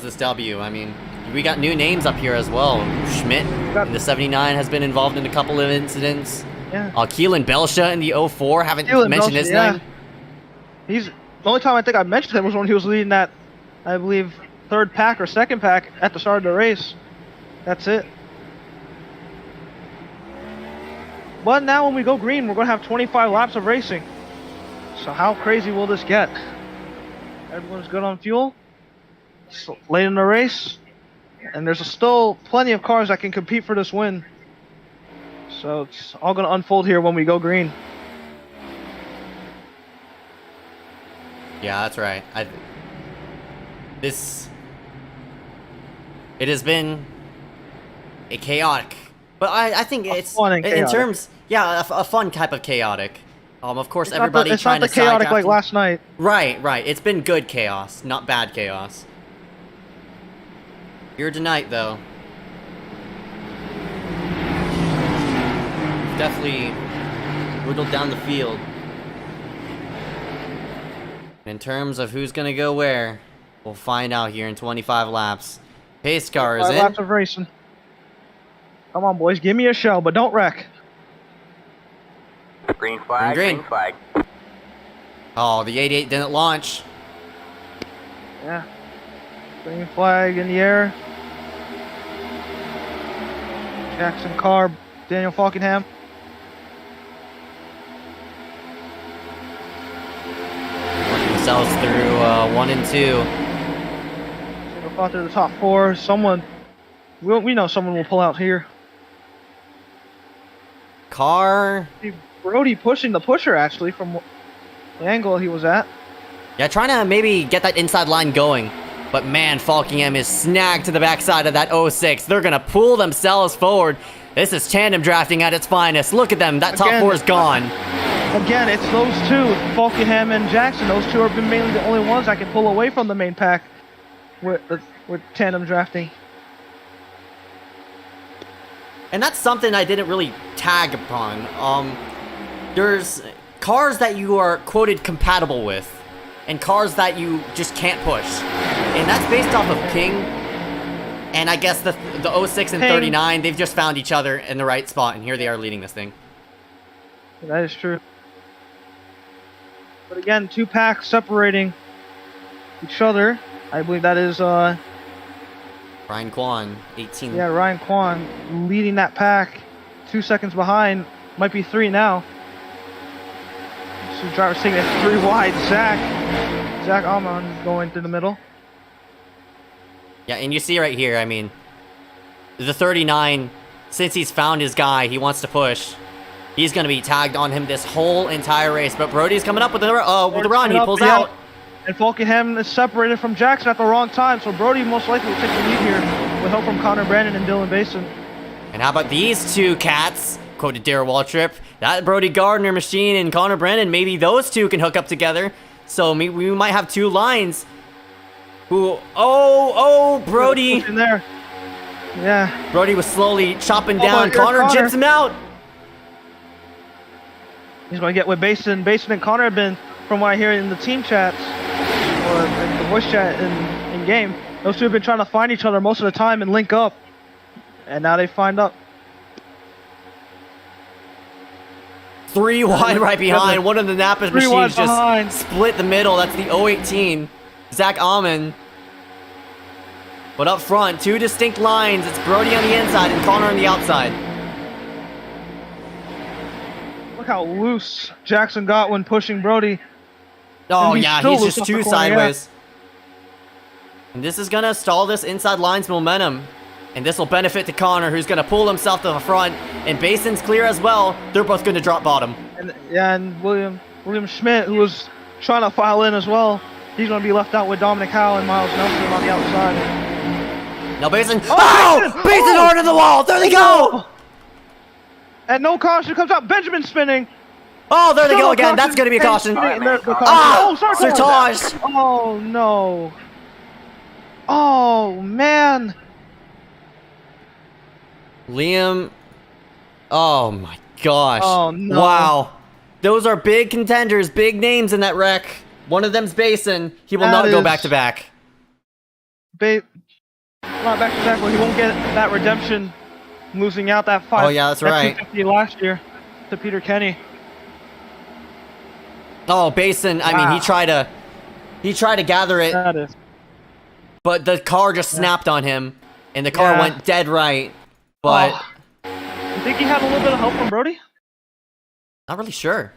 this W. I mean, we got new names up here as well. Schmidt in the 79 has been involved in a couple of incidents. Yeah. Keelan Belsha in the 04, haven't mentioned his name. He's the only time I think I mentioned him was when he was leading that, I believe, third pack or second pack at the start of the race. That's it. But now when we go green, we're going to have 25 laps of racing. So how crazy will this get? Everyone's good on fuel. It's late in the race, and there's still plenty of cars that can compete for this win. So it's all going to unfold here when we go green. Yeah, that's right. It has been a chaotic, but I think it's in terms, yeah, a fun type of chaotic. Of course, everybody trying to It's not the chaotic like last night. Right. It's been good chaos, not bad chaos. Here tonight, though, definitely whittled down the field. In terms of who's gonna go where, we'll find out here in 25 laps. Pace car is in. 5 laps of racing. Come on, boys, give me a show, but don't wreck. Green flag, green flag. Oh, the 88 didn't launch. Yeah. Green flag in the air. Jackson Carr, Daniel Falkenham. Working themselves through 1 and 2. Single fought through the top 4. Someone, we know someone will pull out here. Carr. Brody pushing the pusher, actually, from the angle he was at. Yeah, trying to maybe get that inside line going. But man, Falkingham is snagged to the backside of that 06. They're going to pull themselves forward. This is tandem drafting at its finest. Look at them. That top 4 is gone. Again, it's those two, Falkingham and Jackson. Those two have been mainly the only ones that can pull away from the main pack with tandem drafting. And that's something I didn't really tag upon. There's cars that you are quoted compatible with, and cars that you just can't push. And that's based off of King, and I guess the 06 and 39, they've just found each other in the right spot, and here they are leading this thing. That is true. But again, 2 packs separating each other. I believe that is Ryan Kwan, 18. Yeah, Ryan Kwan leading that pack. 2 seconds behind. Might be 3 now. So driver's taking it 3 wide. Zach Almond going through the middle. Yeah, and you see right here, I mean, the 39, since he's found his guy, he wants to push. He's going to be tagged on him this whole entire race. But Brody's coming up with the run. He pulls out. And Falkenham is separated from Jackson at the wrong time, so Brody most likely will take the lead here with help from Connor Brandon and Dylan Basin. And how about these 2 cats? Quoted Darrell Waltrip. That Brody Gardner machine and Connor Brandon, maybe those 2 can hook up together. So we might have 2 lines. Who? Oh, Brody. In there. Yeah. Brody was slowly chopping down. Connor gyps him out. He's going to get with Basin. Basin and Connor have been, from what I hear in the team chats, or in the voice chat in game, those 2 have been trying to find each other most of the time and link up. And now they find up. 3 wide right behind. One of the Napa machines just split the middle. That's the 018. Zach Almond. But up front, 2 distinct lines. It's Brody on the inside and Connor on the outside. Look how loose Jackson got when pushing Brody. Oh yeah, he's just too sideways. And this is gonna stall this inside line's momentum. And this will benefit to Connor, who's gonna pull himself to the front. And Basin's clear as well. They're both gonna drop bottom. And William Schmidt, who was trying to file in as well, he's gonna be left out with Dominic Howell and Miles Nelson on the outside. Now Basin. Oh! Basin hard to the wall! There they go! And no caution comes out. Benjamin spinning. Oh, there they go again. That's going to be a caution. Sertage. Oh, no. Oh, man. Liam. Oh, my gosh. Oh, no. Wow. Those are big contenders, big names in that wreck. One of them's Basin. He will not go back-to-back. Not back-to-back, but he won't get that redemption. Losing out that 5. Oh, yeah, that's right. 250 last year to Peter Kenny. Oh, Basin, I mean, he tried to gather it, but the car just snapped on him, and the car went dead right, but... You think he had a little bit of help from Brody? Not really sure.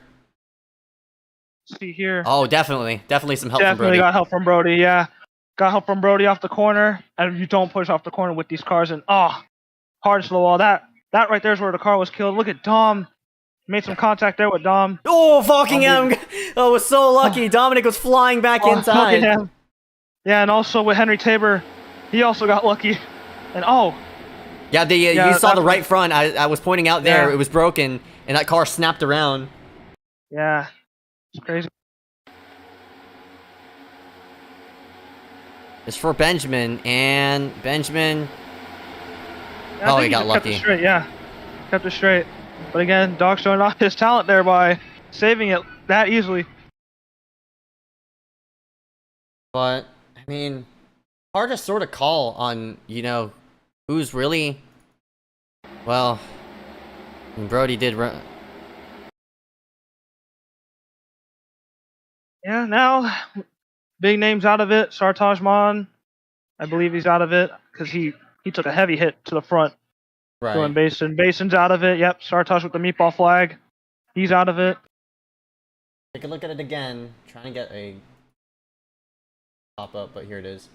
See here. Oh, definitely some help from Definitely Brody. got help from Brody. Yeah, got help from Brody off the corner, and you don't push off the corner with these cars. And hard slow wall. That right there is where the car was killed. Look at Dom. Made some contact there with Dom. Oh, fucking him! I was so lucky. Dominic was flying back Look inside. at him. Yeah, and also with Henry Tabor, he also got lucky. And Yeah, you saw the right front. I was pointing out there. Yeah. It was broken, and that car snapped around. yeah, it's crazy. It's for Benjamin, and Benjamin. Yeah, I think he got just lucky. Kept it straight, yeah. Kept it straight. But again, Dog showing off his talent there by saving it that easily. But, I mean, hard to sort of call on, who's really... Well, Brody did run... Yeah, now, big names out of it. Sartajman, I believe he's out of it, because he took a heavy hit to the front. Right. Doing Basin. Basin's out of it. Yep, Sartaj with the meatball flag. He's out of it. Take a look at it again. Trying to get a pop up, but here it is.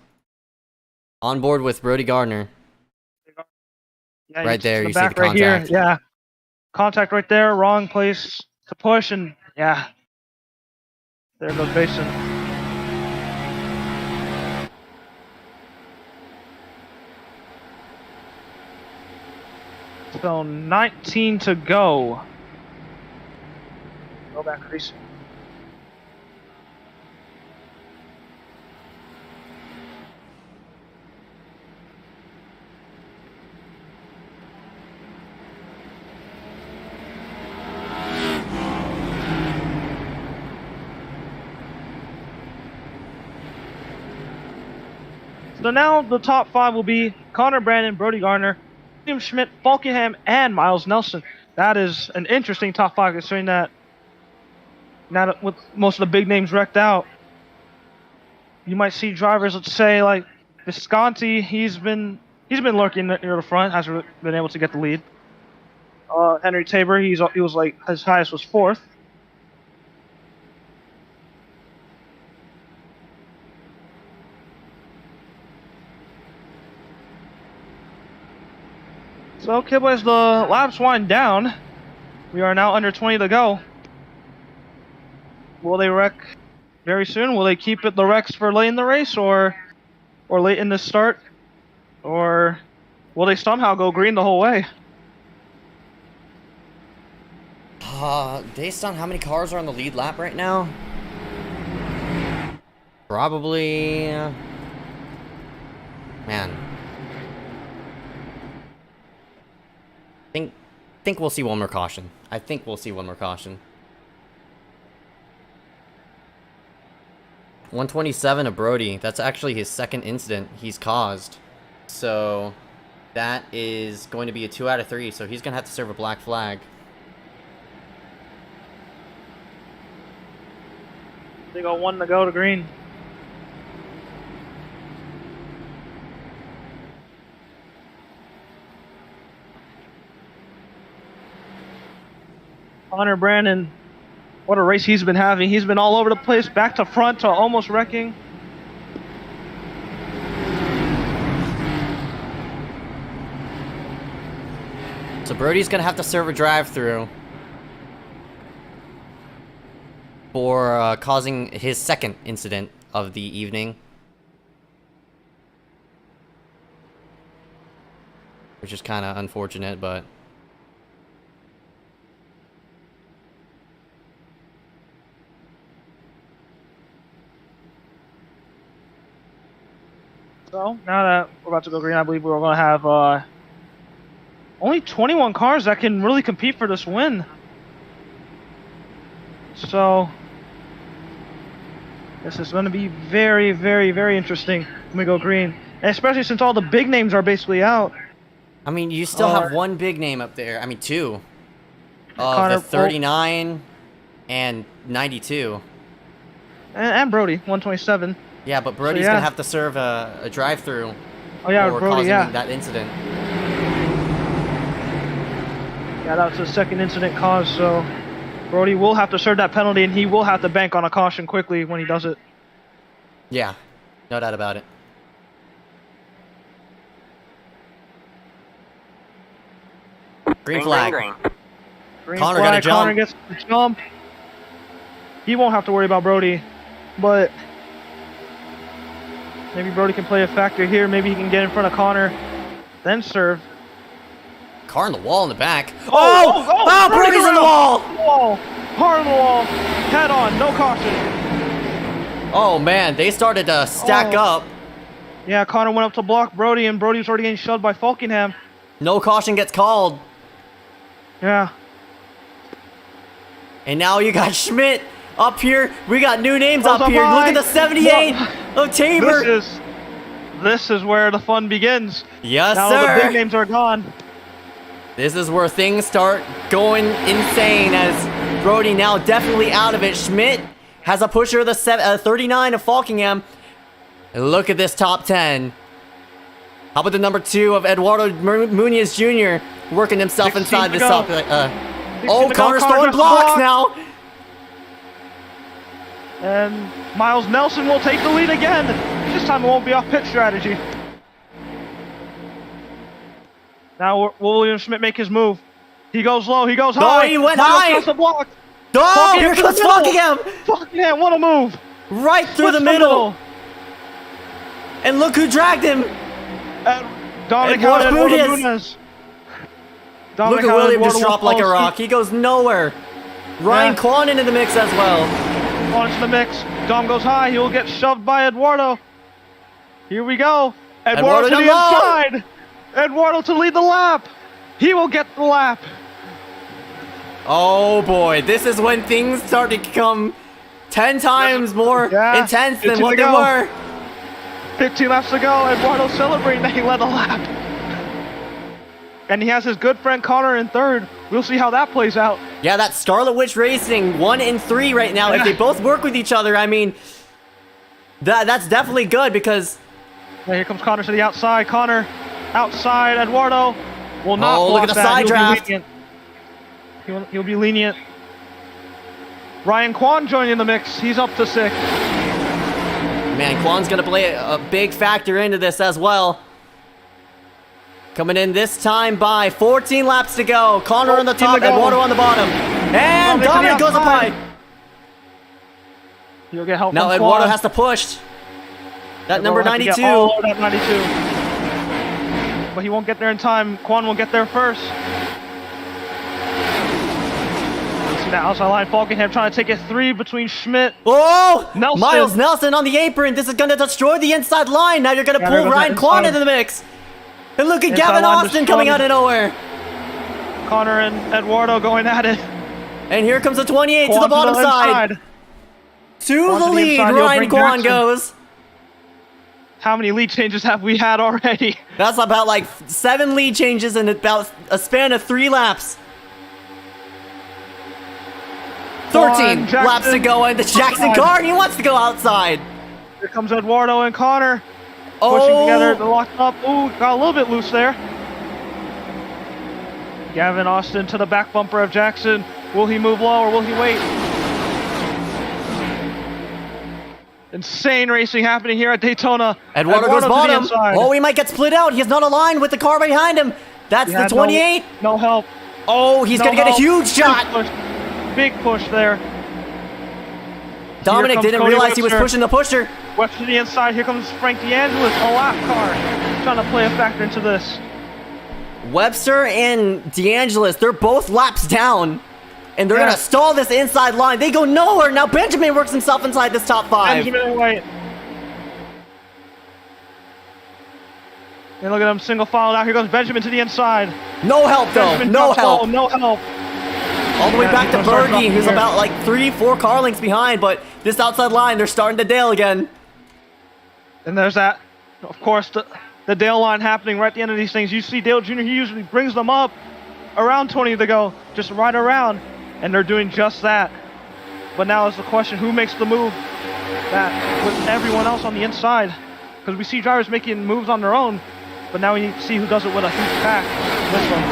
On board with Brody Gardner. Yeah, Right there, you see the back right contact. here. Yeah, contact right there. Wrong place to push, and yeah, there goes Basin. So 19 to go. Go back racing. So now the top 5 will be Connor Brandon, Brody Garner, William Schmidt, Falkenham, and Miles Nelson. That is an interesting top 5, considering that now that with most of the big names wrecked out, you might see drivers, let's say like Visconti. He's been lurking near the front, hasn't been able to get the lead. Henry Tabor, he was like his highest was 4th. So, okay, boys, the laps wind down. We are now under 20 to go. Will they wreck very soon? Will they keep it the wrecks for late in the race, or late in the start? Or will they somehow go green the whole way? Based on how many cars are on the lead lap right now, probably... Man. think we'll see one more caution. I think we'll see one more caution. 127 of Brody. That's actually his second incident he's caused. So that is going to be a 2 out of 3. So he's going to have to serve a black flag. They got 1 to go to green. Connor Brandon, what a race he's been having. He's been all over the place, back to front to almost wrecking. So Brody's going to have to serve a drive-through for causing his second incident of the evening. Which is kind of unfortunate, but... So, now that we're about to go green, I believe we're going to have only 21 cars that can really compete for this win. So, this is going to be very, very, very interesting when we go green. And especially since all the big names are basically out. I mean, you still have one big name up there. I mean, 2. Connor, the 39 and 92. And Brody, 127. Yeah, but Brody's So, yeah. going to have to serve a drive-through Oh yeah, for Brody, causing yeah. that incident. Yeah, that was the second incident caused, so Brody will have to serve that penalty, and he will have to bank on a caution quickly when he does it. Yeah, no doubt about it. Green flag. Green Connor flag, got a jump. Connor gets the jump. He won't have to worry about Brody, but maybe Brody can play a factor here. Maybe he can get in front of Connor, then serve. Car on the wall in the back. Oh, Brody's in the wall. Car on the wall. Head on, no caution. Oh man, they started to stack up. Yeah, Connor went up to block Brody, and Brody was already getting shoved by Falkingham. No caution gets called. Yeah. And now you got Schmidt up here. We got new names up here. high. Look at the 78 of Tabor. This is where the fun begins. Yes, now sir. The big names are gone. This is where things start going insane as Brody now definitely out of it. Schmidt has a pusher of the 39 of Falkingham. And look at this top 10. How about the number 2 of Eduardo Munoz Jr. working himself inside this top. Oh, Connor's throwing blocks now. And Miles Nelson will take the lead again. This time it won't be off pit strategy. Now will William Schmidt make his move? He goes low, he goes high. No, he went Miles high. gets the block. Oh, here comes Falkingham. Falkingham, what a move. Right through the middle. And look who dragged him. Dominic Eduardo Munoz. Munoz. Look at William just drop like a rock. He goes nowhere. Ryan Kwan into the mix as well. Kwan into the mix. Dom goes high. He will get shoved by Eduardo. Here we go. Eduardo to the inside. Eduardo to lead the lap. He will get the lap. Oh boy, this is when things start to become 10 times more intense than what they were. 15 laps to go. Eduardo celebrating that he led the lap. And he has his good friend Connor in third. We'll see how that plays out. Yeah, that's Scarlet Witch Racing 1 and 3 right now. If they both work with each other, I mean, that's definitely good because... Yeah, here comes Connor to the outside. Connor outside. Eduardo will not block look at the side draft. He'll be lenient. Ryan Kwan joining the mix. He's up to 6th. Man, Kwan's going to play a big factor into this as well. Coming in this time by 14 laps to go. Connor on the top, Eduardo on the bottom. And Dominic goes up high. He'll get help now from Eduardo Kwan. has to push. That number 92. All that 92. But he won't get there in time. Kwan will get there first. See that outside line. Falkingham trying to take it 3 between Schmidt. Oh! Nelson. Miles Nelson on the apron. This is going to destroy the inside line. Now you're going to pull Ryan Kwan into the mix. And look at Gavin Austin coming out of nowhere. Connor and Eduardo going at it. And here comes the 28 to the bottom side. To the lead, Ryan Kwan goes. How many lead changes have we had already? That's about like 7 lead changes in about a span of 3 laps. 13 laps to go in the Jackson car, and he wants to go outside. Here comes Eduardo and Connor. Pushing together, they're locked up. Ooh, got a little bit loose there. Gavin Austin to the back bumper of Jackson. Will he move low or will he wait? Insane racing happening here at Daytona. Eduardo goes bottom. Oh, he might get split out. He's not aligned with the car behind him. That's the 28. No help. Oh, he's going to get a huge shot. Big push there. Dominic didn't realize he was pushing the pusher. Webster to the inside. Here comes Frank DeAngelis, a lap car. Trying to play a factor into this. Webster and DeAngelis, they're both laps down. And they're going to stall this inside line. They go nowhere. Now Benjamin works himself inside this top 5. Benjamin White. And look at him, single file out. Here goes Benjamin to the inside. No help, though. No help. No help. All the way back to Bergie, who's about like 3-4 car lengths behind. But this outside line, they're starting to Dale again. And there's that. Of course, the Dale line happening right at the end of these things. You see Dale Jr., he usually brings them up around 20 to go. Just right around. And they're doing just that. But now is the question, who makes the move that with everyone else on the inside? Because we see drivers making moves on their own, but now we need to see who does it with a huge pack. This one.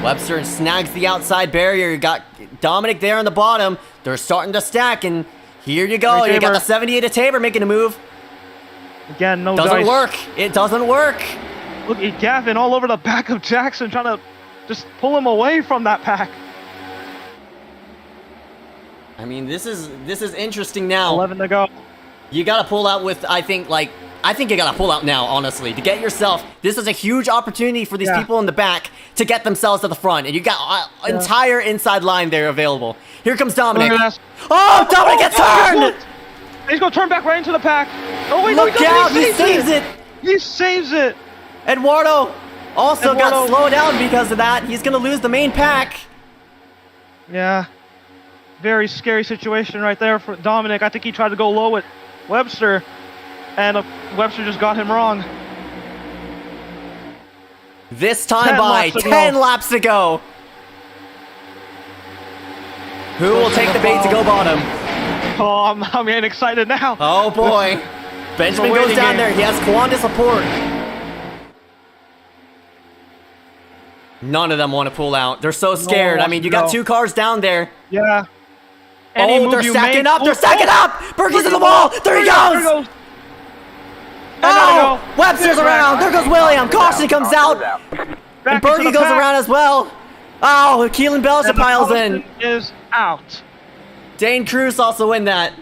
Webster snags the outside barrier. You got Dominic there on the bottom. They're starting to stack, and here you go. Hey, You got Tabor. the 78 of Tabor making a move. Again, no Doesn't dice. work. It doesn't work. Look at Gavin all over the back of Jackson, trying to just pull him away from that pack. I mean, this is interesting now. 11 to go. You gotta pull out with, I think you gotta pull out now, honestly, to get yourself. This is a huge opportunity for these people in the back to get themselves to the front, and you got an entire inside line there available. Here comes Dominic. Oh, Dominic gets turned! He's gonna turn back right into the pack. Oh wait, Look out! He saves it. He saves it. Eduardo also got slowed down because of that. He's gonna lose the main pack. Yeah. Very scary situation right there for Dominic. I think he tried to go low with Webster, and Webster just got him wrong. This time by 10 laps to go. Who will take the bait to go bottom? Oh, I'm getting excited now. Oh boy. Benjamin goes down there. He has Kwan to support. None of them want to pull out. They're so scared. I mean, you got 2 cars down there. Yeah. Oh, they're stacking up. They're stacking up. Berkey's in the wall. There he goes. Oh, Webster's around. There goes William. Caution comes out. And Berkey goes around as well. Oh, Keelan Belcher piles in. Is out. Dane Cruz also in that.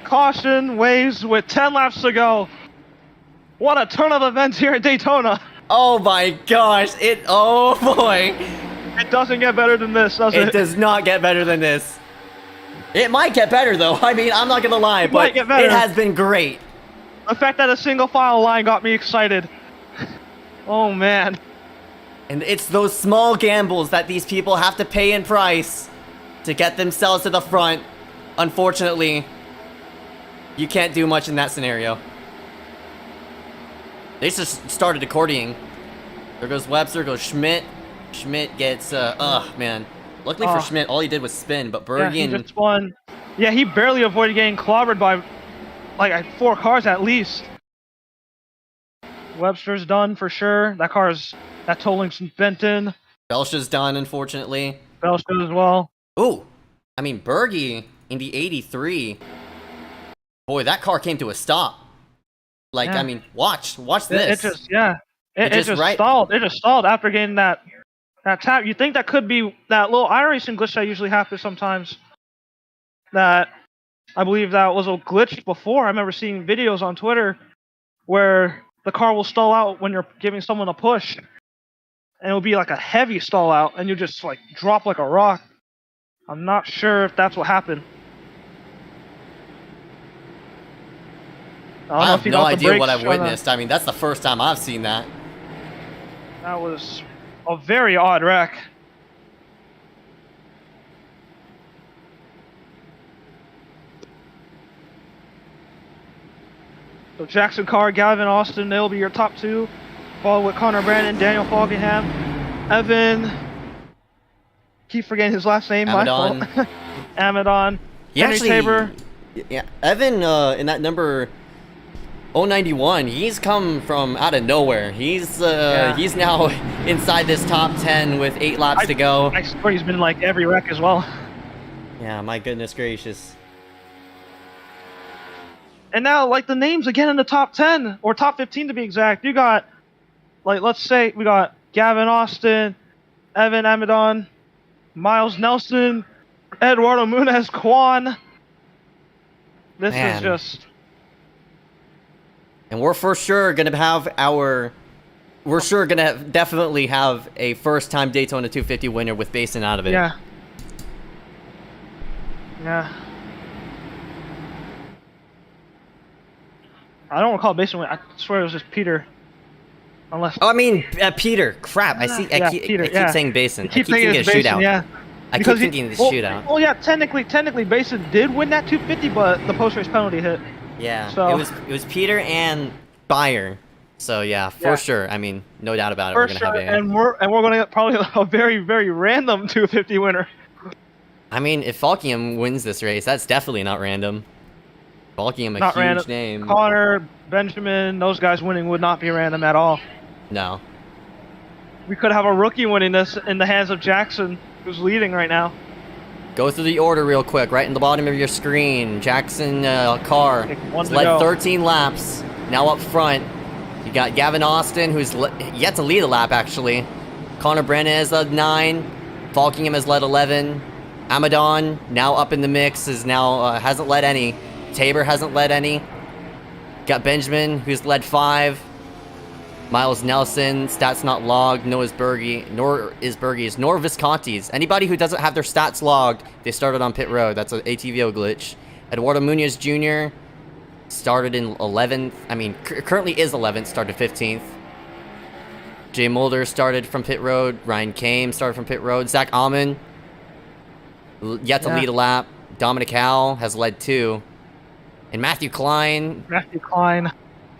Caution waves with 10 laps to go. What a turn of events here at Daytona. Oh my gosh. Oh boy. It doesn't get better than this, does it? It does not get better than this. It might get better though. I mean, I'm not gonna lie, but it has been great. The fact that a single file line got me excited. Oh man. And it's those small gambles that these people have to pay in price to get themselves to the front. Unfortunately, you can't do much in that scenario. They just started accordioning. There goes Webster, goes Schmidt. Schmidt gets, man. Luckily for Schmidt, all he did was spin, but Bergen... Yeah, he just won. Yeah, he barely avoided getting clobbered by, like, 4 cars at least. Webster's done for sure. That tolling's bent in. Belcher's done, unfortunately. Belcher as well. Ooh, I mean, Berge in the 83. Boy, that car came to a stop. Like, I mean, watch this. It just stalled. It just stalled after getting that tap. You think that could be that little iRacing glitch that usually happens sometimes. That I believe that was a glitch before. I remember seeing videos on Twitter where the car will stall out when you're giving someone a push, and it'll be like a heavy stall out, and you just like drop like a rock. I'm not sure if that's what happened. I have no idea what I've witnessed. I mean, that's the first time I've seen that. That was a very odd wreck. So Jackson Carr, Gavin Austin, they'll be your top 2. Followed with Connor Brandon, Daniel Fogingham, Evan. Keep forgetting his last name. Amadon. My fault. Amadon. Henry Tabor. Yeah, Evan in that number 091. He's come from out of nowhere. He's now inside this top 10 with 8 laps to go. I swear he's been in like every wreck as well. Yeah, my goodness gracious. And now, like, the names again in the top 10, or top 15 to be exact. You got, like, let's say we got Gavin Austin, Evan Amadon, Miles Nelson, Eduardo Munez, Kwan. This is just... And we're for sure going to have we're sure going to definitely have a first-time Daytona 250 winner with Basin out of it. Yeah. Yeah. I don't recall Basin win. I swear it was just Peter. Unless... Oh, I mean, Peter. Crap. I keep saying Basin. I keep thinking it's shootout. Yeah. I keep thinking it's shootout. Well, yeah, technically Basin did win that 250, but the post-race penalty hit. Yeah, so, it was Peter and Beyer. So yeah, for sure. I mean, no doubt about it. We're gonna have and we're gonna get probably a very, very random 250 winner. I mean, if Falkingham wins this race, that's definitely not random. Falkingham, a huge name. Connor, Benjamin, those guys winning would not be random at all. No. We could have a rookie winning this in the hands of Jackson. who's leading right now. Go through the order real quick, right in the bottom of your screen. Jackson Carr has led 13 laps, now up front. You got Gavin Austin, who's yet to lead a lap, actually. Connor Brennan has led 9. Falkingham has led 11. Amadon, now up in the mix, is now hasn't led any. Tabor hasn't led any. Got Benjamin, who's led 5. Miles Nelson, stats not logged, nor is Bergey's, nor Visconti's. Anybody who doesn't have their stats logged, they started on pit road. That's an ATVO glitch. Eduardo Munoz Jr. started in 11th. I mean, currently is 11th, started 15th. Jay Mulder started from pit road. Ryan Kame started from pit road. Zach Amon, yet to lead a lap. Dominic Howell has led 2. And Matthew Klein.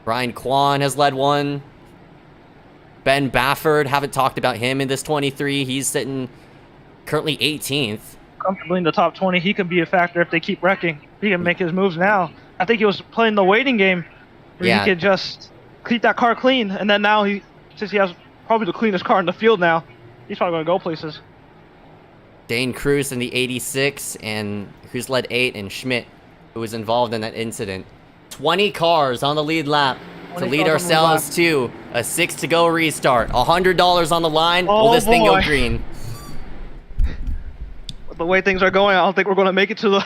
Ryan Kwan has led 1. Ben Bafford, haven't talked about him in this 23. He's sitting currently 18th. Comfortably in the top 20. He could be a factor if they keep wrecking. He can make his moves now. I think he was playing the waiting game where he could just keep that car clean. And then now, since he has probably the cleanest car in the field now, he's probably going to go places. Dane Cruz in the 86, and who's led 8, and Schmidt, who was involved in that incident. 20 cars on the lead lap to lead ourselves to a 6 to go restart. $100 on the line. Will this thing go green? The way things are going, I don't think we're going to make it to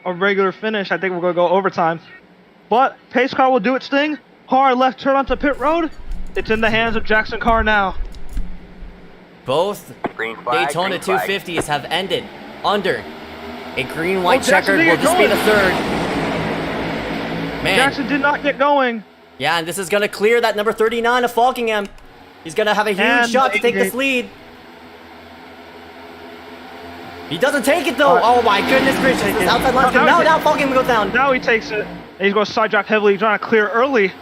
a regular finish. I think we're going to go overtime. But pace car will do its thing. Hard left turn onto pit road. It's in the hands of Jackson Carr now. Both Daytona 250s have ended under a green-white checkered. Will this be the third? Man. Jackson did not get going. Yeah, and this is going to clear that number 39 of Falkingham. He's going to have a huge shot to take this lead. He doesn't take it, though. Oh, my goodness gracious. This outside line. Now Falkingham goes down. Now he takes it. And he's going to side drive heavily, trying to clear early.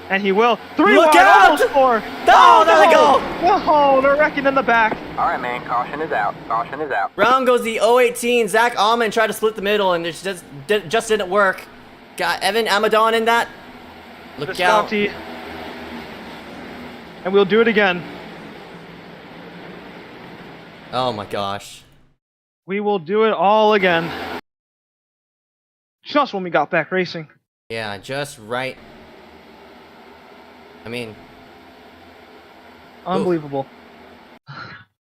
And he will. 3 Look out! No, there they go. Oh, they're wrecking in the back. All right, man. Caution is out. Caution is out. Round goes the 018. Zach Amon tried to split the middle, and it just didn't work. Got Evan Amadon in that. Look out. And we'll do it again. Oh my gosh. We will do it all again. Just when we got back racing. Yeah, just right. I mean, unbelievable.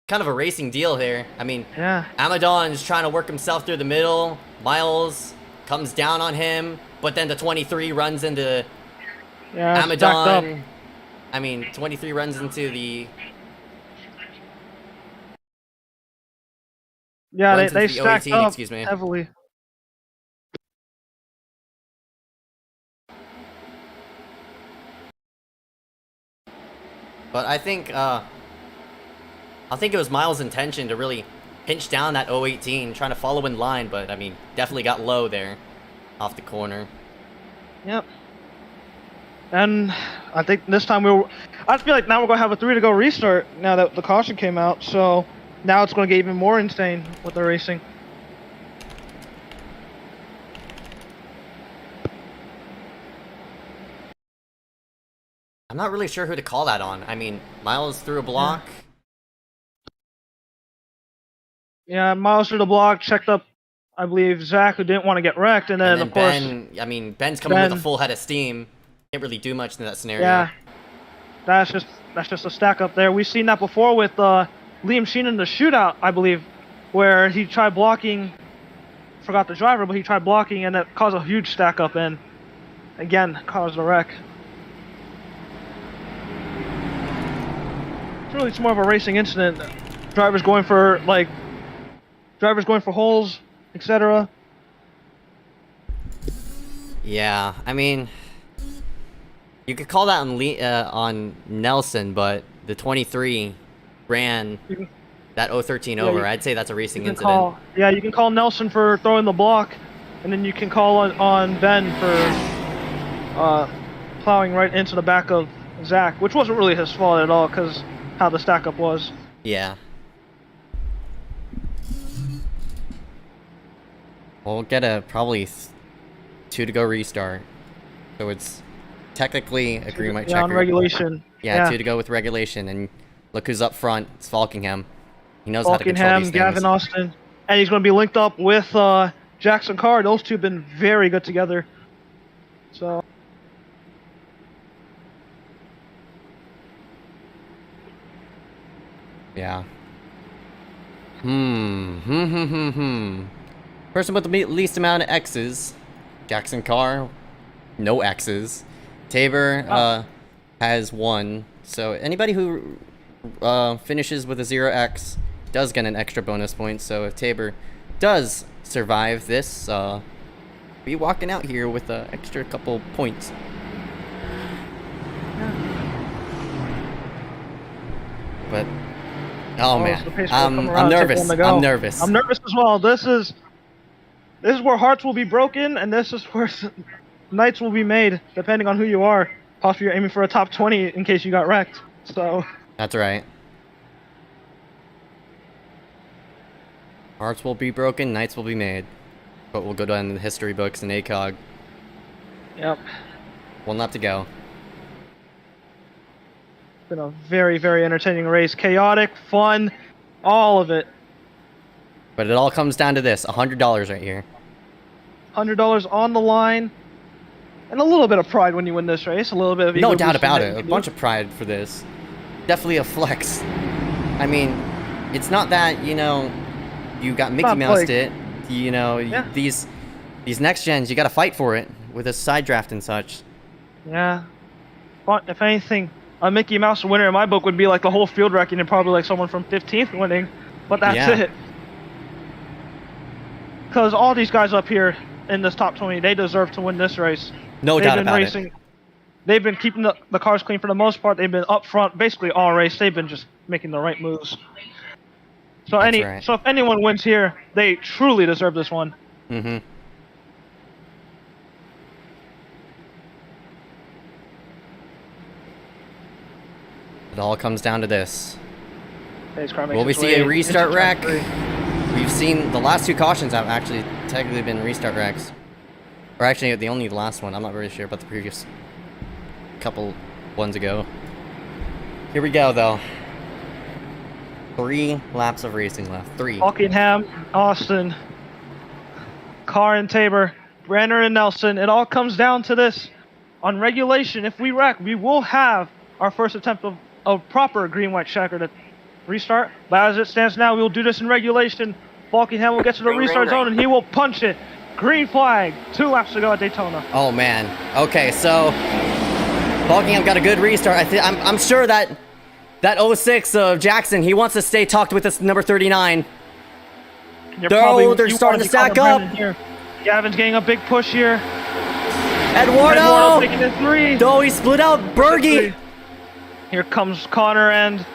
Kind of a racing deal here. I mean, yeah. Amadon is trying to work himself through the middle. Miles comes down on him, but then the 23 runs into Amadon. I mean, 23 runs into the... Yeah, they stacked 018, up excuse me. heavily. But I think it was Miles' intention to really pinch down that 018, trying to follow in line, but I mean, definitely got low there off the corner. Yep. And I think this time I feel like now we're going to have a 3 to go restart now that the caution came out, so now it's going to get even more insane with the racing. I'm not really sure who to call that on. I mean, Miles threw a block. Yeah, Miles threw the block, checked up, I believe, Zach, who didn't want to get wrecked, and then of course... Ben's coming with a full head of steam. Can't really do much in that scenario. Yeah, that's just a stack up there. We've seen that before with Liam Sheen in the shootout, I believe, where he tried blocking, forgot the driver, but he tried blocking, and that caused a huge stack up, and again, caused a wreck. It's more of a racing incident. Drivers going for holes, etc. Yeah, I mean, you could call that on Nelson, but the 23 ran that 013 over. I'd say that's a racing incident. You can call Nelson for throwing the block, and then you can call on Ben for plowing right into the back of Zach, which wasn't really his fault at all, because how the stack up was. Yeah. We'll get a probably 2 to go restart. So it's technically a green-white checker. On regulation. Yeah, 2 to go with regulation, and look who's up front. It's Falkingham. He knows how to control Falkenham, these Gavin things. Austin, and he's going to be linked up with Jackson Carr. Those two have been very good together. So. Yeah. Person with the least amount of X's, Jackson Carr, no X's. Tabor has 1. So anybody who finishes with a 0x does get an extra bonus point. So if Tabor does survive this, be walking out here with an extra couple points. But oh man, I'm nervous. I'm nervous. I'm nervous as well. This is where hearts will be broken, and this is where nights will be made, depending on who you are. Possibly you're aiming for a top 20 in case you got wrecked. So that's right. Hearts will be broken, nights will be made. But we'll go down in the history books in ACOG. Yep. One lap to go. Been a very, very entertaining race. Chaotic, fun, all of it. But it all comes down to this, $100 right here. $100 on the line. And a little bit of pride when you win this race. A little bit of ego No doubt boosting about that it. you A can bunch do. of pride for this. Definitely a flex. I mean, it's not that, you know, you got Mickey Not Moused like- it. You know, Yeah. these next gens, you got to fight for it with a side draft and such. Yeah. But if anything, a Mickey Mouse winner in my book would be like the whole field wrecking and probably like someone from 15th winning. But that's Yeah. it. Because all these guys up here in this top 20, they deserve to win this race. No They've doubt been about racing. it. They've been keeping the cars clean for the most part. They've been up front basically all race. They've been just making the right moves. So Right. so if anyone wins here, they truly deserve this one. Mm-hmm. It all comes down to this. Pace car makes Will we its see way a restart into wreck? turn 3. We've seen the last 2 cautions have actually technically been restart wrecks. Or actually, the only last one. I'm not really sure about the previous couple ones ago. Here we go, though. 3 laps of racing left. 3. Falkenham, Austin, Carr and Tabor, Brenner and Nelson. It all comes down to this. On regulation, if we wreck, we will have our first attempt of proper green-white checker to restart. But as it stands now, we will do this in regulation. Falkenham will get to the Green, restart green, zone and he will punch it. Green flag. 2 laps to go at Daytona. Oh, man. Okay, so Buckingham got a good restart. I'm sure that 06 of Jackson, he wants to stay tucked with this number 39. They're They're starting to stack up. Here. Gavin's getting a big push here. Eduardo! Taking in 3. No, he split out Bergie. Here comes Connor and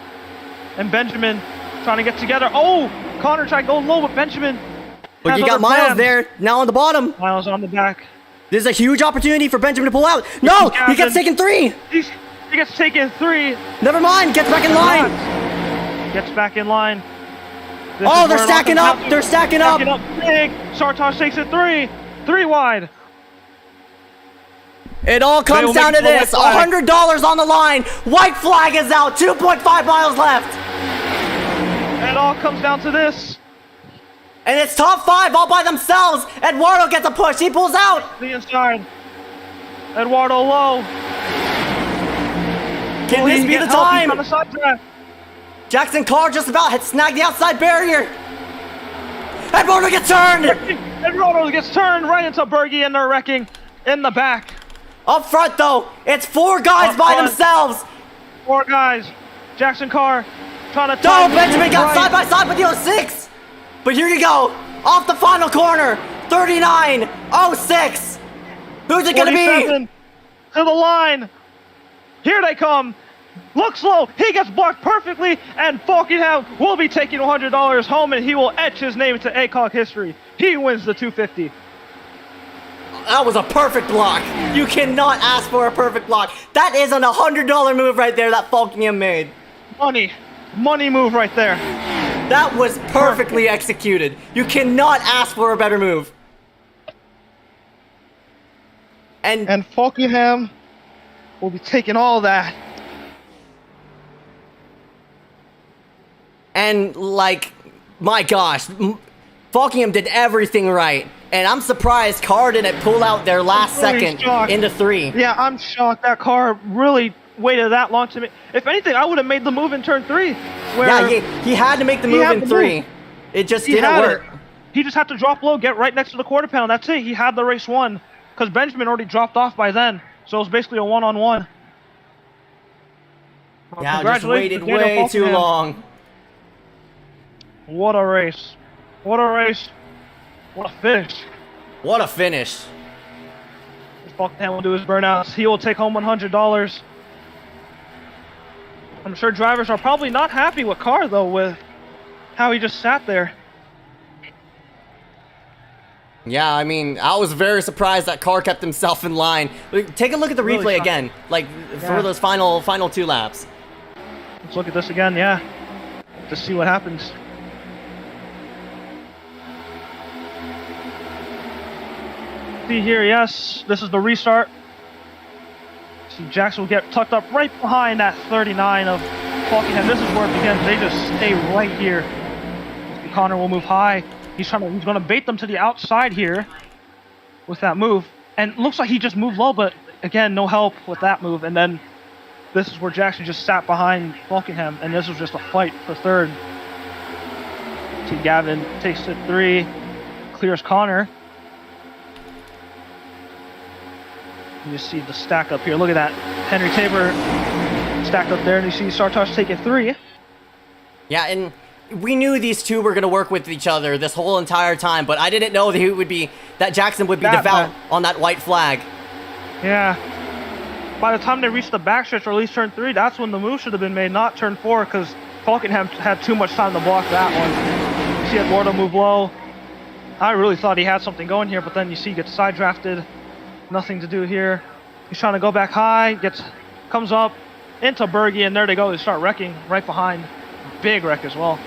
Benjamin trying to get together. Oh, Connor tried to go low with Benjamin. But has you got other Miles plans. there, now on the bottom. Miles on the back. This is a huge opportunity for Benjamin to pull out. No, he gets taken 3. He gets taken 3. Never mind, gets back in line. Gets back in line. This Oh, is they're where it all stacking comes up. down to. They're stacking up. Big. Sartosh takes it 3. 3 wide. It all will comes down make to it a this. white flag. $100 on the line. White flag is out. 2.5 miles left. It all comes down to this. And it's top 5 all by themselves. Eduardo gets a push. He pulls out. The inside. Eduardo low. Can Will this he be get the help? He's time? on the side track. Jackson Carr just about had snagged the outside barrier. Eduardo gets turned. Eduardo gets turned right into Bergie and they're wrecking in the back. Up front, though, it's 4 guys Up by front. themselves. 4 guys. Jackson Carr trying to No, time Benjamin got right. side by side with the 06. But here you go. Off the final corner. 39, 06. Who's it going to be? 47 to the line. Here they come. Looks low. He gets blocked perfectly, and Falkenham will be taking $100 home, and he will etch his name into ACOG history. He wins the 250. That was a perfect block. You cannot ask for a perfect block. That is an $100 move right there that Falkingham made. Money move right there. That was perfectly executed. You cannot ask for a better move. And Falkingham will be taking all that. And, like, my gosh, Falkingham did everything right. And I'm surprised Carr didn't pull out their last Really second shocked. into 3. Yeah, I'm shocked that car really waited that long to make. If anything, I would have made the move in turn 3. Where Yeah, he had to make the he move had in to 3. move. It just He didn't had work. it. He just had to drop low, get right next to the quarter panel. That's it. He had the race won. Because Benjamin already dropped off by then. So it was basically a one-on-one. Yeah, just waited way too long. What a race. What a race. What a finish. What a finish. Falkingham will do his burnouts. He will take home $100. I'm sure drivers are probably not happy with Carr, though, with how he just sat there. Yeah, I mean, I was very surprised that Carr kept himself in line. Take a look at the Really replay shocked. again, like, Yeah. for those final 2 laps. Let's look at this again, yeah. To see what happens. See here, yes, this is the restart. See, Jackson will get tucked up right behind that 39 of Falkingham. This is where it begins. They just stay right here. Connor will move high. He's gonna bait them to the outside here with that move. And looks like he just moved low, but again, no help with that move. And then this is where Jackson just sat behind Falkingham, and this was just a fight for third. See, Gavin takes it 3, clears Connor. You just see the stack up here. Look at that. Henry Tabor stacked up there, and you see Sartosh take it 3. Yeah, and we knew these two were going to work with each other this whole entire time, but I didn't know that Jackson would be That devout bad. on that white flag. Yeah. By the time they reached the backstretch, or at least turn 3, that's when the move should have been made, not turn 4, because Falkingham had too much time to block that one. You see Eduardo move low. I really thought he had something going here, but then you see he gets side drafted. Nothing to do here. He's trying to go back high, comes up into Bergie, and there they go. They start wrecking right behind. Big wreck as well.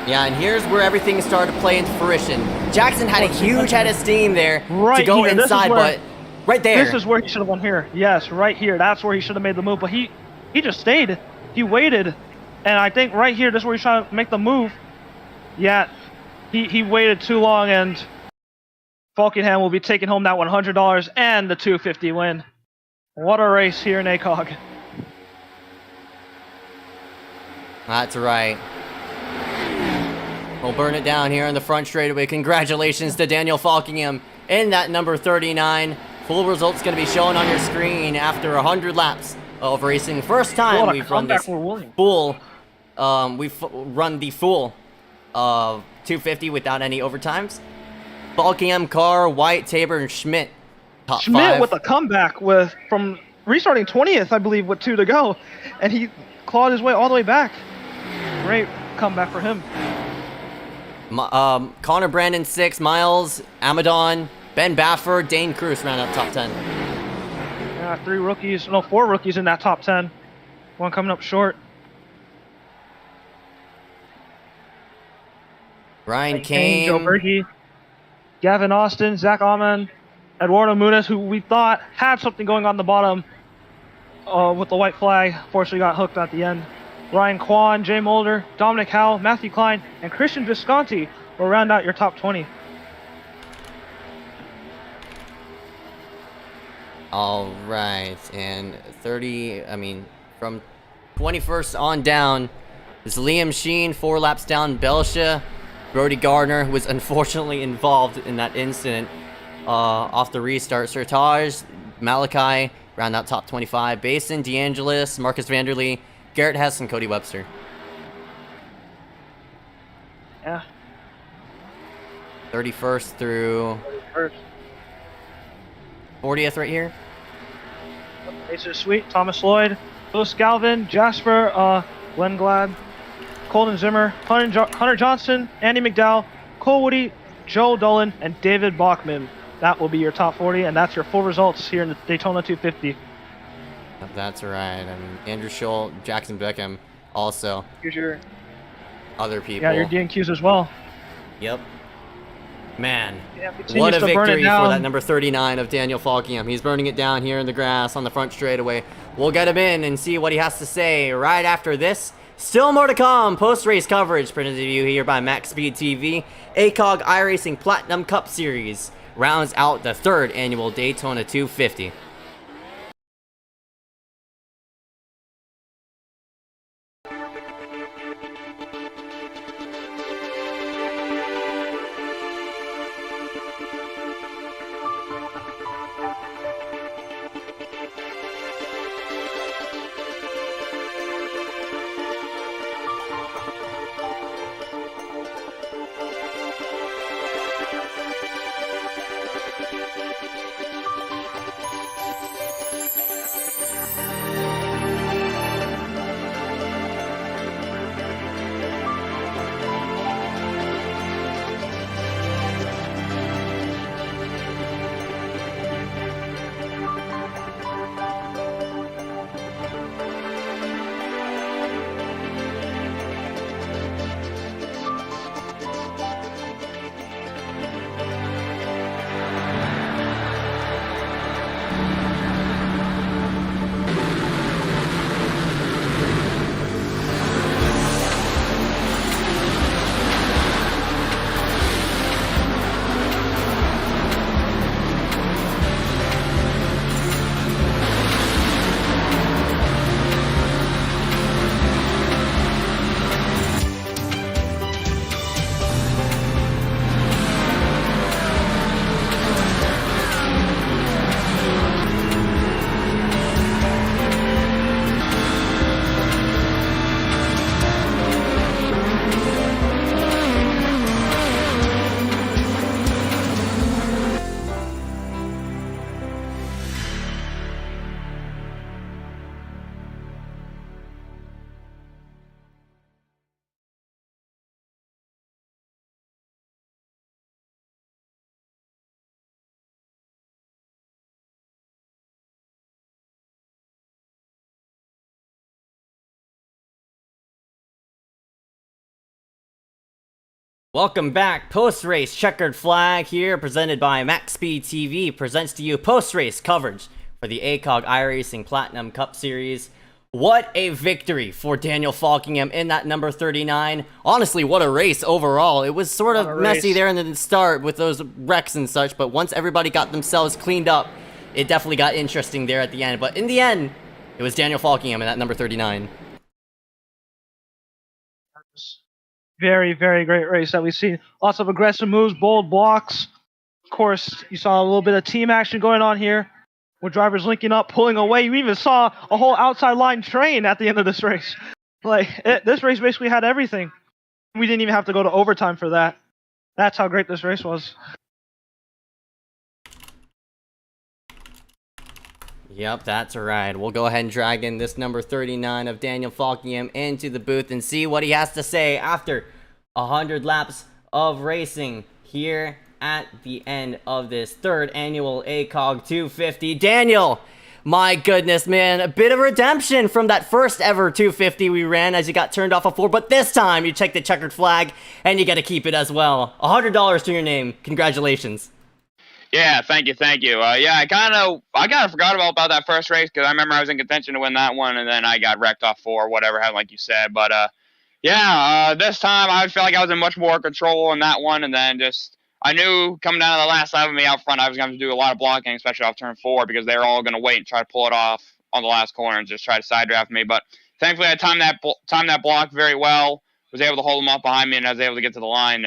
Yeah, and here's where everything started to play into fruition. Jackson had a huge head of steam there to Right go here. This is inside, where- but right there. This is where he should have won here. Yes, right here. That's where he should have made the move. But he just stayed. He waited. And I think right here, this is where he's trying to make the move. Yeah, he waited too long, and Falkingham will be taking home that $100 and the $250 win. What a race here in ACOG. That's right. We'll burn it down here in the front straightaway. Congratulations to Daniel Falkingham in that number 39. Full results going to be shown on your screen after 100 laps of racing. First time What a we've run comeback this for Williams. full. We've run the full 250 without any overtimes. Falkingham, Carr, White, Tabor, and Schmidt. Top Schmidt 5. with a comeback from restarting 20th, I believe, with 2 to go. And he clawed his way all the way back. Great comeback for him. Connor Brandon 6, Miles, Amadon, Ben Bafford, Dane Cruz round out top 10. Yeah, 4 rookies in that top 10. One coming up short. Ryan Kane, Joe Kane. Berge, Gavin Austin, Zach Ahman, Eduardo Muniz, who we thought had something going on the bottom with the white flag. Fortunately got hooked at the end. Ryan Kwan, Jay Mulder, Dominic Howell, Matthew Klein, and Christian Visconti will round out your top 20. All right, and from 21st on down is Liam Sheen, 4 laps down, Belsha, Brody Gardner, who was unfortunately involved in that incident off the restart, Sertage, Malachi, round out top 25, Basin, DeAngelis, Marcus Vanderlee, Garrett Hess, and Cody Webster. Yeah. 31st through First. 40th right here. Aces Sweet, Thomas Lloyd, Lewis Galvin, Jasper Glenn Glad, Colton Zimmer, Hunter Johnson, Andy McDowell, Cole Woody, Joe Dolan, and David Bachman. That will be your top 40, and that's your full results here in the Daytona 250. That's right. I mean, Andrew Scholl, Jackson Beckham, also Here's your other people. your DNQs as well. Yep. Man, Yeah, what a continues to burn it victory for down. that number 39 of Daniel Falkingham. He's burning it down here in the grass on the front straightaway. We'll get him in and see what he has to say right after this Still more to come. Post-race coverage presented to you here by Maxspeedtv. ACOG iRacing Platinum Cup Series rounds out the 3rd annual Daytona 250. Welcome back. Post-race checkered flag here, presented by Maxspeedtv, presents to you post-race coverage for the ACOG iRacing Platinum Cup Series. What a victory for Daniel Falkingham in that number 39. Honestly, what a race overall. It was sort of messy there in the start with those wrecks and such, but once everybody got themselves cleaned up, it definitely got interesting there at the end. But in the end, it was Daniel Falkingham in that number 39. Very, very great race that we've seen. Lots of aggressive moves, bold blocks. Of course, you saw a little bit of team action going on here with drivers linking up, pulling away. You even saw a whole outside line train at the end of this race. This race basically had everything. We didn't even have to go to overtime for that. That's how great this race was. Yep, that's right. We'll go ahead and drag in this number 39 of Daniel Falkingham into the booth and see what he has to say after 100 laps of racing here at the end of this 3rd annual ACOG 250. Daniel, my goodness, man, a bit of redemption from that first ever 250 we ran as you got turned off of 4, but this time you check the checkered flag and you got to keep it as well. $100 to your name. Congratulations. Yeah, thank you. Yeah, I kind of forgot about that first race because I remember I was in contention to win that one, and then I got wrecked off 4, whatever happened, like you said. But this time I feel like I was in much more control in that one, and then just I knew coming down to the last lap of me out front, I was going to do a lot of blocking, especially off turn 4, because they were all going to wait and try to pull it off on the last corner and just try to side draft me. But thankfully, I timed that block very well. Was able to hold them off behind me, and I was able to get to the line.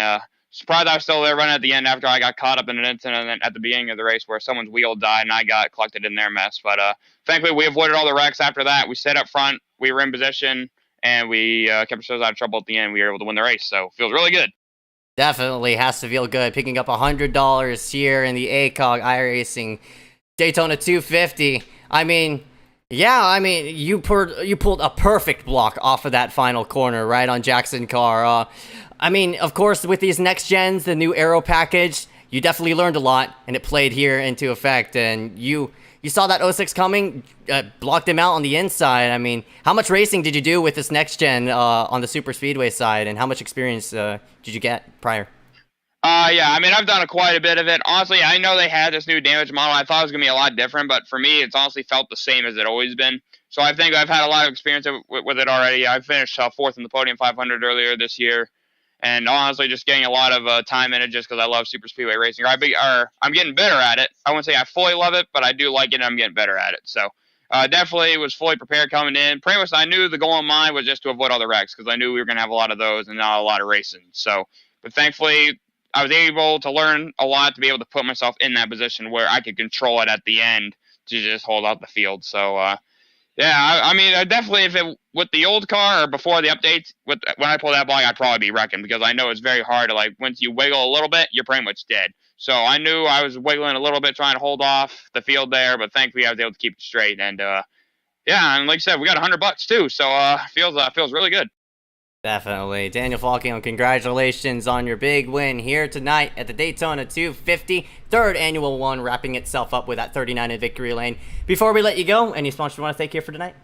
Surprised I was still there running at the end after I got caught up in an incident at the beginning of the race where someone's wheel died and I got collected in their mess. But thankfully, we avoided all the wrecks after that. We stayed up front, we were in position, and we kept ourselves out of trouble at the end. We were able to win the race, so it feels really good. Definitely has to feel good picking up $100 here in the ACOG iRacing Daytona 250. You pulled a perfect block off of that final corner right on Jackson Carr. Of course, with these next gens, the new aero package, you definitely learned a lot, and it played here into effect. And you saw that 06 coming, blocked him out on the inside. How much racing did you do with this next gen on the super speedway side, and how much experience did you get prior? I've done quite a bit of it. Honestly, I know they had this new damage model. I thought it was going to be a lot different, but for me, it's honestly felt the same as it always been. So I think I've had a lot of experience with it already. I finished 4th in the podium 500 earlier this year, and honestly, just getting a lot of time in it just because I love super speedway racing. I'm getting better at it. I wouldn't say I fully love it, but I do like it, and I'm getting better at it. So definitely was fully prepared coming in. Pretty much, I knew the goal in mind was just to avoid all the wrecks because I knew we were going to have a lot of those and not a lot of racing. So, but thankfully, I was able to learn a lot to be able to put myself in that position where I could control it at the end to just hold out the field. So, yeah, I mean, definitely if it with the old car or before the updates, when I pull that block, I'd probably be wrecking because I know it's very hard to, like, once you wiggle a little bit, you're pretty much dead. So I knew I was wiggling a little bit trying to hold off the field there, but thankfully I was able to keep it straight. And yeah, and like I said, we got $100 too, so feels really good. Definitely. Daniel Falcone, congratulations on your big win here tonight at the Daytona 250, third annual one, wrapping itself up with that 39 in victory lane. Before we let you go, any sponsors you want to thank here for tonight?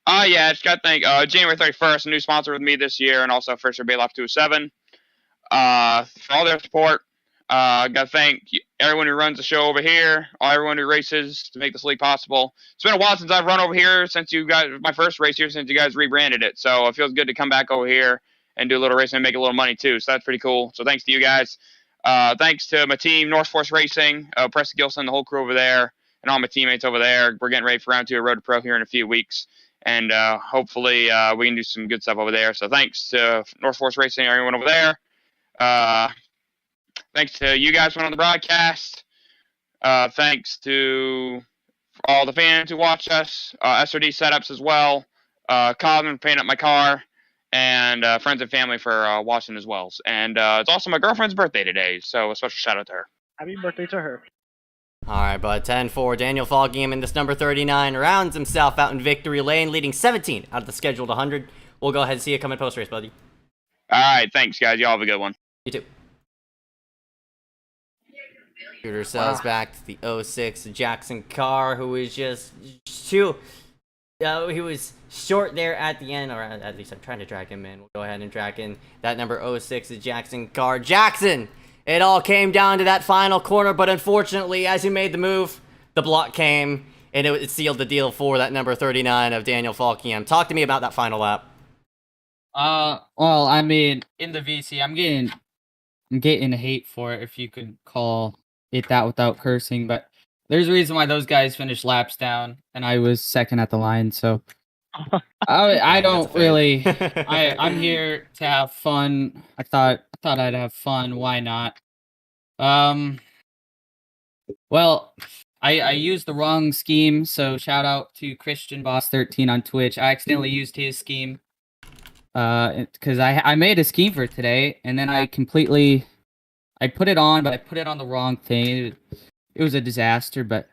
Yeah, just got to thank January 31st, a new sponsor with me this year, and also Fisher Bailoff 207 for all their support. Got to thank everyone who runs the show over here, everyone who races to make this league possible. It's been a while since I've run over here since you guys, my first race here since you guys rebranded it. So it feels good to come back over here and do a little racing and make a little money too. So that's pretty cool. So thanks to you guys. Thanks to my team, North Force Racing, Preston Gilson, the whole crew over there, and all my teammates over there. We're getting ready for round 2 of Road to Pro here in a few weeks. And hopefully we can do some good stuff over there. So thanks to North Force Racing, everyone over there. Thanks to you guys on the broadcast. Thanks to all the fans who watch us. SRD setups as well. Colin painting up my car. And friends and family for watching as well. And it's also my girlfriend's birthday today. So a special shout out to her. Happy birthday to her. All right, but 10-4, Daniel Falcone in this number 39 rounds himself out in victory lane, leading 17 out of the scheduled 100. We'll go ahead and see you coming post-race, buddy. All right, thanks, guys. Y'all have a good one. You too. Shooter sells back to the 06 Jackson car, who was just he was short there at the end, or at least I'm trying to drag him in. We'll go ahead and drag in that number 06 Jackson car. Jackson! It all came down to that final corner, but unfortunately, as he made the move, the block came, and it sealed the deal for that number 39 of Daniel Falcone. Talk to me about that final lap. Well, I mean, in the VC, I'm getting hate for it, if you could call it that without cursing, but there's a reason why those guys finished laps down, and I was second at the line, so I don't really. I'm here to have fun. I thought I'd have fun. Why not? Well, I used the wrong scheme. So shout out to Christian Boss 13 on Twitch. I accidentally used his scheme. Because I made a scheme for today, and then I put it on, but I put it on the wrong thing. It was a disaster, but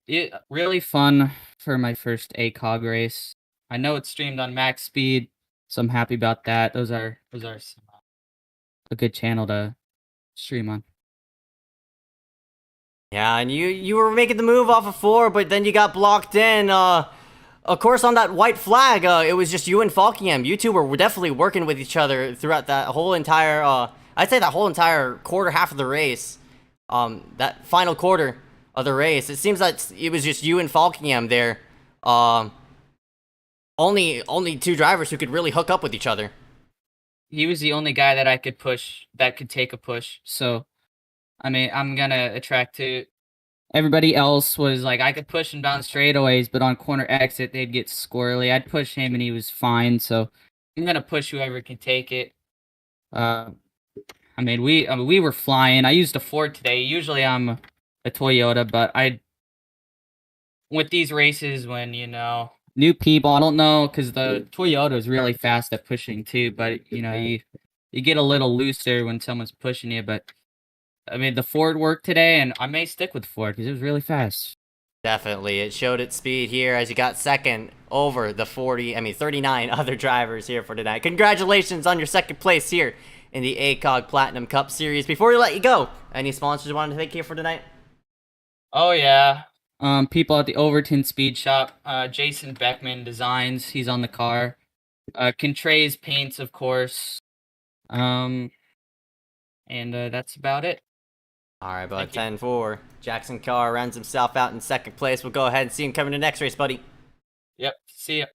it really fun for my first ACOG race. I know it's streamed on Max Speed, so I'm happy about that. Those are some, a good channel to stream on. Yeah, and you were making the move off of 4, but then you got blocked in. Of course, on that white flag, it was just you and Falcone. You two were definitely working with each other throughout that whole entire, I'd say that whole entire quarter half of the race. That final quarter of the race, it seems that it was just you and Falcone there. Only two drivers who could really hook up with each other. He was the only guy that I could push, that could take a push. So, I mean, I'm gonna attract to. Everybody else was like, I could push him down straightaways, but on corner exit, they'd get squirrely. I'd push him and he was fine. So, I'm gonna push whoever can take it. I mean, we were flying. I used a Ford today. Usually I'm a Toyota, but with these races, when, new people, I don't know, because the Toyota is really fast at pushing too, but, you get a little looser when someone's pushing you, but, I mean, the Ford worked today, and I may stick with Ford, because it was really fast. Definitely, it showed its speed here as you got second over the 39 other drivers here for tonight. Congratulations on your second place here in the ACOG Platinum Cup Series. Before we let you go, any sponsors you wanted to thank you for tonight? Oh, yeah. People at the Overton Speed Shop. Jason Beckman Designs. He's on the car. Contrays Paints, of course. And that's about it. All right, bud. 10-4. Jackson Carr runs himself out in second place. We'll go ahead and see him coming to the next race, buddy. Yep. See ya.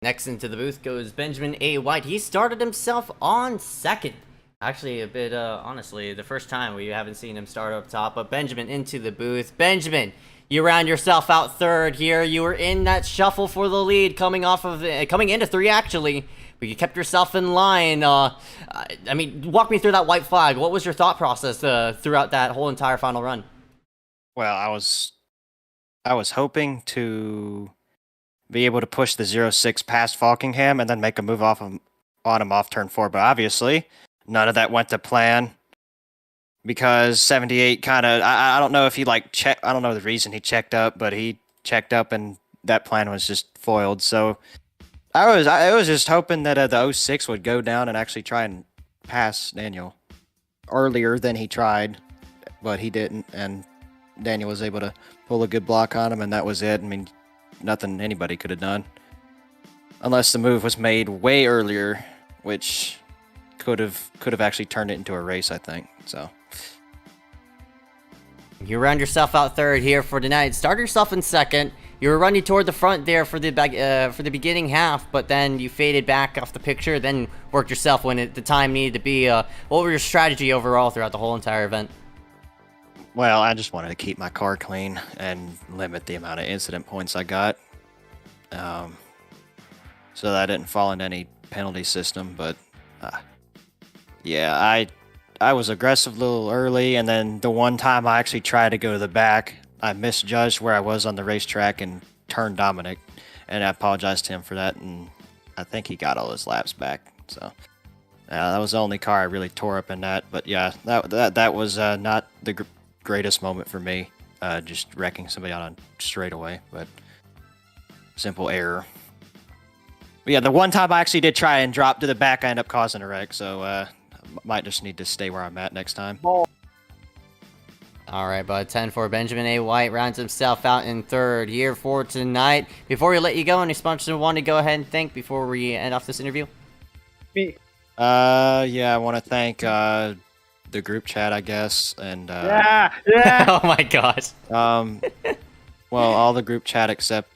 Next into the booth goes Benjamin A. White. He started himself on second. Actually, a bit, honestly, the first time we haven't seen him start up top. But Benjamin into the booth. Benjamin, you round yourself out third here. You were in that shuffle for the lead, coming into 3 actually. But you kept yourself in line. I mean, walk me through that white flag. What was your thought process throughout that whole entire final run? Well, I was hoping to be able to push the 0-6 past Falkingham and then make a move on him off turn 4, but obviously none of that went to plan because 78 kind of I don't know if he I don't know the reason he checked up, but he checked up and that plan was just foiled. So I was just hoping that the 06 would go down and actually try and pass Daniel earlier than he tried, but he didn't, and Daniel was able to pull a good block on him, and that was it. I mean, nothing anybody could have done. Unless the move was made way earlier, which could have actually turned it into a race, I think. So you round yourself out third here for tonight. Start yourself in second. You were running toward the front there for the beginning half, but then you faded back off the picture, then worked yourself when the time needed to be. What was your strategy overall throughout the whole entire event? Well, I just wanted to keep my car clean and limit the amount of incident points I got. So that I didn't fall into any penalty system, but yeah, I was aggressive a little early, and then the one time I actually tried to go to the back, I misjudged where I was on the racetrack and turned Dominic, and I apologized to him for that, and I think he got all his laps back. So that was the only car I really tore up in that. But yeah, that was not the greatest moment for me, just wrecking somebody on a straightaway, but simple error. But yeah, the one time I actually did try and drop to the back, I ended up causing a wreck, so might just need to stay where I'm at next time. All right, bud. 10 for Benjamin A. White rounds himself out in third here for tonight. Before we let you go, any sponsors want to go ahead and thank before we end off this interview? Me. Yeah, I want to thank the group chat, I guess, and Yeah. Oh my gosh. well, all the group chat except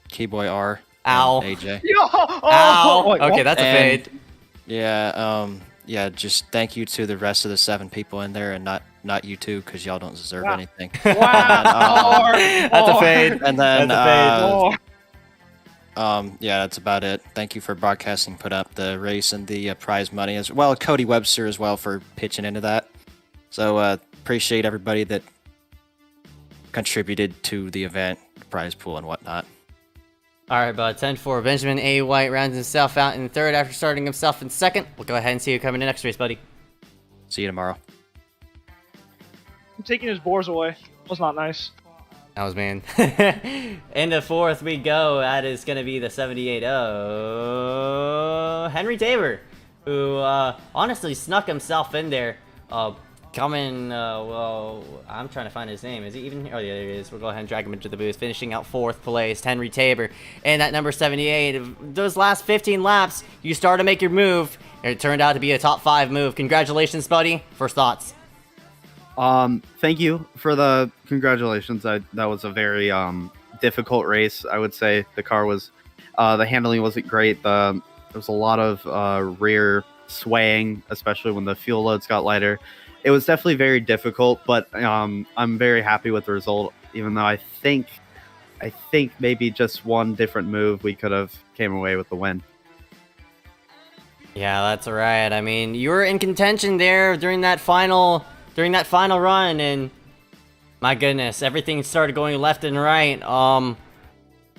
Keyboy R. Ow. And AJ. Yo! Ow. Wait, Okay, that's a And- fade. Yeah, yeah, just thank you to the rest of the 7 people in there, and not you two, because y'all don't deserve Wow. anything. Wow! That's a fade. And then, That's a fade. yeah, that's about it. Thank you for broadcasting, put up the race and the prize money, as well. Cody Webster as well for pitching into that. So appreciate everybody that contributed to the event, prize pool, and whatnot. All right, bud. 10 for Benjamin A. White rounds himself out in third after starting himself in second. We'll go ahead and see you coming in next race, buddy. See you tomorrow. I'm taking his boars away. Was not nice. That was mean. Into fourth we go. That is going to be the 78-0 Henry Tabor, who honestly snuck himself in there. Well, I'm trying to find his name. Is he even here? Oh, yeah, there he is. We'll go ahead and drag him into the booth. Finishing out fourth place, Henry Tabor. And that number 78, those last 15 laps, you started to make your move, and it turned out to be a top 5 move. Congratulations, buddy. First thoughts. Thank you for the congratulations. That was a very difficult race. I would say the car was the handling wasn't great. There was a lot of rear swaying, especially when the fuel loads got lighter. It was definitely very difficult, but I'm very happy with the result. Even though I think maybe just one different move we could have came away with the win. Yeah, that's right. I mean, you were in contention there during that final run, and my goodness, everything started going left and right.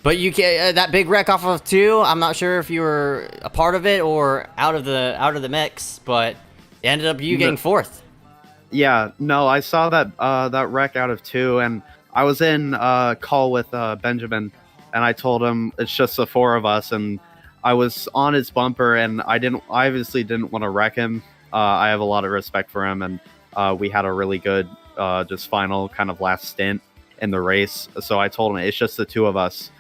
But you that big wreck off of 2, I'm not sure if you were a part of it or out of the mix, but it ended up you getting fourth. Yeah, no, I saw that wreck out of 2, and I was in a call with Benjamin, and I told him it's just the 4 of us, and I was on his bumper, and I obviously didn't want to wreck him. I have a lot of respect for him, and we had a really good just final kind of last stint in the race. So I told him it's just the 2 of us,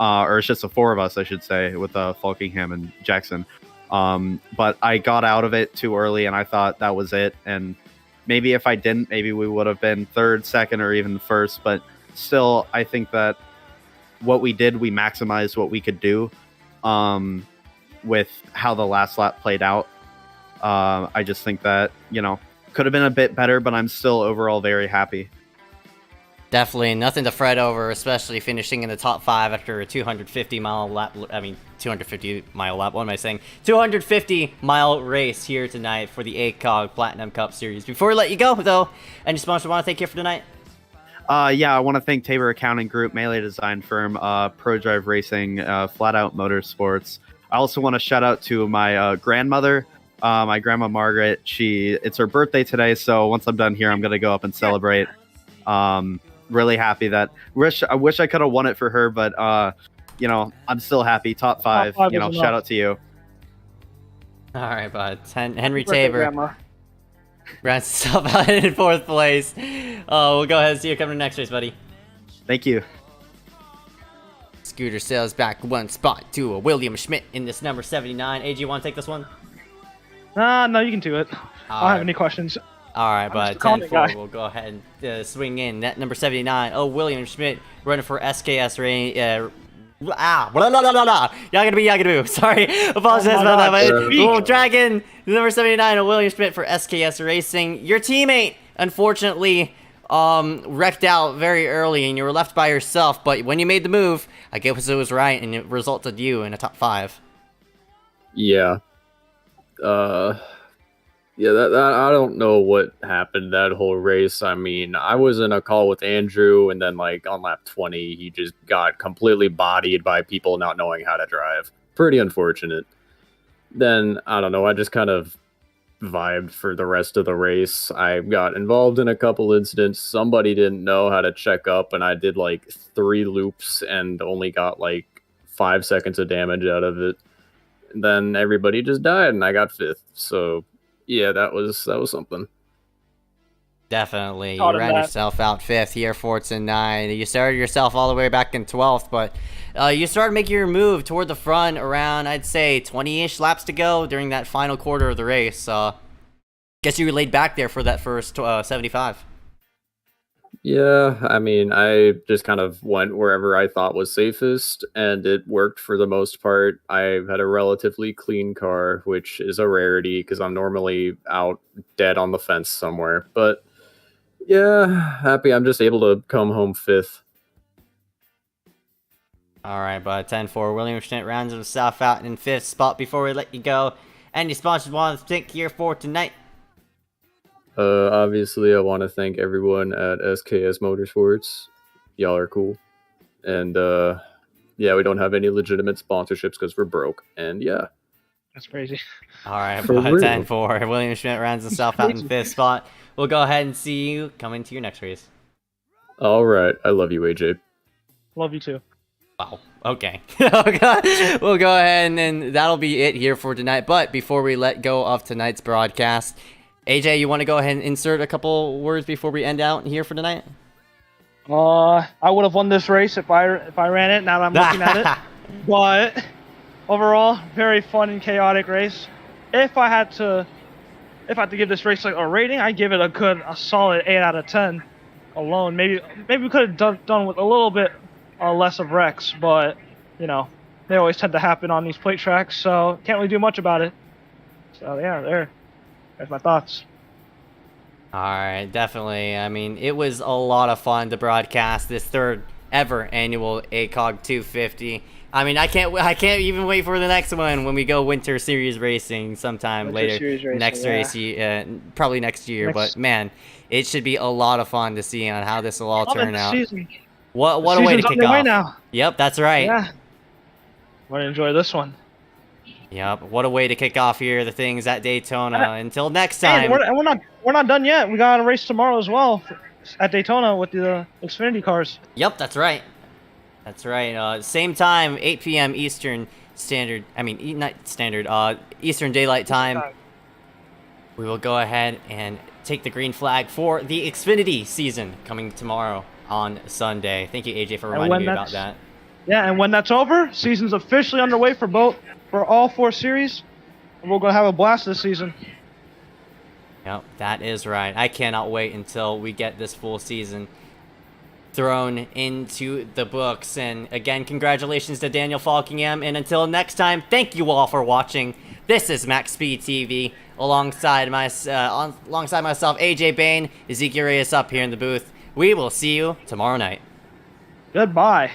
or it's just the 4 of us, I should say, with Falkingham and Jackson. But I got out of it too early, and I thought that was it, and maybe if I didn't, maybe we would have been third, second, or even first. But still, I think that what we did, we maximized what we could do with how the last lap played out. I just think that, could have been a bit better, but I'm still overall very happy. Definitely nothing to fret over, especially finishing in the top 5 after a 250-mile lap. 250-mile lap. What am I saying? 250-mile race here tonight for the ACOG Platinum Cup Series. Before we let you go, though, any sponsors want to thank you for tonight? Yeah, I want to thank Tabor Accounting Group, Melee Design Firm, ProDrive Racing, Flat Out Motorsports. I also want to shout out to my grandmother, my grandma Margaret. It's her birthday today, so once I'm done here, I'm gonna go up and celebrate. Really happy that I wish I could have won it for her, but I'm still happy. Top 5. Shout out to you. All right, bud. Henry Birthday, Tabor Grandma. rounds himself out in 4th place. We'll go ahead and see you coming to the next race, buddy. Thank you. Scooter sails back 1 spot to a William Schmidt in this number 79. AG, you want to take this one? No, you can do it. I don't have any questions. All right, but just a comment 10-4, guy. we'll go ahead and swing in. That number 79. Oh, William Schmidt running for SKS Rain. Blah, blah, blah, blah, blah. Yagadu. Sorry, apologize about that. But we'll drag in number 79, oh, William Schmidt for SKS Racing. Your teammate, unfortunately, wrecked out very early, and you were left by yourself. But when you made the move, I guess it was right, and it resulted you in a top 5. Yeah. Yeah, that I don't know what happened that whole race. I mean, I was in a call with Andrew, and then like on lap 20, he just got completely bodied by people not knowing how to drive. Pretty unfortunate. Then, I don't know, I just kind of vibed for the rest of the race. I got involved in a couple incidents. Somebody didn't know how to check up, and I did like 3 loops and only got like 5 seconds of damage out of it. And then everybody just died, and I got 5th. So yeah, that was something. Definitely. You ran yourself out 5th here, 4-9. You started yourself all the way back in 12th, but you started making your move toward the front around, I'd say, 20-ish laps to go during that final quarter of the race. Guess you were laid back there for that first 75. Yeah, I mean, I just kind of went wherever I thought was safest, and it worked for the most part. I had a relatively clean car, which is a rarity because I'm normally out dead on the fence somewhere. But yeah, happy I'm just able to come home 5th. All right, but 10-4. William Schmidt rounds himself out in 5th spot. Before we let you go, any sponsors want to thank here for tonight? Obviously, I want to thank everyone at SKS Motorsports. Y'all are cool. And, yeah, we don't have any legitimate sponsorships because we're broke. And, yeah. That's crazy. All right, For but real. 10-4. William Schmidt rounds himself out in 5th spot. We'll go ahead and see you coming to your next race. All right. I love you, AJ. Love you too. Wow. Okay. We'll go ahead and that'll be it here for tonight. But before we let go of tonight's broadcast, AJ, you want to go ahead and insert a couple words before we end out here for tonight? I would have won this race if I ran it. Now that I'm looking at it, but overall, very fun and chaotic race. If I had to give this race like a rating, I give it a solid 8 out of 10. Alone, maybe we could have done with a little bit less of wrecks, but they always tend to happen on these plate tracks, so can't really do much about it. So yeah, there's my thoughts. All right, definitely. I mean, it was a lot of fun to broadcast this 3rd ever annual ACOG 250. I mean, I can't even wait for the next one when we go Winter Series Racing sometime later. Next race, probably next year. But man, it should be a lot of fun to see on how this will all turn out. What a way to kick off. Now. Yep, that's right. Yeah. I'm gonna enjoy this one. Yep, what a way to kick off here the things at Daytona. Until next time. We're not done yet. We got a race tomorrow as well at Daytona with the Xfinity cars. Yep, that's right. That's right. Same time, 8 p.m. Eastern Standard. I mean, not Standard. Eastern Daylight Time. We will go ahead and take the green flag for the Xfinity season coming tomorrow on Sunday. Thank you, AJ, for reminding me about that. Yeah, and when that's over, season's officially underway for all 4 series, and we're gonna have a blast this season. Yep, that is right. I cannot wait until we get this full season. thrown into the books. And again, congratulations to Daniel Falkingham. And until next time, thank you all for watching. This is Maxspeedtv alongside myself, AJ Bain, Ezekiel Reyes up here in the booth. We will see you tomorrow night. Goodbye.